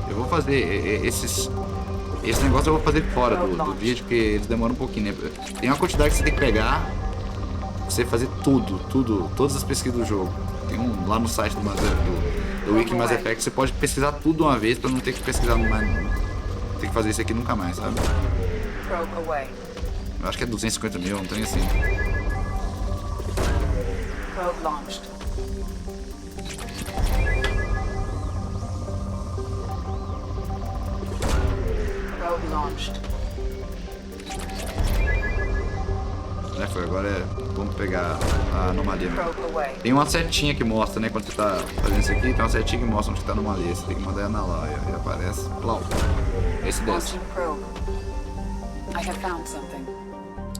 Eu vou fazer esse negócio eu vou fazer fora do vídeo, porque eles demoram um pouquinho, né? Tem uma quantidade que você tem que pegar pra você fazer todas as pesquisas do jogo. Tem lá no site do Wiki Mass Effect, você pode pesquisar tudo de uma vez pra não ter que pesquisar mais. Ter que fazer isso aqui nunca mais, sabe? Eu acho que é 250 mil, não tem assim. Probe launched. Probe launched. Foi, agora vamos pegar a anomalia. Tem uma setinha que mostra, né? Quando você tá fazendo isso aqui, tem uma setinha que mostra onde tá a anomalia. Você tem que mandar ela lá, e aparece. Plau. Esse desce.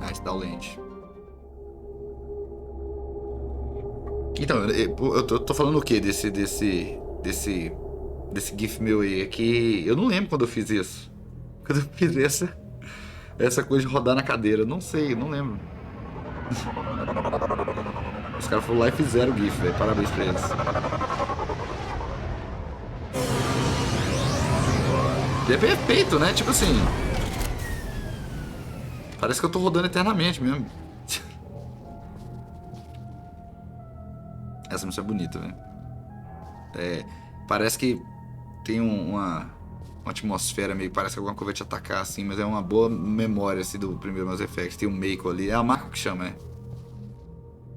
Ah, esse dá o lente. Então, eu tô falando o que desse GIF meu aí? É que eu não lembro quando eu fiz isso. Quando eu fiz essa coisa de rodar na cadeira. Não sei, não lembro. Os caras foram lá e fizeram o GIF, velho. Parabéns pra eles. E é perfeito, né? Tipo assim... Parece que eu tô rodando eternamente mesmo. Essa música é bonita, velho. Parece que tem uma atmosfera meio... Parece que alguma coisa vai te atacar, assim. Mas é uma boa memória, assim, do primeiro Mass Effect. Tem um Mako ali. É a marca que chama, é.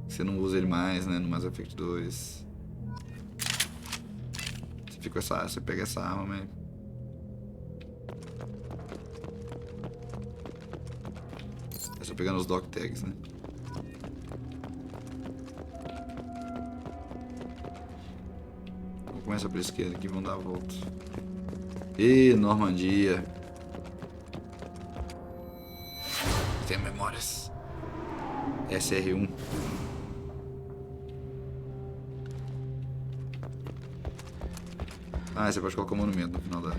Você não usa ele mais, né? No Mass Effect 2. Você pega essa arma, mas... Eu tô pegando os dog tags, né? Vamos começar pela esquerda aqui, vamos dar a volta. E Normandia. Tem memórias. SR1. Ah, você pode colocar o monumento no final da...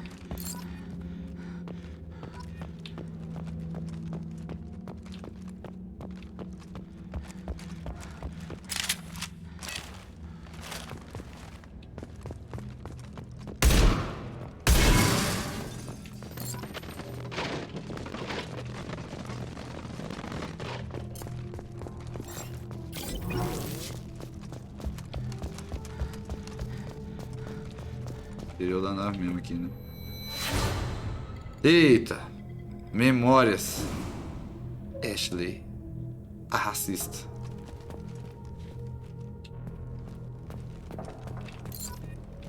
Interior da nave mesmo aqui, né? Eita! Memórias. Ashley, a racista.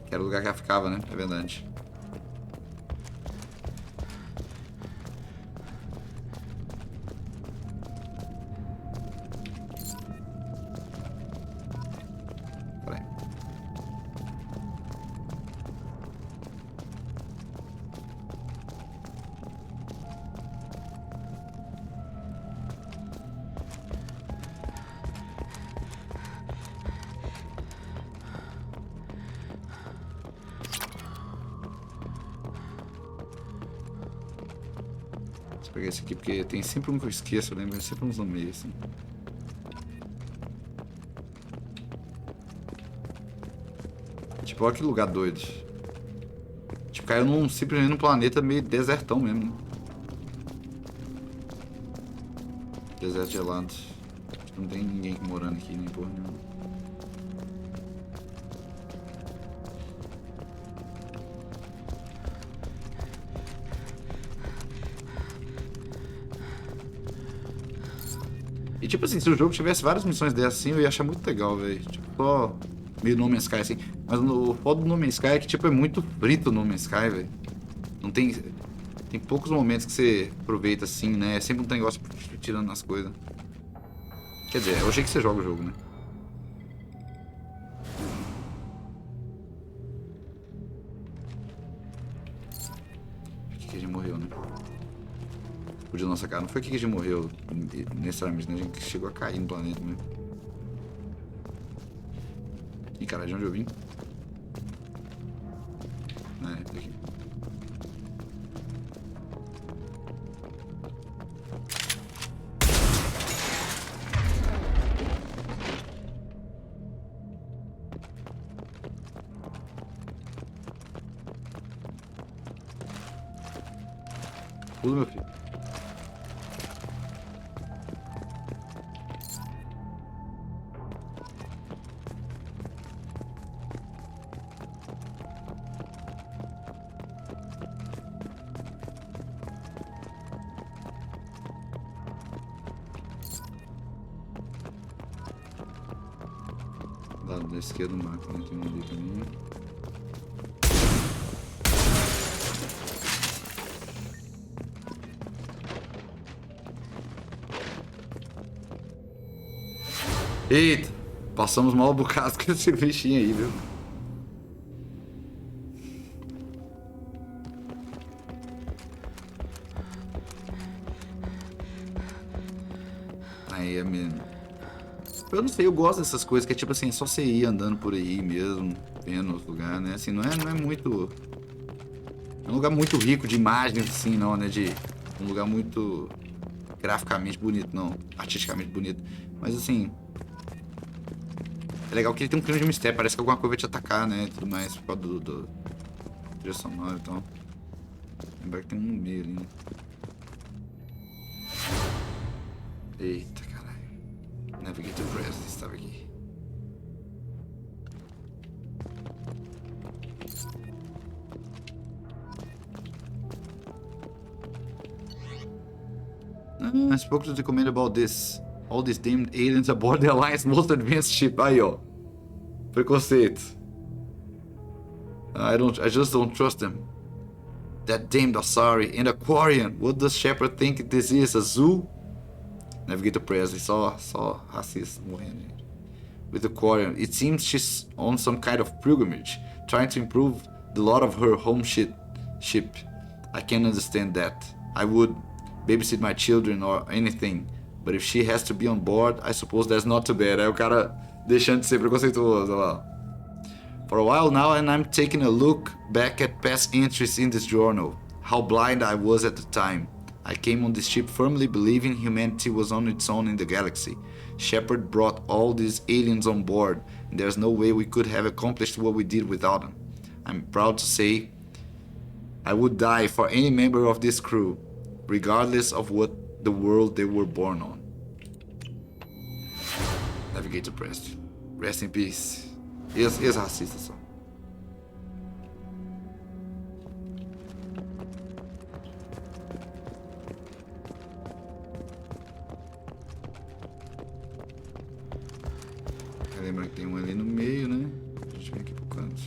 Que era o lugar que ela ficava, né? É verdade. Vou pegar esse aqui porque tem sempre um que eu esqueço, eu lembro, sempre uns no meio assim. Tipo, olha que lugar doido. Tipo, caiu simplesmente num planeta meio desertão mesmo, né? Deserto gelado. Não tem ninguém morando aqui, nem porra nenhuma. E tipo assim, se o jogo tivesse várias missões dessas assim, eu ia achar muito legal, velho. Tipo, só meio No Man's Sky assim. Mas o foda do No Man's Sky é que tipo, é muito frito o No Man's Sky, velho. Não tem... Tem poucos momentos que você aproveita assim, né? É sempre um negócio tirando as coisas. Quer dizer, é o jeito que você joga o jogo, né? Aqui que a gente morreu, né? Podia nossa cara. Não foi aqui que a gente morreu necessariamente, né? A gente chegou a cair no planeta mesmo. Ih, cara, de onde eu vim? É, daqui. Pula, meu filho. Lado da esquerda do mapa, né? Tem um ali também. Eita! Passamos mal bocado com esse bichinho aí, viu? Aí é mesmo. Eu não sei, eu gosto dessas coisas que é tipo assim, só você ir andando por aí mesmo, vendo os lugares, né? Assim, não é muito... É um lugar muito rico de imagens, assim, não, né? De um lugar muito graficamente bonito, não. Artisticamente bonito. Mas assim... É legal que ele tem um clima de mistério, parece que alguma coisa vai te atacar, né? E tudo mais, por causa do trilha sonora e tal. Lembra que tem um no meio ali, né? Eita, caralho. Navigate to Presence, estava aqui. I spoke to the commander about this. All these damned aliens aboard the Alliance most advanced ship. Aí, ó. Preconceito. I just don't trust them. That damned Asari and Aquarian. What does Shepard think this is? A zoo? Navigator Presley. Só racista morrendo, gente. With Aquarian. It seems she's on some kind of pilgrimage. Trying to improve the lot of her home ship. I can understand that. I would babysit my children or anything. But if she has to be on board, I suppose that's not too bad. Aí o cara deixando de ser preconceituoso, olha lá. For a while now, and I'm taking a look back at past entries in this journal. How blind I was at the time. I came on this ship firmly believing humanity was on its own in the galaxy. Shepard brought all these aliens on board, and there's no way we could have accomplished what we did without them. I'm proud to say I would die for any member of this crew, regardless of what the world they were born on. Navigator pressed. Rest in peace. Ex-racista só. Lembra que tem um ali no meio, né? A gente vem aqui pro canto.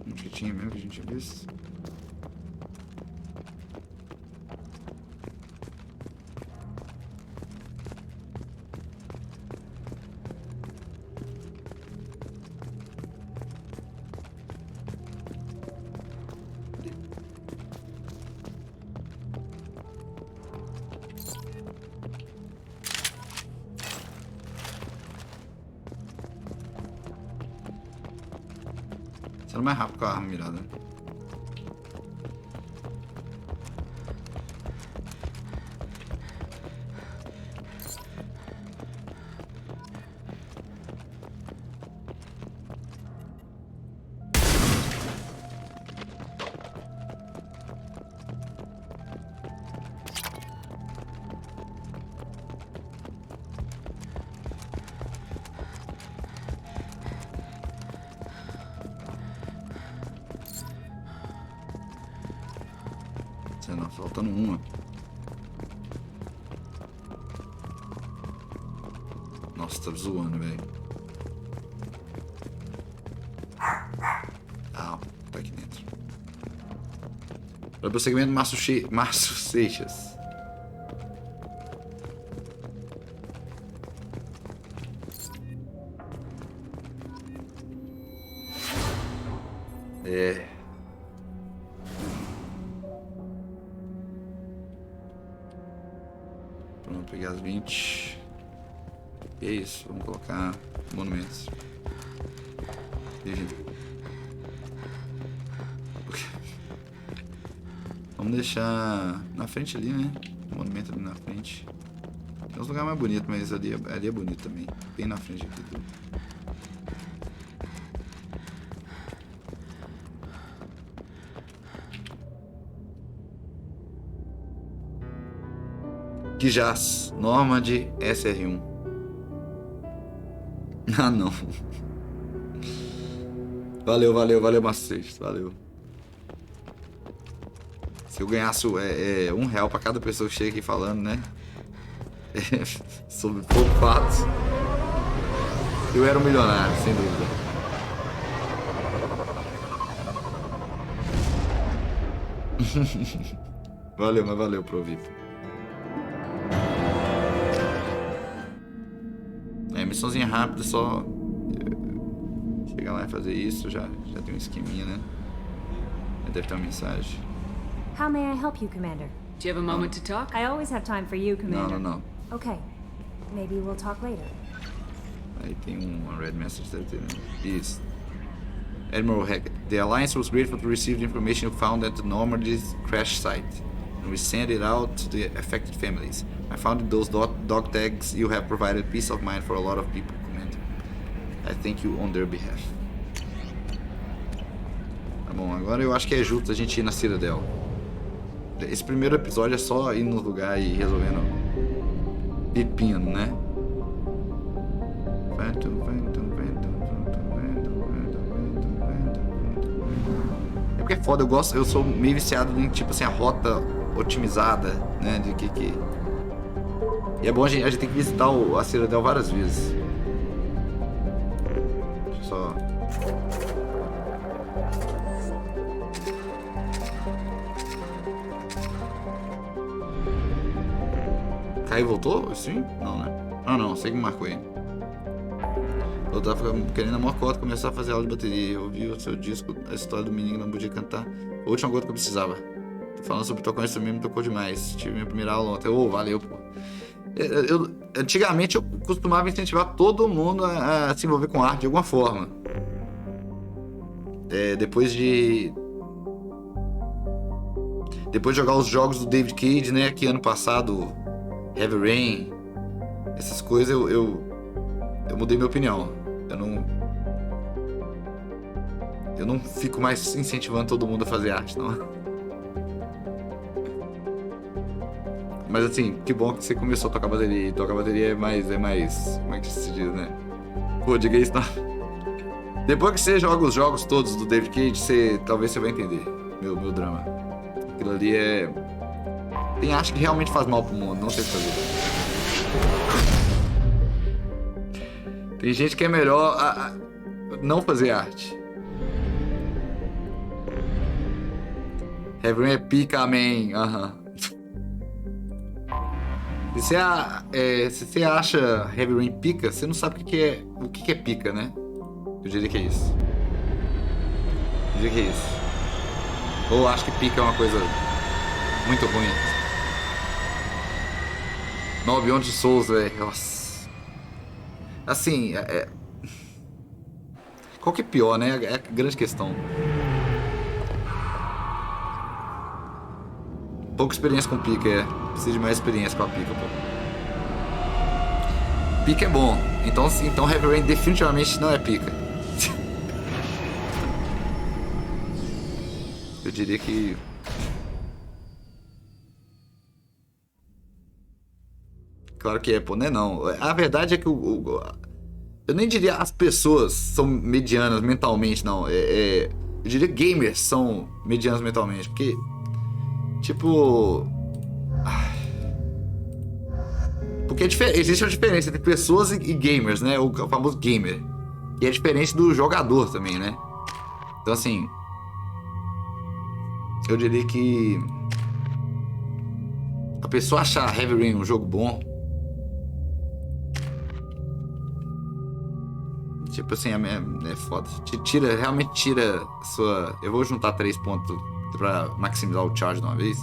Onde que tinha mesmo que a gente viu? Sendo mais rápido com a arma mirada. Não, faltando uma. Nossa, tá zoando, velho. Ah, tá aqui dentro. Para o prosseguimento, Márcio Seixas. É. Pronto, pegar as 20. E é isso, vamos colocar monumentos. Vamos deixar na frente ali, né? O monumento ali na frente. Tem uns lugares mais bonitos, mas ali é bonito também. Bem na frente aqui tudo. Que jaz, Normandy SR1. Ah, não. Valeu, Macete. Valeu. Se eu ganhasse R$1 pra cada pessoa que chega aqui falando, né? Sobre pouco fatos. Eu era um milionário, sem dúvida. Valeu pro VIP. Missãozinha rápida, só chegar lá e fazer isso, já tem um esqueminha, né? Deve ter uma mensagem. How may I help you, Commander? Do you have a moment to talk? I always have time for you, Commander. No. Okay. Maybe we'll talk later. Aí tem uma red message, deve ter, né? Isso. Admiral Hackett, the Alliance was grateful to receive the information found at the Normandy's crash site, and we sent it out to the affected families. I found those dog tags you have provided peace of mind for a lot of people, Commander. I thank you on their behalf. Tá bom, agora eu acho que é justo a gente ir na Citadel. Esse primeiro episódio é só ir no lugar e resolvendo pepino, né? É porque é foda, eu sou meio viciado em, tipo assim, a rota otimizada, né? De que... E é bom a gente tem que visitar a Citadel várias vezes. Deixa eu só... Caiu e voltou? Sim? Não, né? Ah, não, sei que marcou ele. Eu tava querendo a maior cota, começar a fazer aula de bateria. Eu ouvi o seu disco, a história do menino que não podia cantar. A última gota que eu precisava. Tô falando sobre tocar um instrumento, me tocou demais. Tive minha primeira aula ontem. Valeu, pô. Antigamente eu costumava incentivar todo mundo a se envolver com arte de alguma forma. Depois de jogar os jogos do David Cage, né, que ano passado, Heavy Rain, essas coisas, eu mudei minha opinião. Eu não fico mais incentivando todo mundo a fazer arte, não. Mas assim, que bom que você começou a tocar bateria. E tocar bateria é mais... Como é que se diz, né? Pô, diga isso, não. Depois que você joga os jogos todos do David Cage, talvez você vai entender meu drama. Aquilo ali é... Tem arte que realmente faz mal pro mundo, não sei o que fazer. Tem gente que é melhor não fazer arte. Heavy Rain é pica, man. Se você acha Heavy Rain pica, você não sabe o que é pica, né? Eu diria que é isso. Ou acho que pica é uma coisa muito ruim. No Beyond the Souls, velho. Nossa. Assim, qual que é pior, né? É a grande questão. Pouca experiência com pica, Precisa de mais experiência com a pica, pô. Pica é bom. Então Heavy Rain definitivamente não é pica. Eu diria que... Claro que é, pô, né? Não. A verdade é que eu nem diria as pessoas são medianas mentalmente, não. Eu diria que gamers são medianos mentalmente, porque... Tipo... Porque existe uma diferença entre pessoas e gamers, né? O famoso gamer. E é diferente do jogador também, né? Então, assim... Eu diria que... A pessoa achar Heavy Rain um jogo bom... Tipo assim, é foda. Realmente tira sua... Eu vou juntar 3 pontos pra maximizar o charge de uma vez.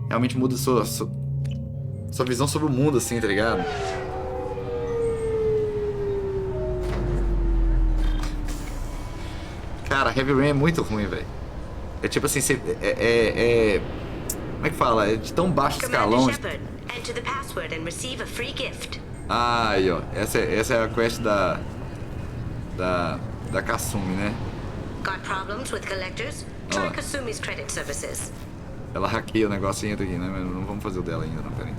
Realmente muda sua visão sobre o mundo, assim, tá ligado? Cara, Heavy Rain é muito ruim, velho. É tipo assim, como é que fala? É de tão baixo escalão. Ah, aí, ó. Essa é a quest da Kasumi, né? Got problems with collectors? Try Kasumi's credit services. Ela hackeia o negócio e entra aqui, né? Mas não vamos fazer o dela ainda, não, peraí.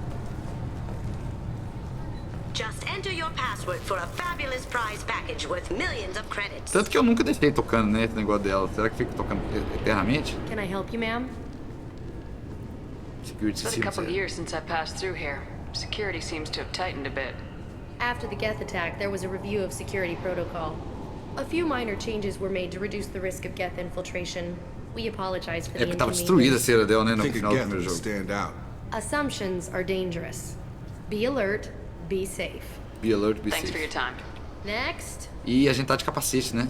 Just enter your password for a fabulous prize package worth millions of credits. Tanto que eu nunca deixei tocando, né, esse negócio dela. Será que fica tocando eternamente? Can I help you, ma'am? Security It's been a couple of years since I passed through here. Security seems to have tightened a bit. After the Geth attack, there was a review of security protocol. A few minor changes were made to reduce the risk of Geth infiltration. We apologize for the porque tava destruída a cera dela, né, no final do primeiro jogo. Assumptions are dangerous. Be alert, be safe. Be alert, be Thanks safe. for your time. Next. E a gente tá de capacete, né?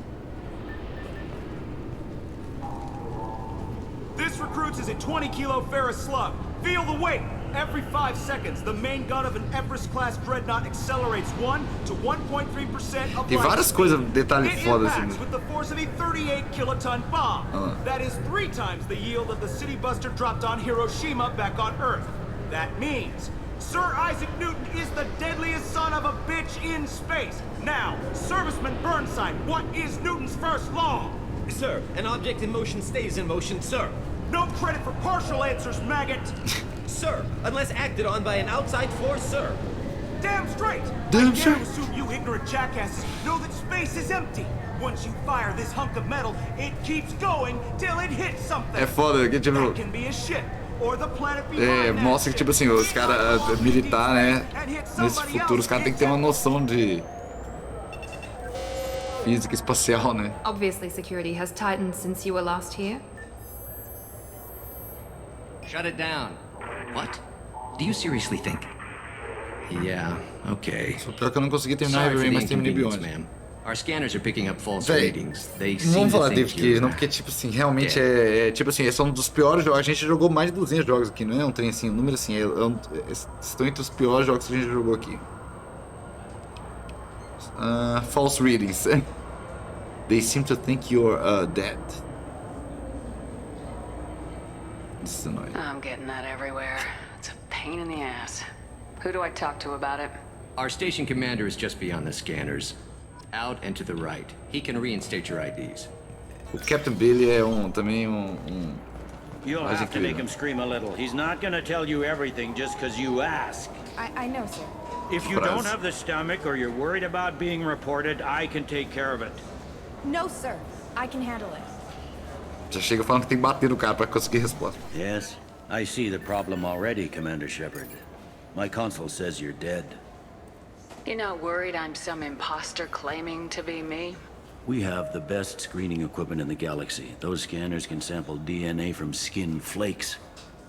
This recruits is a 20-kilo ferrous slug. Feel the weight. Every 5 seconds, the main gun of an Everest-class dreadnought accelerates 1 to 1.3% of Tem várias coisas, detalhes fodas assim. with the force of a 38-kiloton bomb. That is 3 times the yield of the city buster dropped on Hiroshima back on Earth. That means Sir Isaac Newton is the deadliest son of a bitch in space. Now, Serviceman Burnside, what is Newton's first law? Sir, an object in motion stays in motion, sir. No credit for partial answers, maggot! Sir, unless acted on by an outside force, sir. Damn straight! Damn I straight! dare assume you ignorant jackasses know that space is empty. Once you fire this hunk of metal, it keeps going till it hits something. É foda, que tipo... That can be a ship, or the planet behind that mostra que tipo assim, os caras militar, né? Nesse futuro, os caras têm que ter uma noção de física espacial, né? Obviously, security has tightened since you were last here. Shut it down. What? Do you seriously think? Yeah, okay. Só pior que eu não consegui terminar Sorry for Heavy Rain, the mas terminei inconvenience, Beyond. man. Our scanners are picking up false Véi, readings. They não seem vamos to falar think David Cage, you're não, porque, tipo assim, realmente tipo assim, esse é um dos piores jogos. A gente jogou mais de 200 jogos aqui, não é um trem assim, um número assim, estão entre os piores jogos que a gente jogou aqui. False readings. They seem to think you're dead. This is annoying. I'm getting that everywhere. It's a pain in the ass. Who do I talk to about it? Our station commander is just beyond the scanners. Out and to the right. He can reinstate your IDs. O Captain Billy é também You'll have to make him scream a little. He's not gonna tell you everything just because you ask. I know, sir. If you don't have the stomach or you're worried about being reported, I can take care of it. No, sir. I can handle it. Já chega falando que tem que bater no cara pra conseguir resposta. Yes, I see the problem already, Commander Shepard. My console says you're dead. You're not worried I'm some imposter claiming to be me? We have the best screening equipment in the galaxy. Those scanners can sample DNA from skin flakes.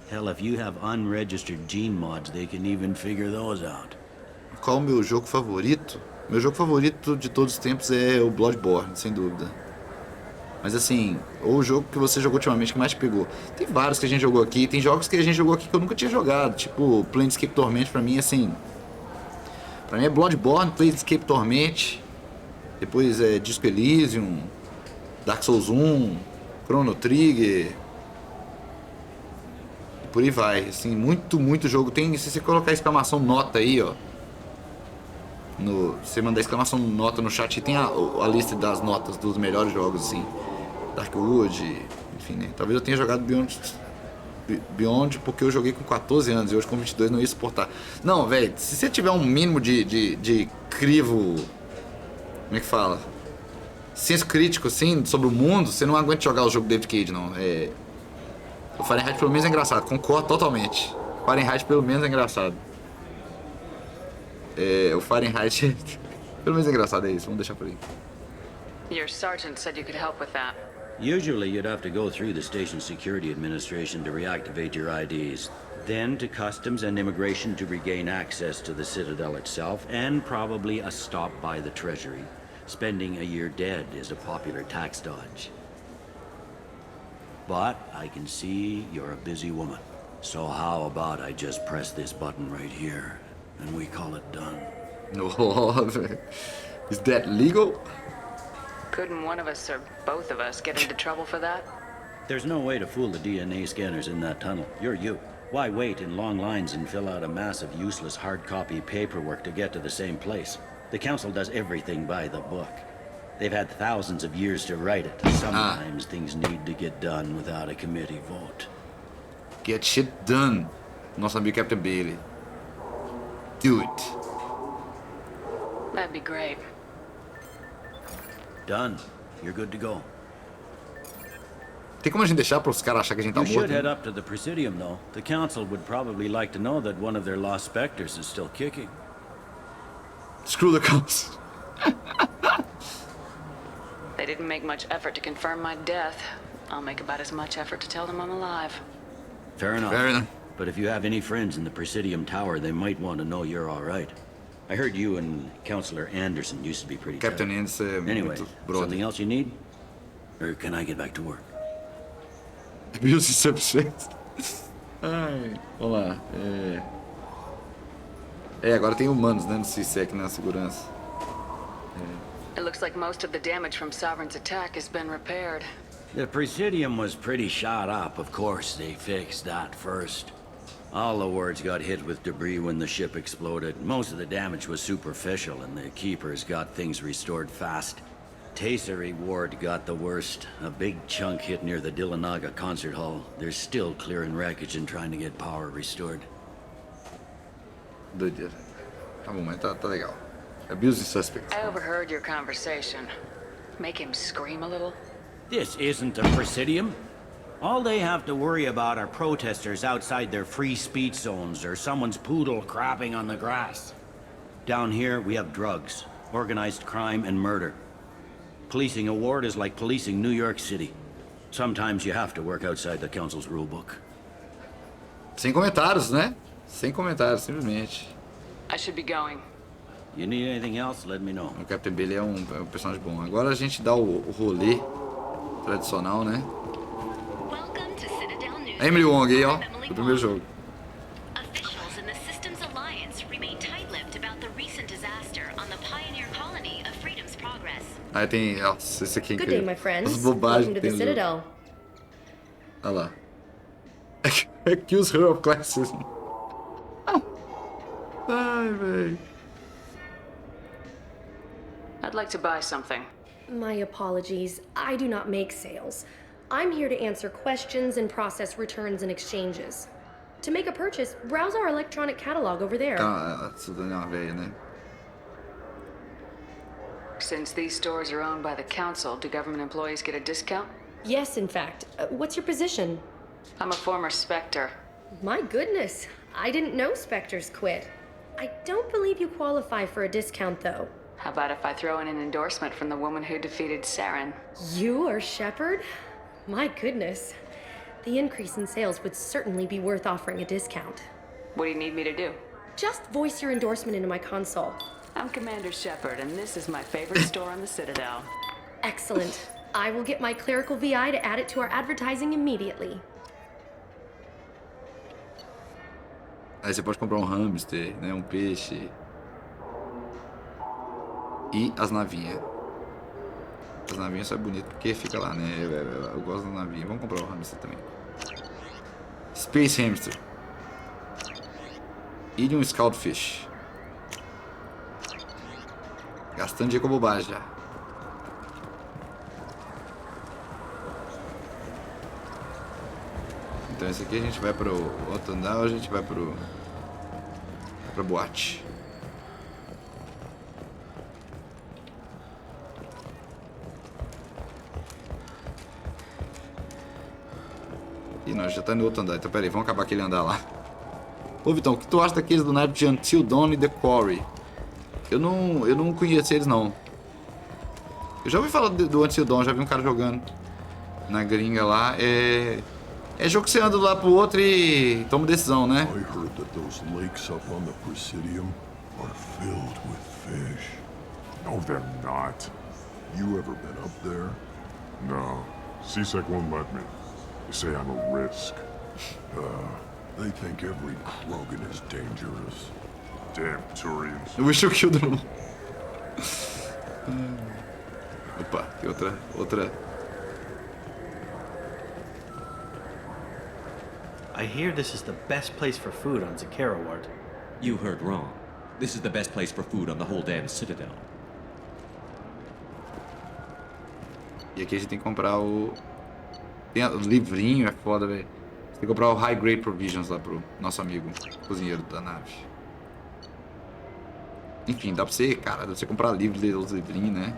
Hell, if you have unregistered gene mods, they can even figure those out. Qual o meu jogo favorito? Meu jogo favorito de todos os tempos é o Bloodborne, sem dúvida. Mas assim, ou o jogo que você jogou ultimamente que mais te pegou. Tem vários que a gente jogou aqui, tem jogos que a gente jogou aqui que eu nunca tinha jogado. Tipo, Planescape Torment pra mim, assim... Pra mim é Bloodborne, Planescape Torment, depois é Disco Elysium, Dark Souls 1, Chrono Trigger, e por aí vai, assim, muito jogo. Tem, se você colocar exclamação nota aí, ó, você mandar exclamação nota no chat, tem a lista das notas dos melhores jogos, assim, Darkwood, enfim, né, talvez eu tenha jogado Beyond porque eu joguei com 14 anos e hoje com 22 não ia suportar. Não, velho, se você tiver um mínimo de crivo, como é que fala? Senso crítico, assim, sobre o mundo, você não aguenta jogar o jogo David Cage, não. O Fahrenheit pelo menos é engraçado, concordo totalmente. O Fahrenheit pelo menos é engraçado. O Fahrenheit pelo menos é engraçado, é isso, vamos deixar por aí. Your sergeant said you could help with that. Usually you'd have to go through the station security administration to reactivate your IDs, then to customs and immigration to regain access to the Citadel itself, and probably a stop by the Treasury. Spending a year dead is a popular tax dodge. But I can see you're a busy woman. So how about I just press this button right here, and we call it done? Is that legal? Couldn't one of us or both of us get into trouble for that? There's no way to fool the DNA scanners in that tunnel. You're you. Why wait in long lines and fill out a massive useless hard copy paperwork to get to the same place? The Council does everything by the book. They've had thousands of years to write it. Sometimes things need to get done without a committee vote. Get shit done. Nosso amigo Captain Billy. Do it. That'd be great. Done. You're good to go. Tem como a gente deixar para os caras acharem que a gente tá You should morto? head up to the Presidium, though. The Council would probably like to know that one of their lost specters is still kicking. Screw the Council. They didn't make much effort to confirm my death. I'll make about as much effort to tell them I'm alive. Fair enough. Fair enough. But if you have any friends in the Presidium Tower, they might want to know you're all right. I heard you and Counselor Anderson used to be pretty Captain tight. Anderson é Anyway, muito brother. something else you need? Or can I get back to work? Abuse subject. Ai, vamos lá. Agora tem humanos, né, no CSEC na segurança. It looks like most of the damage from Sovereign's attack has been repaired. The Presidium was pretty shot up. Of course, they fixed that first. All the wards got hit with debris when the ship exploded. Most of the damage was superficial, and the Keepers got things restored fast. Tasery Ward got the worst. A big chunk hit near the Dillanaga concert hall. They're still clearing wreckage and trying to get power restored. Doideira. Tá bom, mas tá legal. Abuse suspect. I overheard your conversation. Make him scream a little? This isn't a Presidium. All they have to worry about are protesters outside their free speech zones or someone's poodle crapping on the grass. Down here, we have drugs, organized crime, and murder. Policing a ward is like policing New York City. Sometimes you have to work outside the Council's rulebook. Sem comentários, né? Sem comentários, simplesmente. I should be going. You need anything else, let me know. O Captain Bailey é um personagem bom. Agora a gente dá o rolê tradicional, né? Emily Wong aí, ó. Do primeiro jogo. Officials in the Systems Alliance remain tight-lipped about the recent disaster on the pioneer colony of Freedom's Progress. Aí tem... Nossa, esse aqui é Good day, incrível. my friends. As bobagens Welcome to que the tem no jogo. Citadel. Olha lá. Accuse her of classism. Ai, véi. I'd like to buy something. My apologies. I do not make sales. I'm here to answer questions and process returns and exchanges. To make a purchase, browse our electronic catalog over there. Tá, Suzanne é uma velha, né? Since these stores are owned by the council, do government employees get a discount? Yes, in fact. What's your position? I'm a former Spectre. My goodness. I didn't know Spectres quit. I don't believe you qualify for a discount, though. How about if I throw in an endorsement from the woman who defeated Saren? You are Shepard? My goodness. The increase in sales would certainly be worth offering a discount. What do you need me to do? Just voice your endorsement into my console. I'm Commander Shepard, and this is my favorite store on the Citadel. Excellent. I will get my clerical VI to add it to our advertising immediately. Aí você pode comprar um hamster, né? Um peixe. E as navinhas. As navinhas só é bonito porque fica lá, né? Eu gosto das navinhas. Vamos comprar o hamster também. Space Hamster. E de um Scoutfish. Gastando dinheiro com bobagem já. Então esse aqui a gente vai pro outro andar ou a gente vai pra boate. Ih, nós já tá no outro andar. Então pera aí, vamos acabar aquele andar lá. Ô Vitão, o que tu acha daqueles do naipe de Until Dawn e The Quarry? Eu não conheço eles não. Eu já ouvi falar do Until Dawn, já vi um cara jogando na gringa lá. É jogo que você anda de lá pro outro e toma decisão, né? I heard that those lakes up on the Presidium are filled with fish. No, they're not. You ever been up there? No. CSEC won't let me. They say I'm a risk. They think every Krogan is dangerous. Damn Turians. Eu wish you killed them. Opa, tem outra. I hear this is the best place for food on Zakara Ward. You heard wrong. This is the best place for food on the whole damn Citadel. E aqui a gente tem que comprar o... Tem o livrinho, é foda, velho. Tem que comprar o High Grade Provisions lá pro nosso amigo cozinheiro da nave. Enfim, dá pra você, cara, dá pra você comprar livro, ler os livrinhos, né?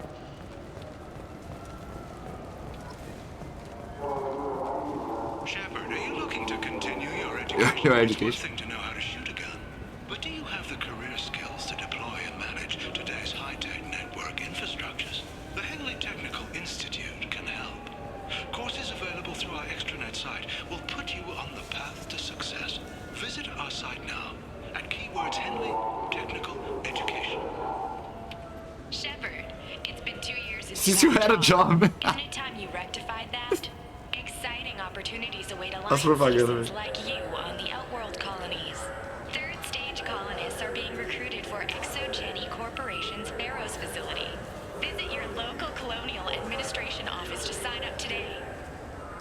Shepard, are you looking to continue your education? Your It's education. one thing to know how to shoot a gun, but do you have the career skills to deploy and manage today's high-tech network infrastructures? The Henley Technical Institute can help. Courses available through our extranet site will put you on the path to success. Visit our site now at keywords Henley Technical Education. Shepard, it's been 2 years Since you had a job. Isn't it time you rectified that? Exciting opportunities await That's alliance propaganda. citizens like you on the Outworld colonies. Third stage colonists are being recruited for ExoGeni Corporation's Barrows facility. Visit your local colonial administration office to sign up today.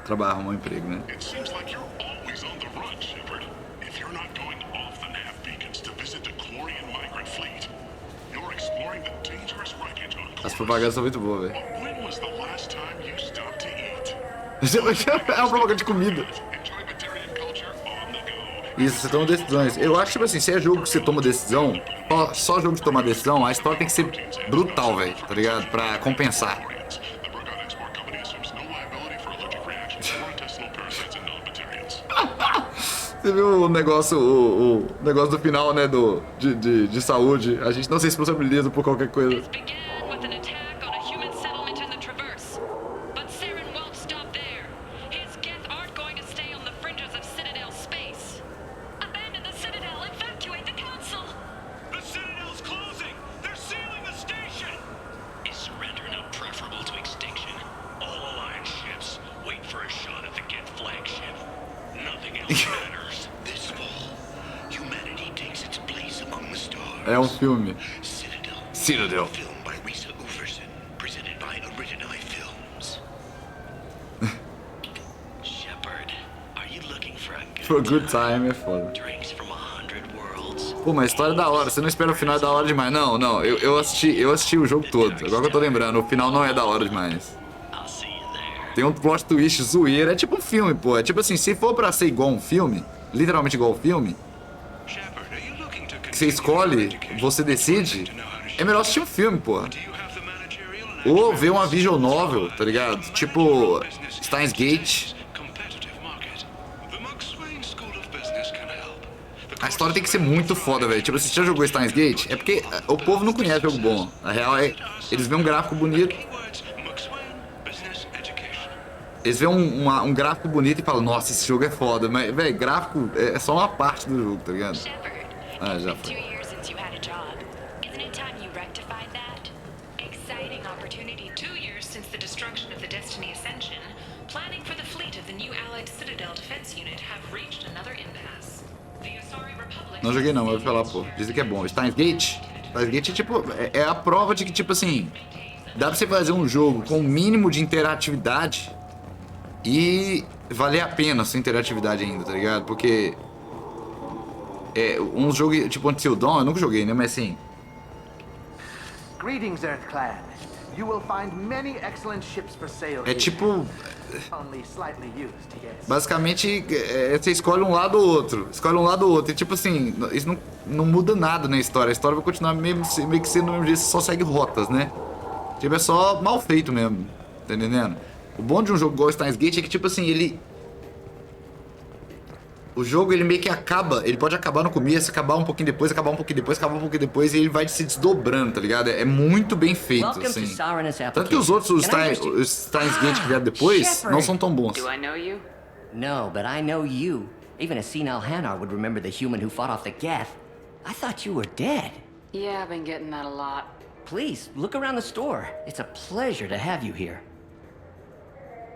Trabalhar, arrumar um emprego, né? It seems like you're always on the run, Shepard. If you're not going off the nav beacons to visit the Chlorian migrant fleet, you're exploring the dangerous wreckage on As propagandas são muito boas, velho. When was the last time you stopped to eat? É uma propaganda de comida. Isso, você toma decisões. Eu acho, tipo assim, se é jogo que você toma decisão, só jogo de tomar decisão, a história tem que ser brutal, velho, tá ligado? Pra compensar. Você viu o negócio, o negócio do final, né, de saúde. A gente não se responsabiliza por qualquer coisa. É um filme. Citadel. For a good time é foda. Pô, mas a história é da hora. Você não espera o final é da hora demais. Não, não. Eu assisti o jogo todo. Agora que eu tô lembrando, o final não é da hora demais. Tem um plot twist zoeira. É tipo um filme, pô. É tipo assim, se for pra ser igual um filme, literalmente igual um filme, que você escolhe, você decide, é melhor assistir um filme, pô. Ou ver uma visual novel, tá ligado? Tipo Steins Gate. A história tem que ser muito foda, velho. Tipo, você já jogou Steins Gate? É porque o povo não conhece jogo bom. A real é, eles veem um gráfico bonito. Eles veem um gráfico bonito e falam, nossa, esse jogo é foda. Mas, velho, gráfico é só uma parte do jogo, tá ligado? Ah, já foi. Não joguei não, mas vou falar, pô. Dizem que é bom. Steins Gate? Steins Gate é tipo... É a prova de que, tipo assim... Dá pra você fazer um jogo com o mínimo de interatividade e valer a pena a sua interatividade ainda, tá ligado? Porque... um jogo tipo Until Dawn, eu nunca joguei, né? Mas assim... Greetings, Earthclan. You will find many excellent ships for sale. É tipo... Basicamente, você escolhe um lado ou outro. Escolhe um lado ou outro. E tipo assim, isso não muda nada na história. A história vai continuar meio que sendo do mesmo jeito, você só segue rotas, né? Tipo, é só mal feito mesmo. Tá entendendo? O bom de um jogo igual Steins Gate é que, tipo assim, ele... O jogo, ele meio que acaba, ele pode acabar no começo, acabar um pouquinho depois, acabar um pouquinho depois, acabar um pouquinho depois, e ele vai se desdobrando, tá ligado? É muito bem feito, assim. Tanto que os outros, os Steins Gate que vieram depois, não são tão bons. Do I know you? No, but I know you. Even a senile Hanar would remember the human who fought off the Geth. I thought you were dead. Yeah, I've been getting that a lot. Please, look around the store. It's a pleasure to have you here.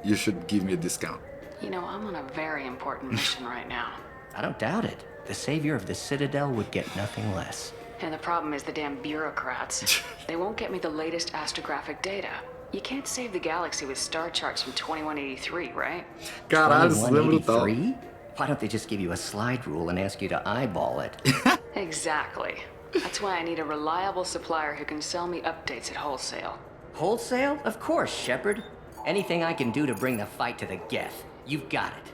You should give me a discount. You know, I'm on a very important mission right now. I don't doubt it. The savior of the Citadel would get nothing less. And the problem is the damn bureaucrats. They won't get me the latest astrographic data. You can't save the galaxy with star charts from 2183, right? Caralho, Suzanne Brutal. Why don't they just give you a slide rule and ask you to eyeball it? Exactly. That's why I need a reliable supplier who can sell me updates at wholesale. Wholesale? Of course, Shepard. Anything I can do to bring the fight to the Geth. You've got it.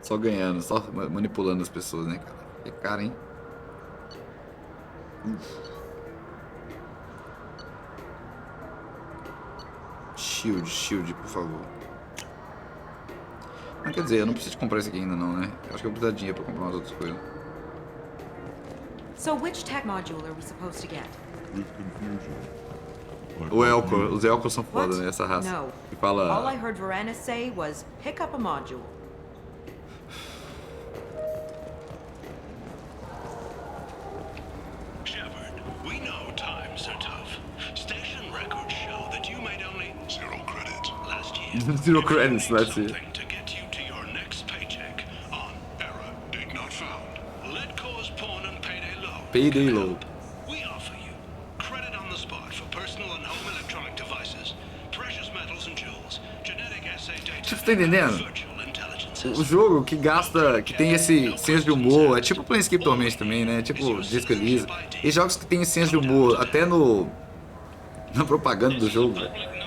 Só ganhando, só manipulando as pessoas, né, cara? Que cara, hein? Shield, por favor. Mas quer dizer, eu não preciso comprar isso aqui ainda não, né? Eu acho que eu vou precisar de dinheiro pra comprar umas outras coisas. So which tech module are we supposed to get? O Elcor, os Elcor são foda, né? Essa raça. No. Que fala... All I heard Varanus say was, pick up a module. Shepard, we know times are tough. Station records show that you made only 0 credits last year. 0 credits last year. To get you to your next paycheck on error, date not found. Lead cause pawn and payday low. Payday low. We offer you credit on the spot for personal and home electronic devices, precious metals and jewels, genetic assay data. Você tá entendendo? O jogo que gasta, que tem esse senso de humor, é tipo Planescape Torment também, né? Tipo Disco Elysium. E jogos que tem esse senso de humor, até na propaganda do jogo, velho.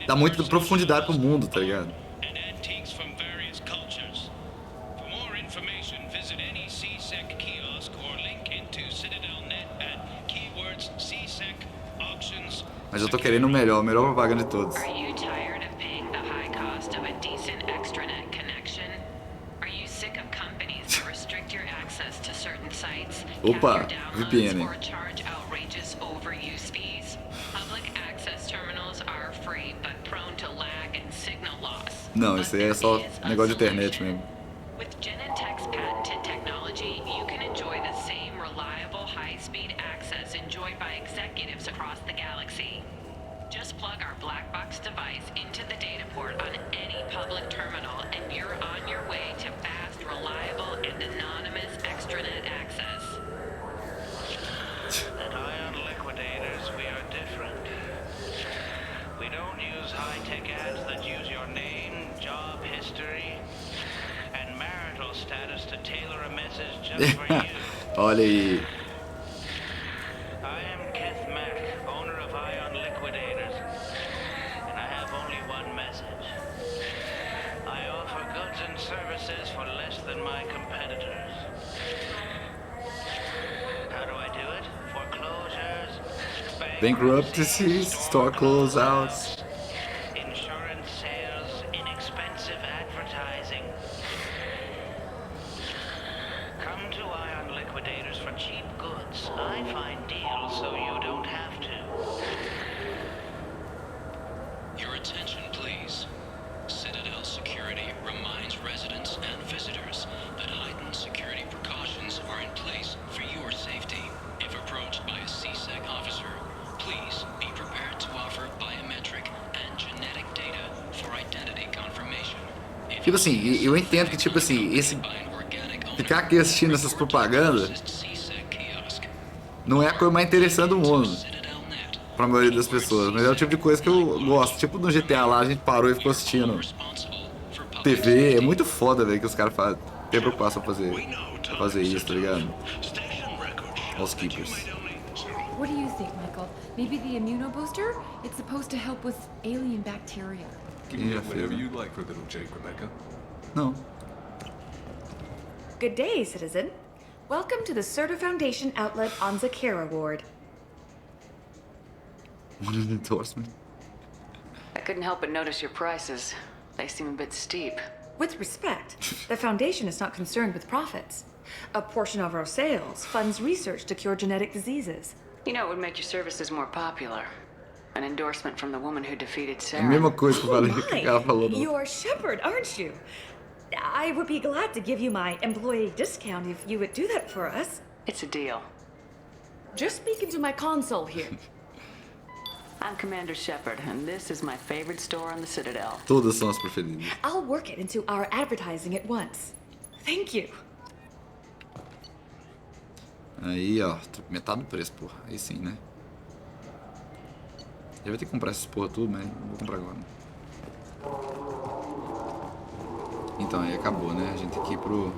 Dá muita profundidade pro mundo, tá ligado? Mas eu tô querendo a melhor propaganda de todos. Opa, VPN. Não, isso aí é só negócio de internet mesmo. With Genentech's patented technology, you can enjoy the same reliable high-speed access enjoyed by executives across the galaxy. Just plug our black box device into the data port on any public terminal and you're on your way to fast, reliable, and anonymous extranet access. At Ion Liquidators, we are different. We don't use high-tech ads that use your name, job history, and marital status to tailor a message just for you. Olha aí. I am Keth Mack, owner of Ion Liquidators, and I have only one message. I offer goods and services for less than my competitors. How do I do it? Foreclosures, Bankruptcies, store closeouts. insurance sales, inexpensive advertising. Come to Ion Liquidators for cheap goods. I find deals so you don't have to. Your attention, please. Citadel Security reminds residents and visitors that heightened security precautions are in place for your safety. If approached by a CSEC officer, please be prepared to offer biometric and genetic data for identity confirmation. Tipo assim, eu entendo que, tipo assim, ficar aqui assistindo essas propagandas não é a coisa mais interessante do mundo pra maioria das pessoas, mas é o tipo de coisa que eu gosto. Tipo no GTA lá, a gente parou e ficou assistindo TV. É muito foda, velho, que os caras têm preocupação pra fazer isso, tá ligado? Housekeepers. What do you think, Michael? Maybe the immunobooster? It's supposed to help with alien bacteria. Give me whatever you like for little Jake, Rebecca. No. Good day, citizen. Welcome to the Certa Foundation outlet on Zakara Ward. What an endorsement. I couldn't help but notice your prices. They seem a bit steep. With respect, the Foundation is not concerned with profits. A portion of our sales funds research to cure genetic diseases. You know, it would make your services more popular. An endorsement from the woman who defeated É a Sarah. mesma coisa que eu falei que ela falou. You're Shepard, aren't you? I would be glad to give you my employee discount if you would do that for us. It's a deal. Just speak into my console here. I'm Commander Shepard, and this is my favorite store on the Citadel. Todas são as preferidas. I'll work it into our advertising at once. Thank you. Aí, ó, metade do preço, porra. Aí sim, né? Eu vou ter que comprar essas porra tudo, mas não vou comprar agora. Então, aí acabou, né? A gente tem que ir pro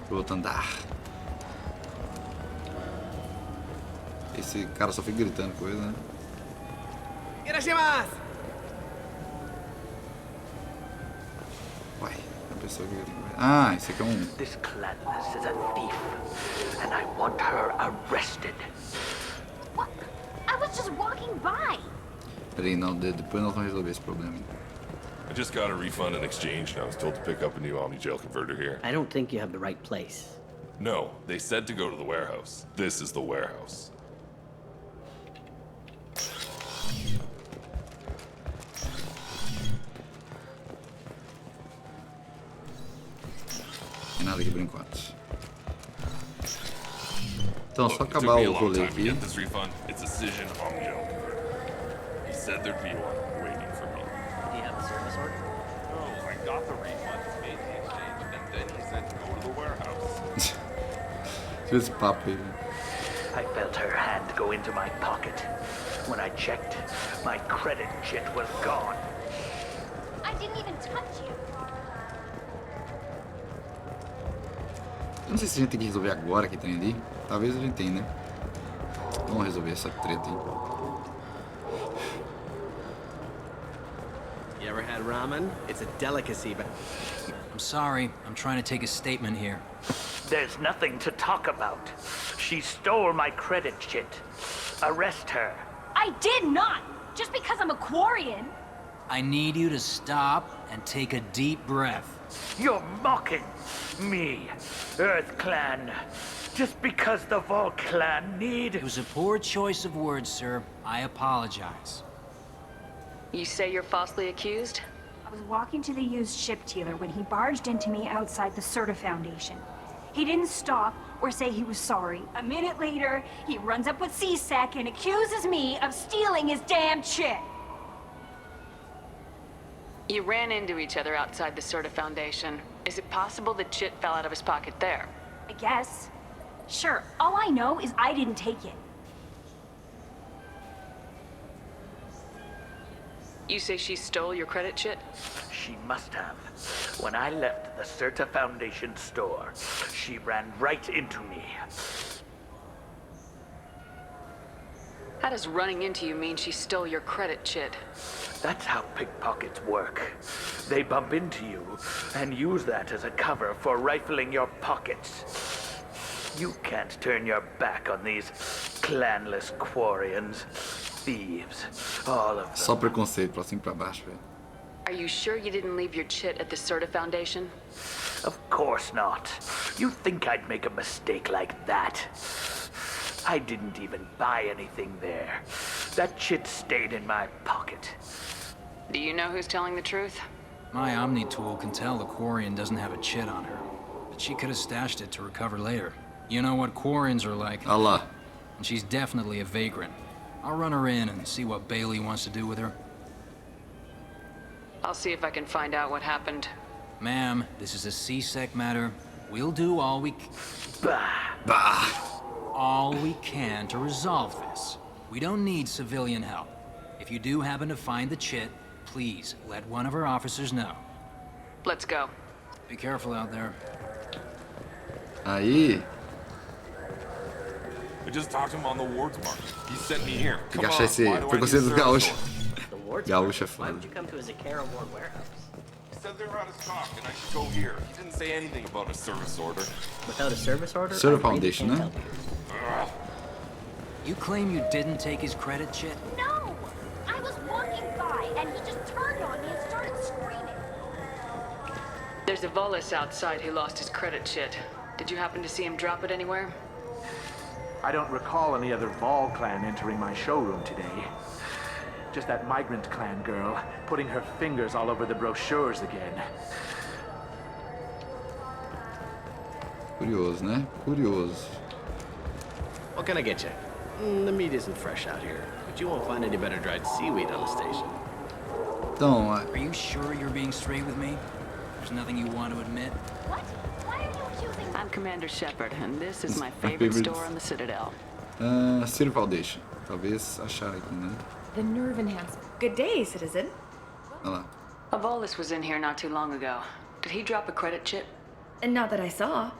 outro andar. Esse cara só fica gritando coisa, né? Graças! Uai, a pessoa que grita. Ah, esse aqui é um... This Gladness is a thief, and I want her arrested. What? I was just walking by. Peraí, não, depois nós vamos resolver esse problema. I just got a refund and exchange, and I was told to pick up a new Omni-Gel converter here. I don't think you have the right place. No, they said to go to the warehouse. This is the warehouse. Tem nada aqui por enquanto. Então, só Look, it acabar took me o a long rolê time to aqui. get this refund. It's a Cision Omni-Gel. He said there'd be one waiting for me. Do you have the service order? No, I got the refund, made the exchange, and then he said to go to the warehouse. Tira esse papo aí. I felt her hand go into my pocket. When I checked, my credit chit was gone. I didn't even touch you. Eu não sei se a gente tem que resolver agora que tem ali. Talvez a gente tenha, né? Vamos resolver essa treta aí. You ever had ramen? It's a delicacy, but... I'm sorry. I'm trying to take a statement here. There's nothing to talk about. She stole my credit chit. Arrest her. I did not! Just because I'm a Quarian! I need you to stop and take a deep breath. You're mocking me, Earth Clan. Just because the Vol Clan need... It was a poor choice of words, sir. I apologize. You say you're falsely accused? I was walking to the used ship dealer when he barged into me outside the Certa Foundation. He didn't stop or say he was sorry. A minute later, he runs up with C-Sec and accuses me of stealing his damn chit. You ran into each other outside the Certa Foundation. Is it possible the chit fell out of his pocket there? I guess. Sure, all I know is I didn't take it. You say she stole your credit chit? She must have. When I left the Certa Foundation store, she ran right into me. How does running into you mean she stole your credit chit? That's how pickpockets work. They bump into you and use that as a cover for rifling your pockets. You can't turn your back on these clanless quarians. Thieves, all of them. Só preconceito pra cima e pra baixo, velho. Are you sure you didn't leave your chit at the Certa Foundation? Of course not. You think I'd make a mistake like that? I didn't even buy anything there. That chit stayed in my pocket. Do you know who's telling the truth? My Omni tool can tell the Quarian doesn't have a chit on her, but she could have stashed it to recover later. You know what Quarians are like. Allah. And she's definitely a vagrant. I'll run her in and see what Bailey wants to do with her. I'll see if I can find out what happened. Ma'am, this is a C-Sec matter. We'll do all we all we can to resolve this. We don't need civilian help. If you do happen to find the chit, please let one of our officers know. Let's go. Be careful out there. Aí. I just talked to him on the wards market. He sent me here. Tem que achar esse preconceito dos gaúchos. Gaúcho é Why foda. would you come to a Zakara Ward warehouse? He said they were out of stock and I should go here. He didn't say anything about a service order. Without a service order? Certa I really Foundation, can't né? help you. You claim you didn't take his credit chit? No! I was walking by and he just turned on me and started screaming. There's a Volus outside who lost his credit chit. Did you happen to see him drop it anywhere? I don't recall any other Vol clan entering my showroom today. Just that migrant clan girl putting her fingers all over the brochures again. Curioso, né? Curioso. What can I get you? The meat isn't fresh out here, but you won't find any better dried seaweed on the station. Então, Are you sure you're being straight with me? There's nothing you want to admit? What? Why are you accusing me? I'm Commander Shepard, and this is my My favorite favorite. store on the Citadel. Certa Foundation. Talvez achar aqui, né? The nerve enhancement. Good day, citizen. Olha lá. A Volus was in here not too long ago. Did he drop a credit chit? And not that I saw.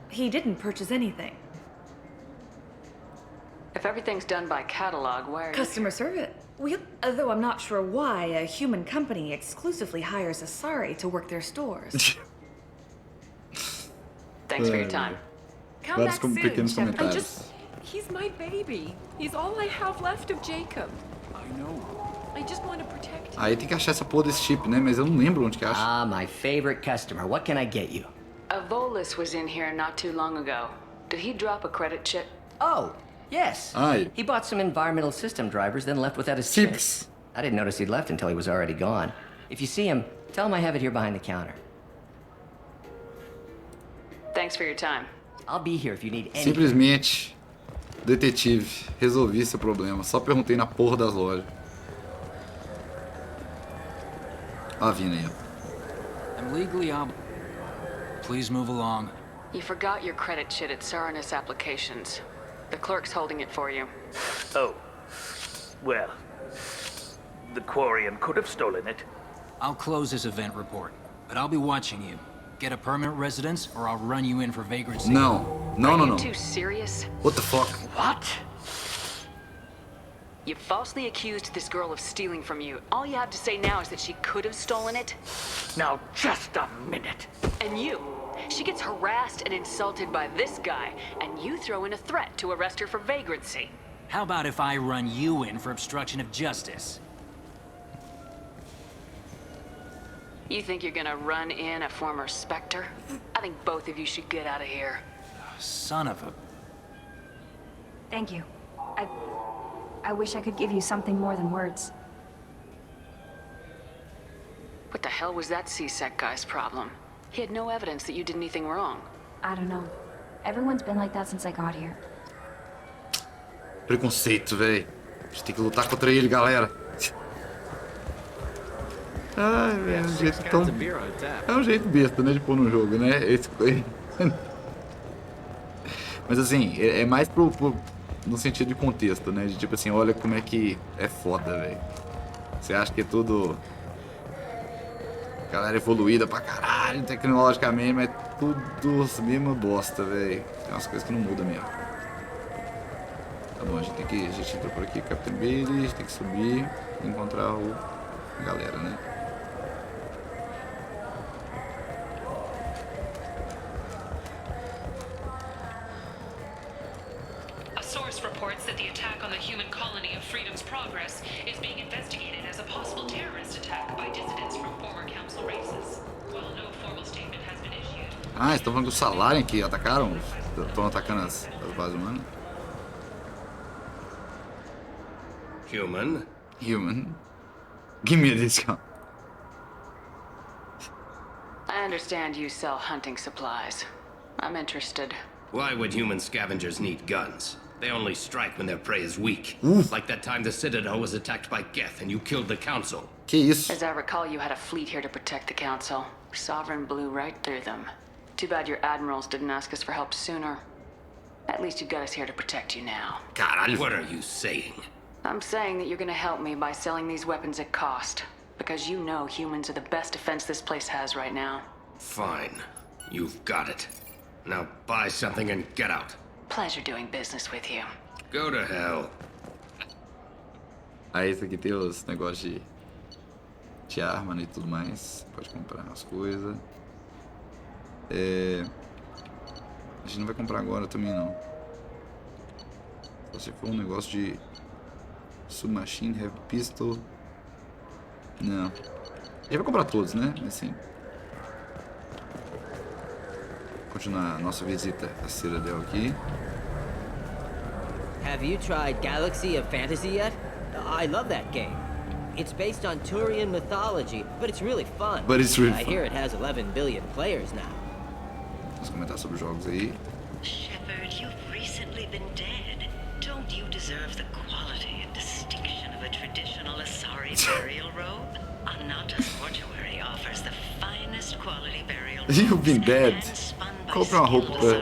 He didn't purchase anything. If everything's done by catalog, why are Customer service. Although I'm not sure why a human company exclusively hires Asari to work their stores. Thanks for your time. Come Vários back soon, pequenos Shepard. comentários. He's my baby. He's all I have left of Jacob. I know. I just want to protect him. Aí tem que achar essa porra desse chip, né? Mas eu não lembro onde que acha. Ah, my favorite customer. What can I get you? A Volus was in here not too long ago. Did he drop a credit chit? Oh, yes. Ai. He bought some environmental system drivers, then left without his chips. I didn't notice he'd left until he was already gone. If you see him, tell him I have it here behind the counter. Thanks for your time. I'll be here if you need anything. Simplesmente, detetive, resolvi seu problema. Só perguntei na porra das lojas. Ó a Vina aí, ó. I'm legally obligated. Please move along. You forgot your credit chit at Saranus Applications. The clerk's holding it for you. Oh. Well, the Quarian could have stolen it. I'll close this event report, but I'll be watching you. Get a permanent residence, or I'll run you in for vagrancy. Não. Não, Are não, you não. too serious? What the fuck? What? You falsely accused this girl of stealing from you. All you have to say now is that she could have stolen it. Now, just a minute. And you. She gets harassed and insulted by this guy, and you throw in a threat to arrest her for vagrancy. How about if I run you in for obstruction of justice? You think you're gonna run in a former Spectre? I think both of you should get out of here. Son of a... Thank you. I wish I could give you something more than words. What the hell was that C-Sec guy's problem? He had no evidence that you did anything wrong. I don't know. Everyone's been like that since I got here. Preconceito, velho. A gente tem que lutar contra ele, galera. Ai, velho, é um jeito tão... É um jeito besta, né, de pôr no jogo, né? Esse... Mas assim, é mais no sentido de contexto, né? De tipo assim, olha como é que é foda, velho. Você acha que é tudo... Galera evoluída pra caralho, tecnologicamente, mas tudo as mesmas bosta, velho. Tem umas coisas que não mudam mesmo. Tá bom, a gente entrou por aqui, Captain Bailey, a gente tem que subir e encontrar a galera, né? A source reports that the attack on the human colony of Freedom's Progress is being investigated as a possible terrorist attack by dissidents from former council races. While no formal statement has been issued. Ah, estão falando do salário que atacaram? Estão atacando as bases humanas? Human? Give me a discount. I understand you sell hunting supplies. I'm interested. Why would human scavengers need guns? They only strike when their prey is weak. Like that time the Citadel was attacked by Geth and you killed the Council. Que isso? As I recall, you had a fleet here to protect the Council. Sovereign blew right through them. Too bad your admirals didn't ask us for help sooner. At least you've got us here to protect you now. Caralho. What are you saying? I'm saying that you're gonna help me by selling these weapons at cost. Because you know humans are the best defense this place has right now. Fine. You've got it. Now buy something and get out. Pleasure doing business with you. Go to hell. Aí esse aqui tem os negócios de arma, né, e tudo mais. Pode comprar as coisas. A gente não vai comprar agora também não. Só se for um negócio de submachine, heavy pistol. Não. A gente vai comprar todos, né? Assim. Continuar a nossa visita à Citadel aqui. Have you tried Galaxy of Fantasy yet? I love that game. It's based on Turian mythology, but it's really fun. I hear it has 11 billion players now. Vamos comentar sobre os jogos aí. Shepard, you've recently been dead. Don't you deserve the quality and distinction of a traditional Asari burial robe? Anata's mortuary offers the finest quality burial robes. You've been dead. Compre uma roupa pra...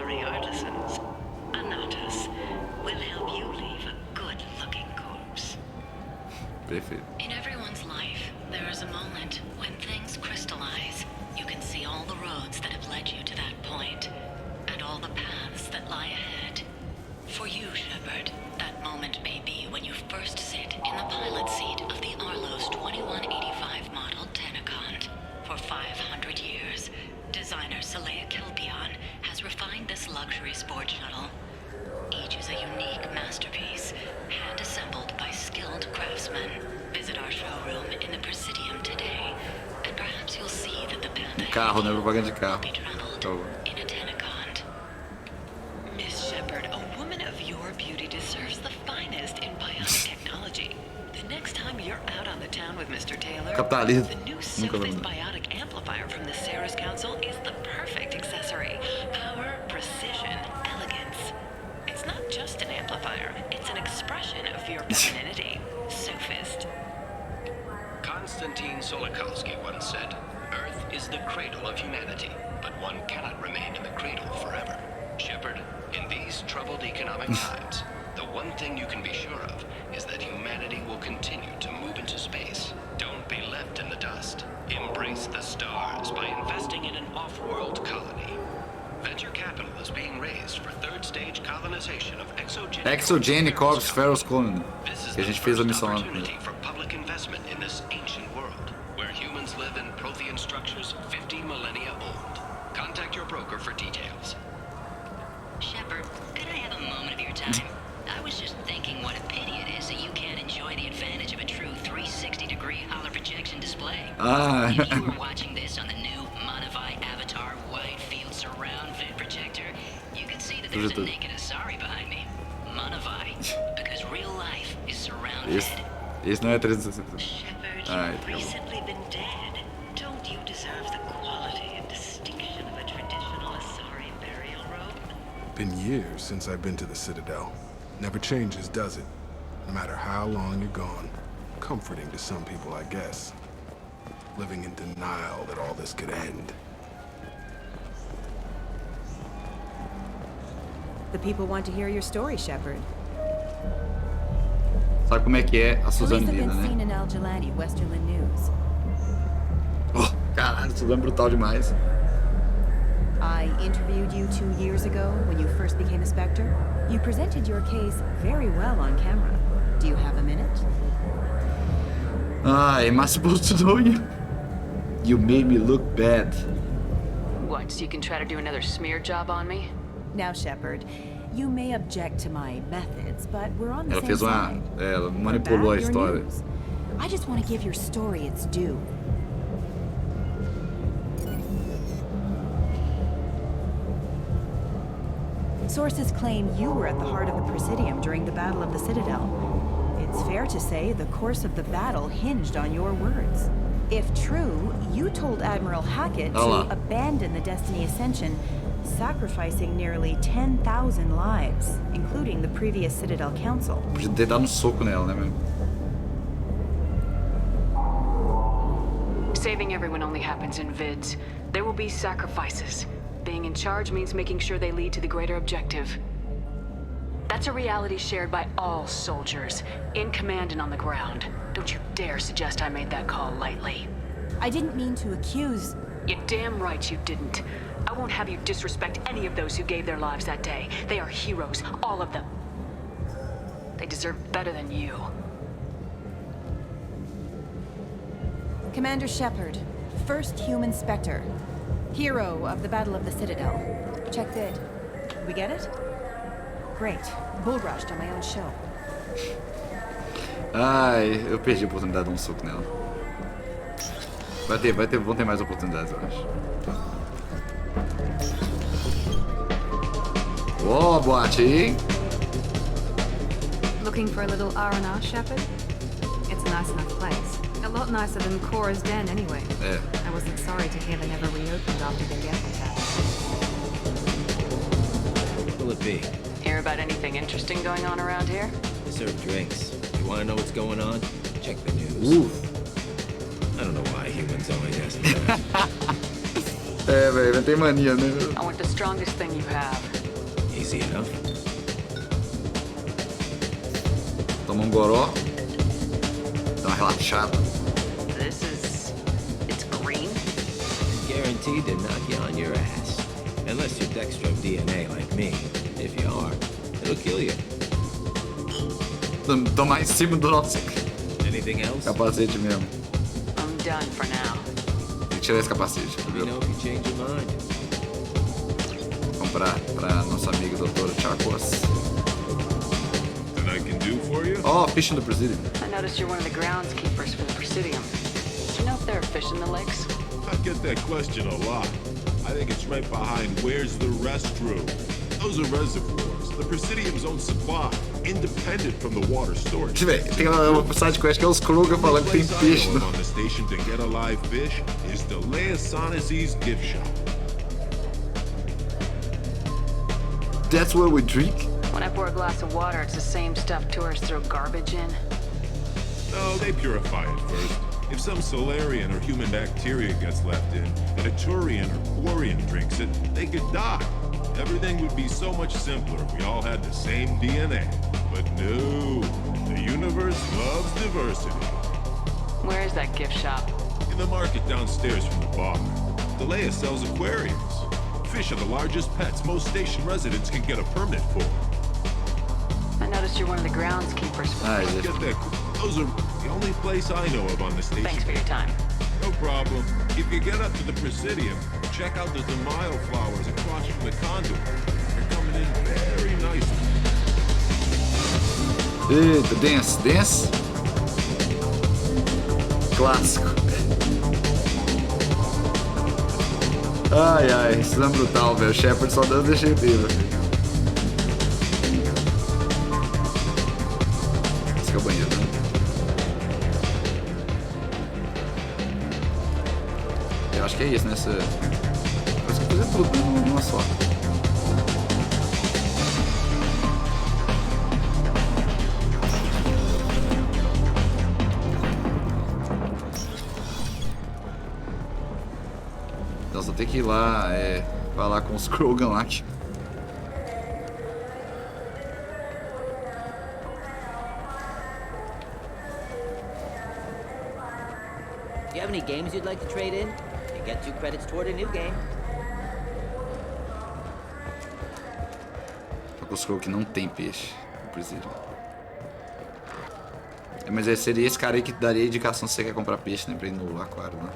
Anata's will help you leave a good-looking corpse. Perfeito. In everyone's life, there is a moment when things crystallize. You can see all the roads that have led you to that point, and all the paths that lie ahead. For you, Shepard, that moment may be when you first sit in the pilot seat of the Arlo's 2185 model Tenacont. For 500 years, designer Saleha Kelpion has refined this luxury sport shuttle. Each is a unique masterpiece, hand-assembled by skilled craftsmen. Visit our showroom in the Presidium today, and perhaps you'll see that the path Carro, né? Propaganda de carro. in a Tenacont. Miss Shepard, a woman of your beauty deserves the finest in bionic technology. The next time you're out on the town with Mr. Taylor, Capitalismo. the new Sophist bionic amplifier from the Sarah's Council is the perfect accessory. Power, precision, elegance. It's not just an amplifier, it's an expression of your femininity. Sophist. Konstantin Tsiolkovsky once said, Earth is the cradle of humanity, but one cannot remain in the cradle forever. Shepard, in these troubled economic times, the one thing you can be sure of is that humanity will continue to move into space. Don't be left in the dust. Embrace the stars by investing in an off-world colony. Venture capital is being raised for third-stage colonization of Exogenic Corpus Ferros Colony. Que a gente fez a missão lá. for public investment in this ancient world, where humans live in Prothean structures 50 millennia old. Contact your broker for details. Shepard, could I have a moment of your time? I was just thinking what a pity it is that you can't enjoy the advantage of a true 360-degree hollow projection display. If you were watching this on the new Monivai Avatar wide field surround vid projector, you could see that there's a naked Asari behind me. Monivai, because real life is surround vid. Esse não é 360. Shepard, you've recently been dead. Don't Been years since I've been to the Citadel. Never changes, does it? No matter how long you're gone. Comforting to some people, I guess. Living in denial that all this could end. The people want to hear your story, Shepard. Sabe como é que é a Suzanne Police have Lida, been seen né? in Al Jalani, Westerland News. Oh, caralho, Suzanne brutal demais. I interviewed you 2 years ago when you first became a Spectre. You presented your case very well on camera. Do you have a minute? Am I supposed to know you? You made me look bad. What, so you can try to do another smear job on me? Now, Shepard, you may object to my methods, but we're on the Ela same fez uma... side. Ela manipulou a Your história. news. I just want to give your story its due. Sources claim you were at the heart of the Presidium during the Battle of the Citadel. It's fair to say the course of the battle hinged on your words. If true, you told Admiral Hackett to abandon the Destiny Ascension, sacrificing nearly 10,000 lives, including the previous Citadel Council. Podia ter dado um soco nela, né, meu? Saving everyone only happens in vids. There will be sacrifices. Being in charge means making sure they lead to the greater objective. That's a reality shared by all soldiers, in command and on the ground. Don't you dare suggest I made that call lightly. I didn't mean to accuse... You're damn right you didn't. I won't have you disrespect any of those who gave their lives that day. They are heroes, all of them. They deserve better than you. Commander Shepard, first human Spectre. Hero of the Battle of the Citadel. Check vid. We get it? Great. Bull rushed on my own show. Ai, eu perdi a oportunidade de dar um soco nela. Vão ter mais oportunidades, eu acho. Ó, boate aí. Looking for a little R&R, Shepard? It's a nice enough place. A lot nicer than Cora's den, anyway. Yeah. I wasn't sorry to hear they never reopened after the Geth attack. What will it be? Hear about anything interesting going on around here? They serve drinks. You want to know what's going on? Check the news. Oof. I don't know why humans always ask me that. Velho, tem mania, né? I want the strongest thing you have. Easy enough. Toma goró. Dá uma relaxada. It's green? Guaranteed to knock you on your ass. Unless you're dextro DNA like me. If you are, it'll kill you. Tomar em cima do nosso Anything else? capacete mesmo. I'm done for now. Tem que tirar esse capacete. Let me know if you change your mind. Comprar pra nosso amigo Dr. Chakwas. That I can do for you? Oh, fish in the Presidium. I noticed you're one of the groundskeepers for the Presidium. Do you know if there are fish in the lakes? I get that question a lot. I think it's right behind where's the restroom. Those are reservoirs, the Presidium's own supply, independent from the water storage. Tem uma side quest que é os Kroger falando que tem peixe. On the station to get a live fish is the Leosanese's gift shop. That's where we drink? When I pour a glass of water, it's the same stuff tourists throw garbage in. No, they purify it first. If some Solarian or human bacteria gets left in, and a Turian or Quarian drinks it, they could die. Everything would be so much simpler if we all had the same DNA. But no, the universe loves diversity. Where is that gift shop? In the market downstairs from the bar. Delea sells aquariums. Fish are the largest pets most station residents can get a permit for. I noticed you're one of the groundskeepers for the Get that. Those are the only place I know of on the station. Thanks for your time. No problem. If you get up to the Presidium, check out the Demaio flowers across from the conduit. They're coming in very nicely. Eita, dance. Clássico. Ai, Suzanne Brutal, velho. Shepard só dando deixeira. Esse que é o banheiro, né? Eu acho que é isso, né? Acho que fazer tudo numa só. vou ter que ir lá, falar com os Krogan lá. Do you have any games you'd like to trade in? You get 2 credits toward a new game. Os Krogan que não tem peixe no presídio. Mas seria esse cara aí que daria indicação se você quer comprar peixe, né? Pra ir no aquário, né?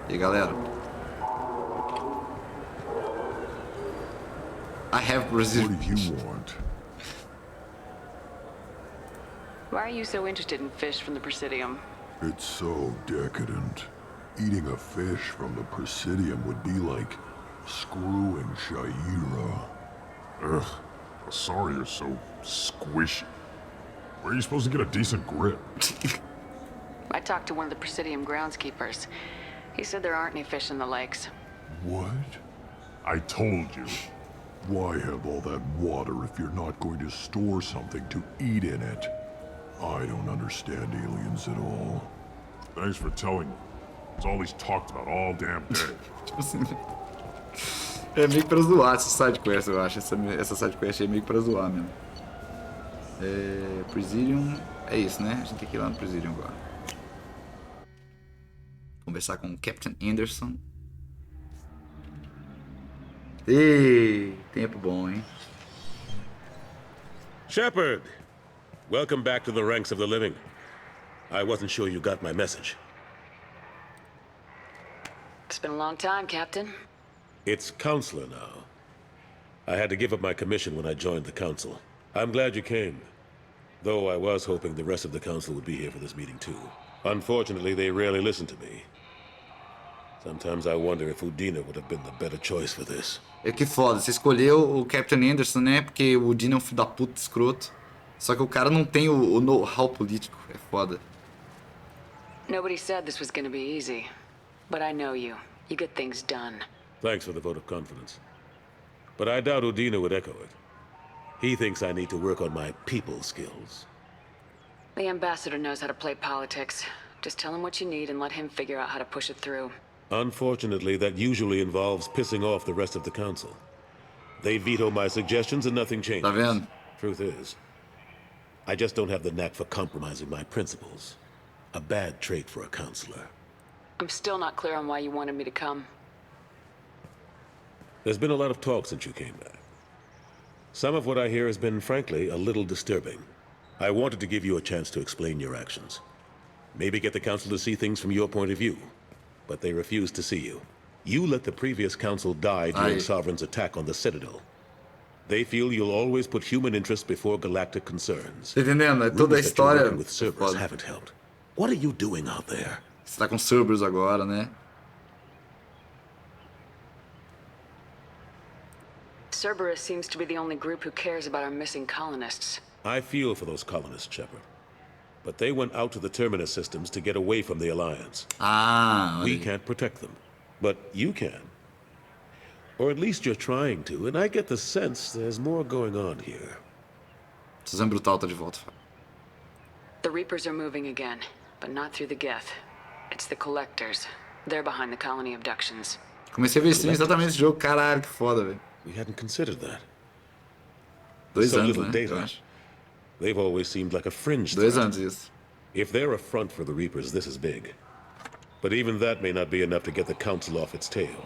E aí, galera? I have Brazil. What do you want? Why are you so interested in fish from the Presidium? It's so decadent. Eating a fish from the Presidium would be like screwing Shaira. Ugh, sorry you're so squishy. Where are you supposed to get a decent grip? I talked to one of the Presidium groundskeepers. He said there aren't any fish in the lakes. What? I told you. Why have all that water if you're not going to store something to eat in it? I don't understand aliens at all. Thanks for telling me. It's all he's talked about all damn day. É meio que pra zoar essa sidequest, eu acho. Essa sidequest é meio que pra zoar mesmo. Presidium. É isso, né? A gente tem que ir lá no Presidium agora. Conversar com o Captain Anderson. Ei, tempo bom, hein? Shepard! Welcome back to the ranks of the living. I wasn't sure you got my message. It's been a long time, Captain. It's Counselor now. I had to give up my commission when I joined the Council. I'm glad you came. Though I was hoping the rest of the Council would be here for this meeting too. Unfortunately, they rarely listen to me. Sometimes I wonder if Udina would have been the better choice for this. É que foda, você escolheu o Captain Anderson, né? Porque o Udina é um filho da puta escroto. Só que o cara não tem o know-how político. É foda. Nobody said this was gonna be easy. But I know you. You get things done. Thanks for the vote of confidence. But I doubt Udina would echo it. He thinks I need to work on my people skills. The ambassador knows how to play politics. Just tell him what you need and let him figure out how to push it through. Unfortunately, that usually involves pissing off the rest of the council. They veto my suggestions and nothing changes. Tá vendo? Truth is, I just don't have the knack for compromising my principles. A bad trait for a counselor. I'm still not clear on why you wanted me to come. There's been a lot of talk since you came back. Some of what I hear has been, frankly, a little disturbing. I wanted to give you a chance to explain your actions. Maybe get the council to see things from your point of view. But they refuse to see you. You let the previous council die during Sovereign's attack on the Citadel. They feel you'll always put human interests before galactic concerns. Tá entendendo? É toda a história. With Cerberus haven't helped. What are you doing out there? Você tá com Cerberus agora, né? Cerberus seems to be the only group who cares about our missing colonists. I feel for those colonists, Shepard. But they went out to the Terminus systems to get away from the Alliance. We can't protect them. But you can. Or at least you're trying to, and I get the sense there's more going on here. Suzanne Brutal tá de volta. The Reapers are moving again, but not through the Geth. It's the Collectors. They're behind the colony abductions. Comecei a ver stream exatamente esse jogo, caralho, que foda, velho. We hadn't considered that. 2 so anos, little né? data. They've always seemed like a fringe 2 threat. anos isso. If they're a front for the Reapers, this is big. But even that may not be enough to get the Council off its tail.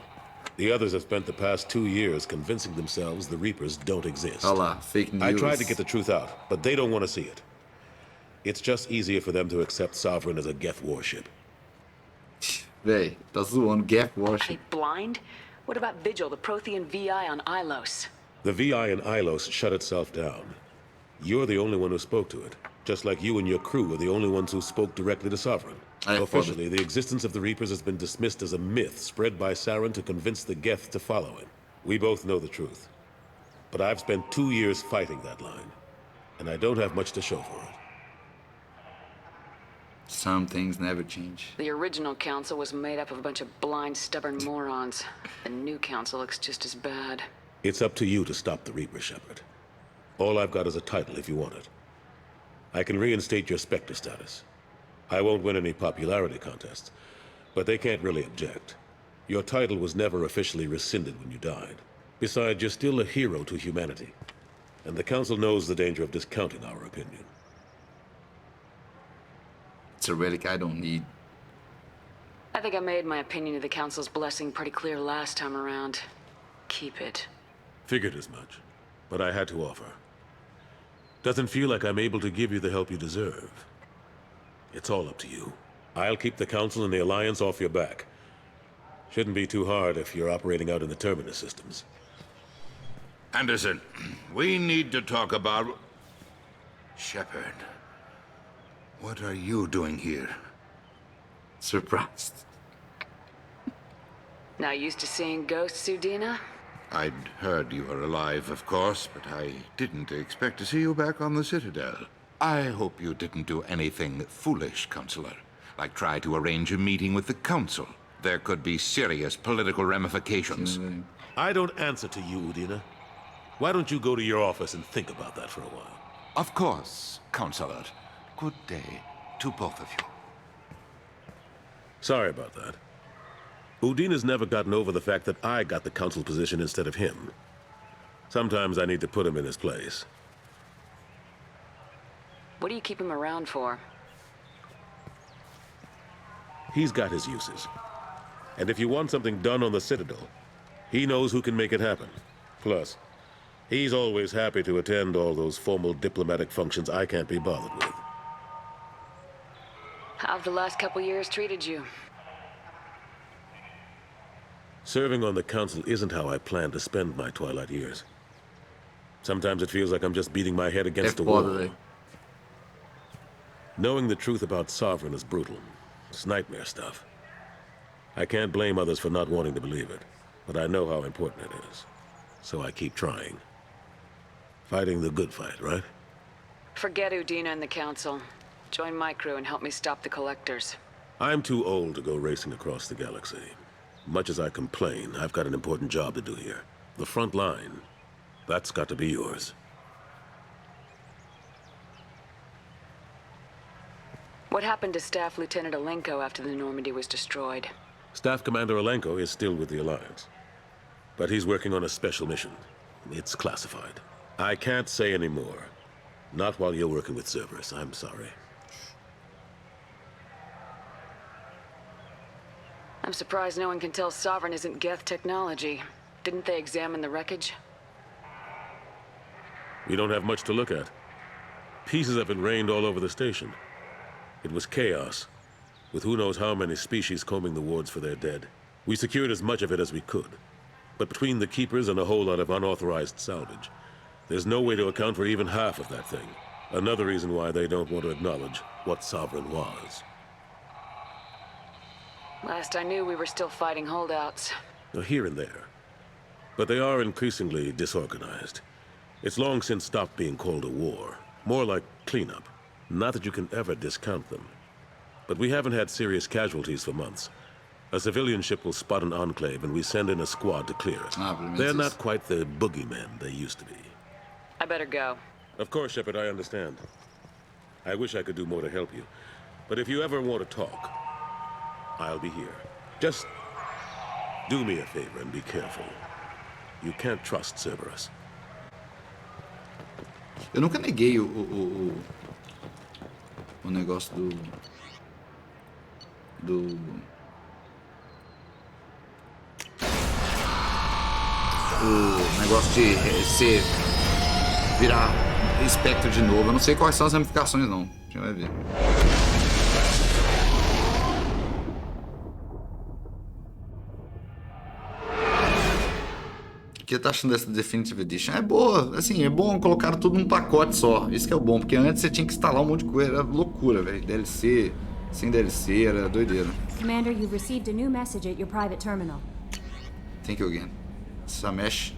The others have spent the past 2 years convincing themselves the Reapers don't exist. Olha lá, fake news. I tried to get the truth out, but they don't want to see it. It's just easier for them to accept Sovereign as a Geth warship. Véi, tá zoando, Geth warship. Are they blind? What about Vigil, the Prothean VI on Ilos? The VI in Ilos shut itself down. You're the only one who spoke to it. Just like you and your crew are the only ones who spoke directly to Sovereign. Officially, the existence of the Reapers has been dismissed as a myth spread by Saren to convince the Geth to follow him. We both know the truth. But I've spent 2 years fighting that line. And I don't have much to show for it. Some things never change. The original council was made up of a bunch of blind, stubborn morons. The new council looks just as bad. It's up to you to stop the Reaper, Shepard. All I've got is a title if you want it. I can reinstate your Spectre status. I won't win any popularity contests, but they can't really object. Your title was never officially rescinded when you died. Besides, you're still a hero to humanity, and the Council knows the danger of discounting our opinion. It's a relic I don't need. I think I made my opinion of the Council's blessing pretty clear last time around. Keep it. Figured as much, but I had to offer. Doesn't feel like I'm able to give you the help you deserve. It's all up to you. I'll keep the Council and the Alliance off your back. Shouldn't be too hard if you're operating out in the Terminus systems. Anderson, we need to talk about... Shepard. What are you doing here? Surprised. Not used to seeing ghosts, Udina? I'd heard you were alive, of course, but I didn't expect to see you back on the Citadel. I hope you didn't do anything foolish, Counselor, like try to arrange a meeting with the Council. There could be serious political ramifications. I don't answer to you, Udina. Why don't you go to your office and think about that for a while? Of course, Counselor. Good day to both of you. Sorry about that. Udina's never gotten over the fact that I got the Council position instead of him. Sometimes I need to put him in his place. What do you keep him around for? He's got his uses. And if you want something done on the Citadel, he knows who can make it happen. Plus, he's always happy to attend all those formal diplomatic functions I can't be bothered with. How have the last couple years treated you? Serving on the Council isn't how I plan to spend my twilight years. Sometimes it feels like I'm just beating my head against the wall. Knowing the truth about Sovereign is brutal. It's nightmare stuff. I can't blame others for not wanting to believe it, but I know how important it is. So I keep trying. Fighting the good fight, right? Forget Udina and the Council. Join my crew and help me stop the Collectors. I'm too old to go racing across the galaxy. Much as I complain, I've got an important job to do here. The front line. That's got to be yours. What happened to Staff Lieutenant Alenko after the Normandy was destroyed? Staff Commander Alenko is still with the Alliance. But he's working on a special mission. It's classified. I can't say any more. Not while you're working with Cerberus, I'm sorry. I'm surprised no one can tell Sovereign isn't Geth technology. Didn't they examine the wreckage? We don't have much to look at. Pieces of it rained all over the station. It was chaos, with who knows how many species combing the wards for their dead. We secured as much of it as we could. But between the Keepers and a whole lot of unauthorized salvage, there's no way to account for even half of that thing. Another reason why they don't want to acknowledge what Sovereign was. Last I knew, we were still fighting holdouts. Here and there. But they are increasingly disorganized. It's long since stopped being called a war. More like cleanup. Not that you can ever discount them. But we haven't had serious casualties for months. A civilian ship will spot an enclave and we send in a squad to clear it. They're not quite the boogeymen they used to be. I better go. Of course, Shepard, I understand. I wish I could do more to help you. But if you ever want to talk, I'll be here. Just do me a favor and be careful. You can't trust Cerberus. Eu nunca neguei o negócio o negócio de ser virar espectro de novo. Eu não sei quais são as ramificações não. A gente vai ver. O que tá achando dessa Definitive Edition? É boa, assim, é bom colocar tudo num pacote só. Isso que é o bom, porque antes você tinha que instalar um monte de coisa, era loucura, velho. DLC, sem DLC, era doideira. Commander, you've received a new message at your private terminal. Thank you again. Samesh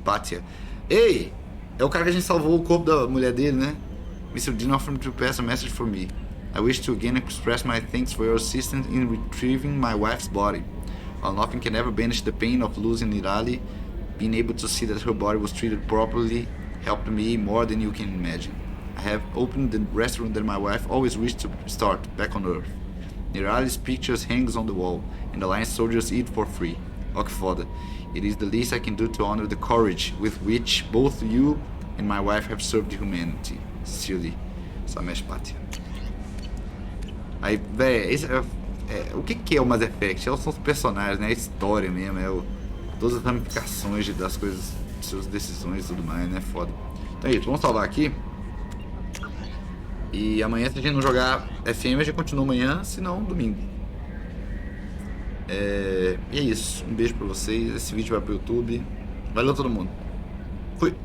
Bhatia. Ei! É o cara que a gente salvou o corpo da mulher dele, né? Mr. Dean offered to pass a message for me. I wish to again express my thanks for your assistance in retrieving my wife's body. While nothing can ever banish the pain of losing Nirali, being able to see that her body was treated properly helped me more than you can imagine. I have opened the restaurant that my wife always wished to start back on Earth. Neurali's pictures hangs on the wall, and the Alliance soldiers eat for free. Oh, que foda. It is the least I can do to honor the courage with which both you and my wife have served humanity. Sincerely, Samesh Patia. Aí, véi, o que é o Mass Effect? São os personagens, né? A história mesmo, todas as ramificações das coisas, suas decisões e tudo mais, né? Foda. Então é isso, vamos salvar aqui. E amanhã, se a gente não jogar FM, a gente continua amanhã, se não, domingo. E é isso. Um beijo pra vocês. Esse vídeo vai pro YouTube. Valeu todo mundo. Fui.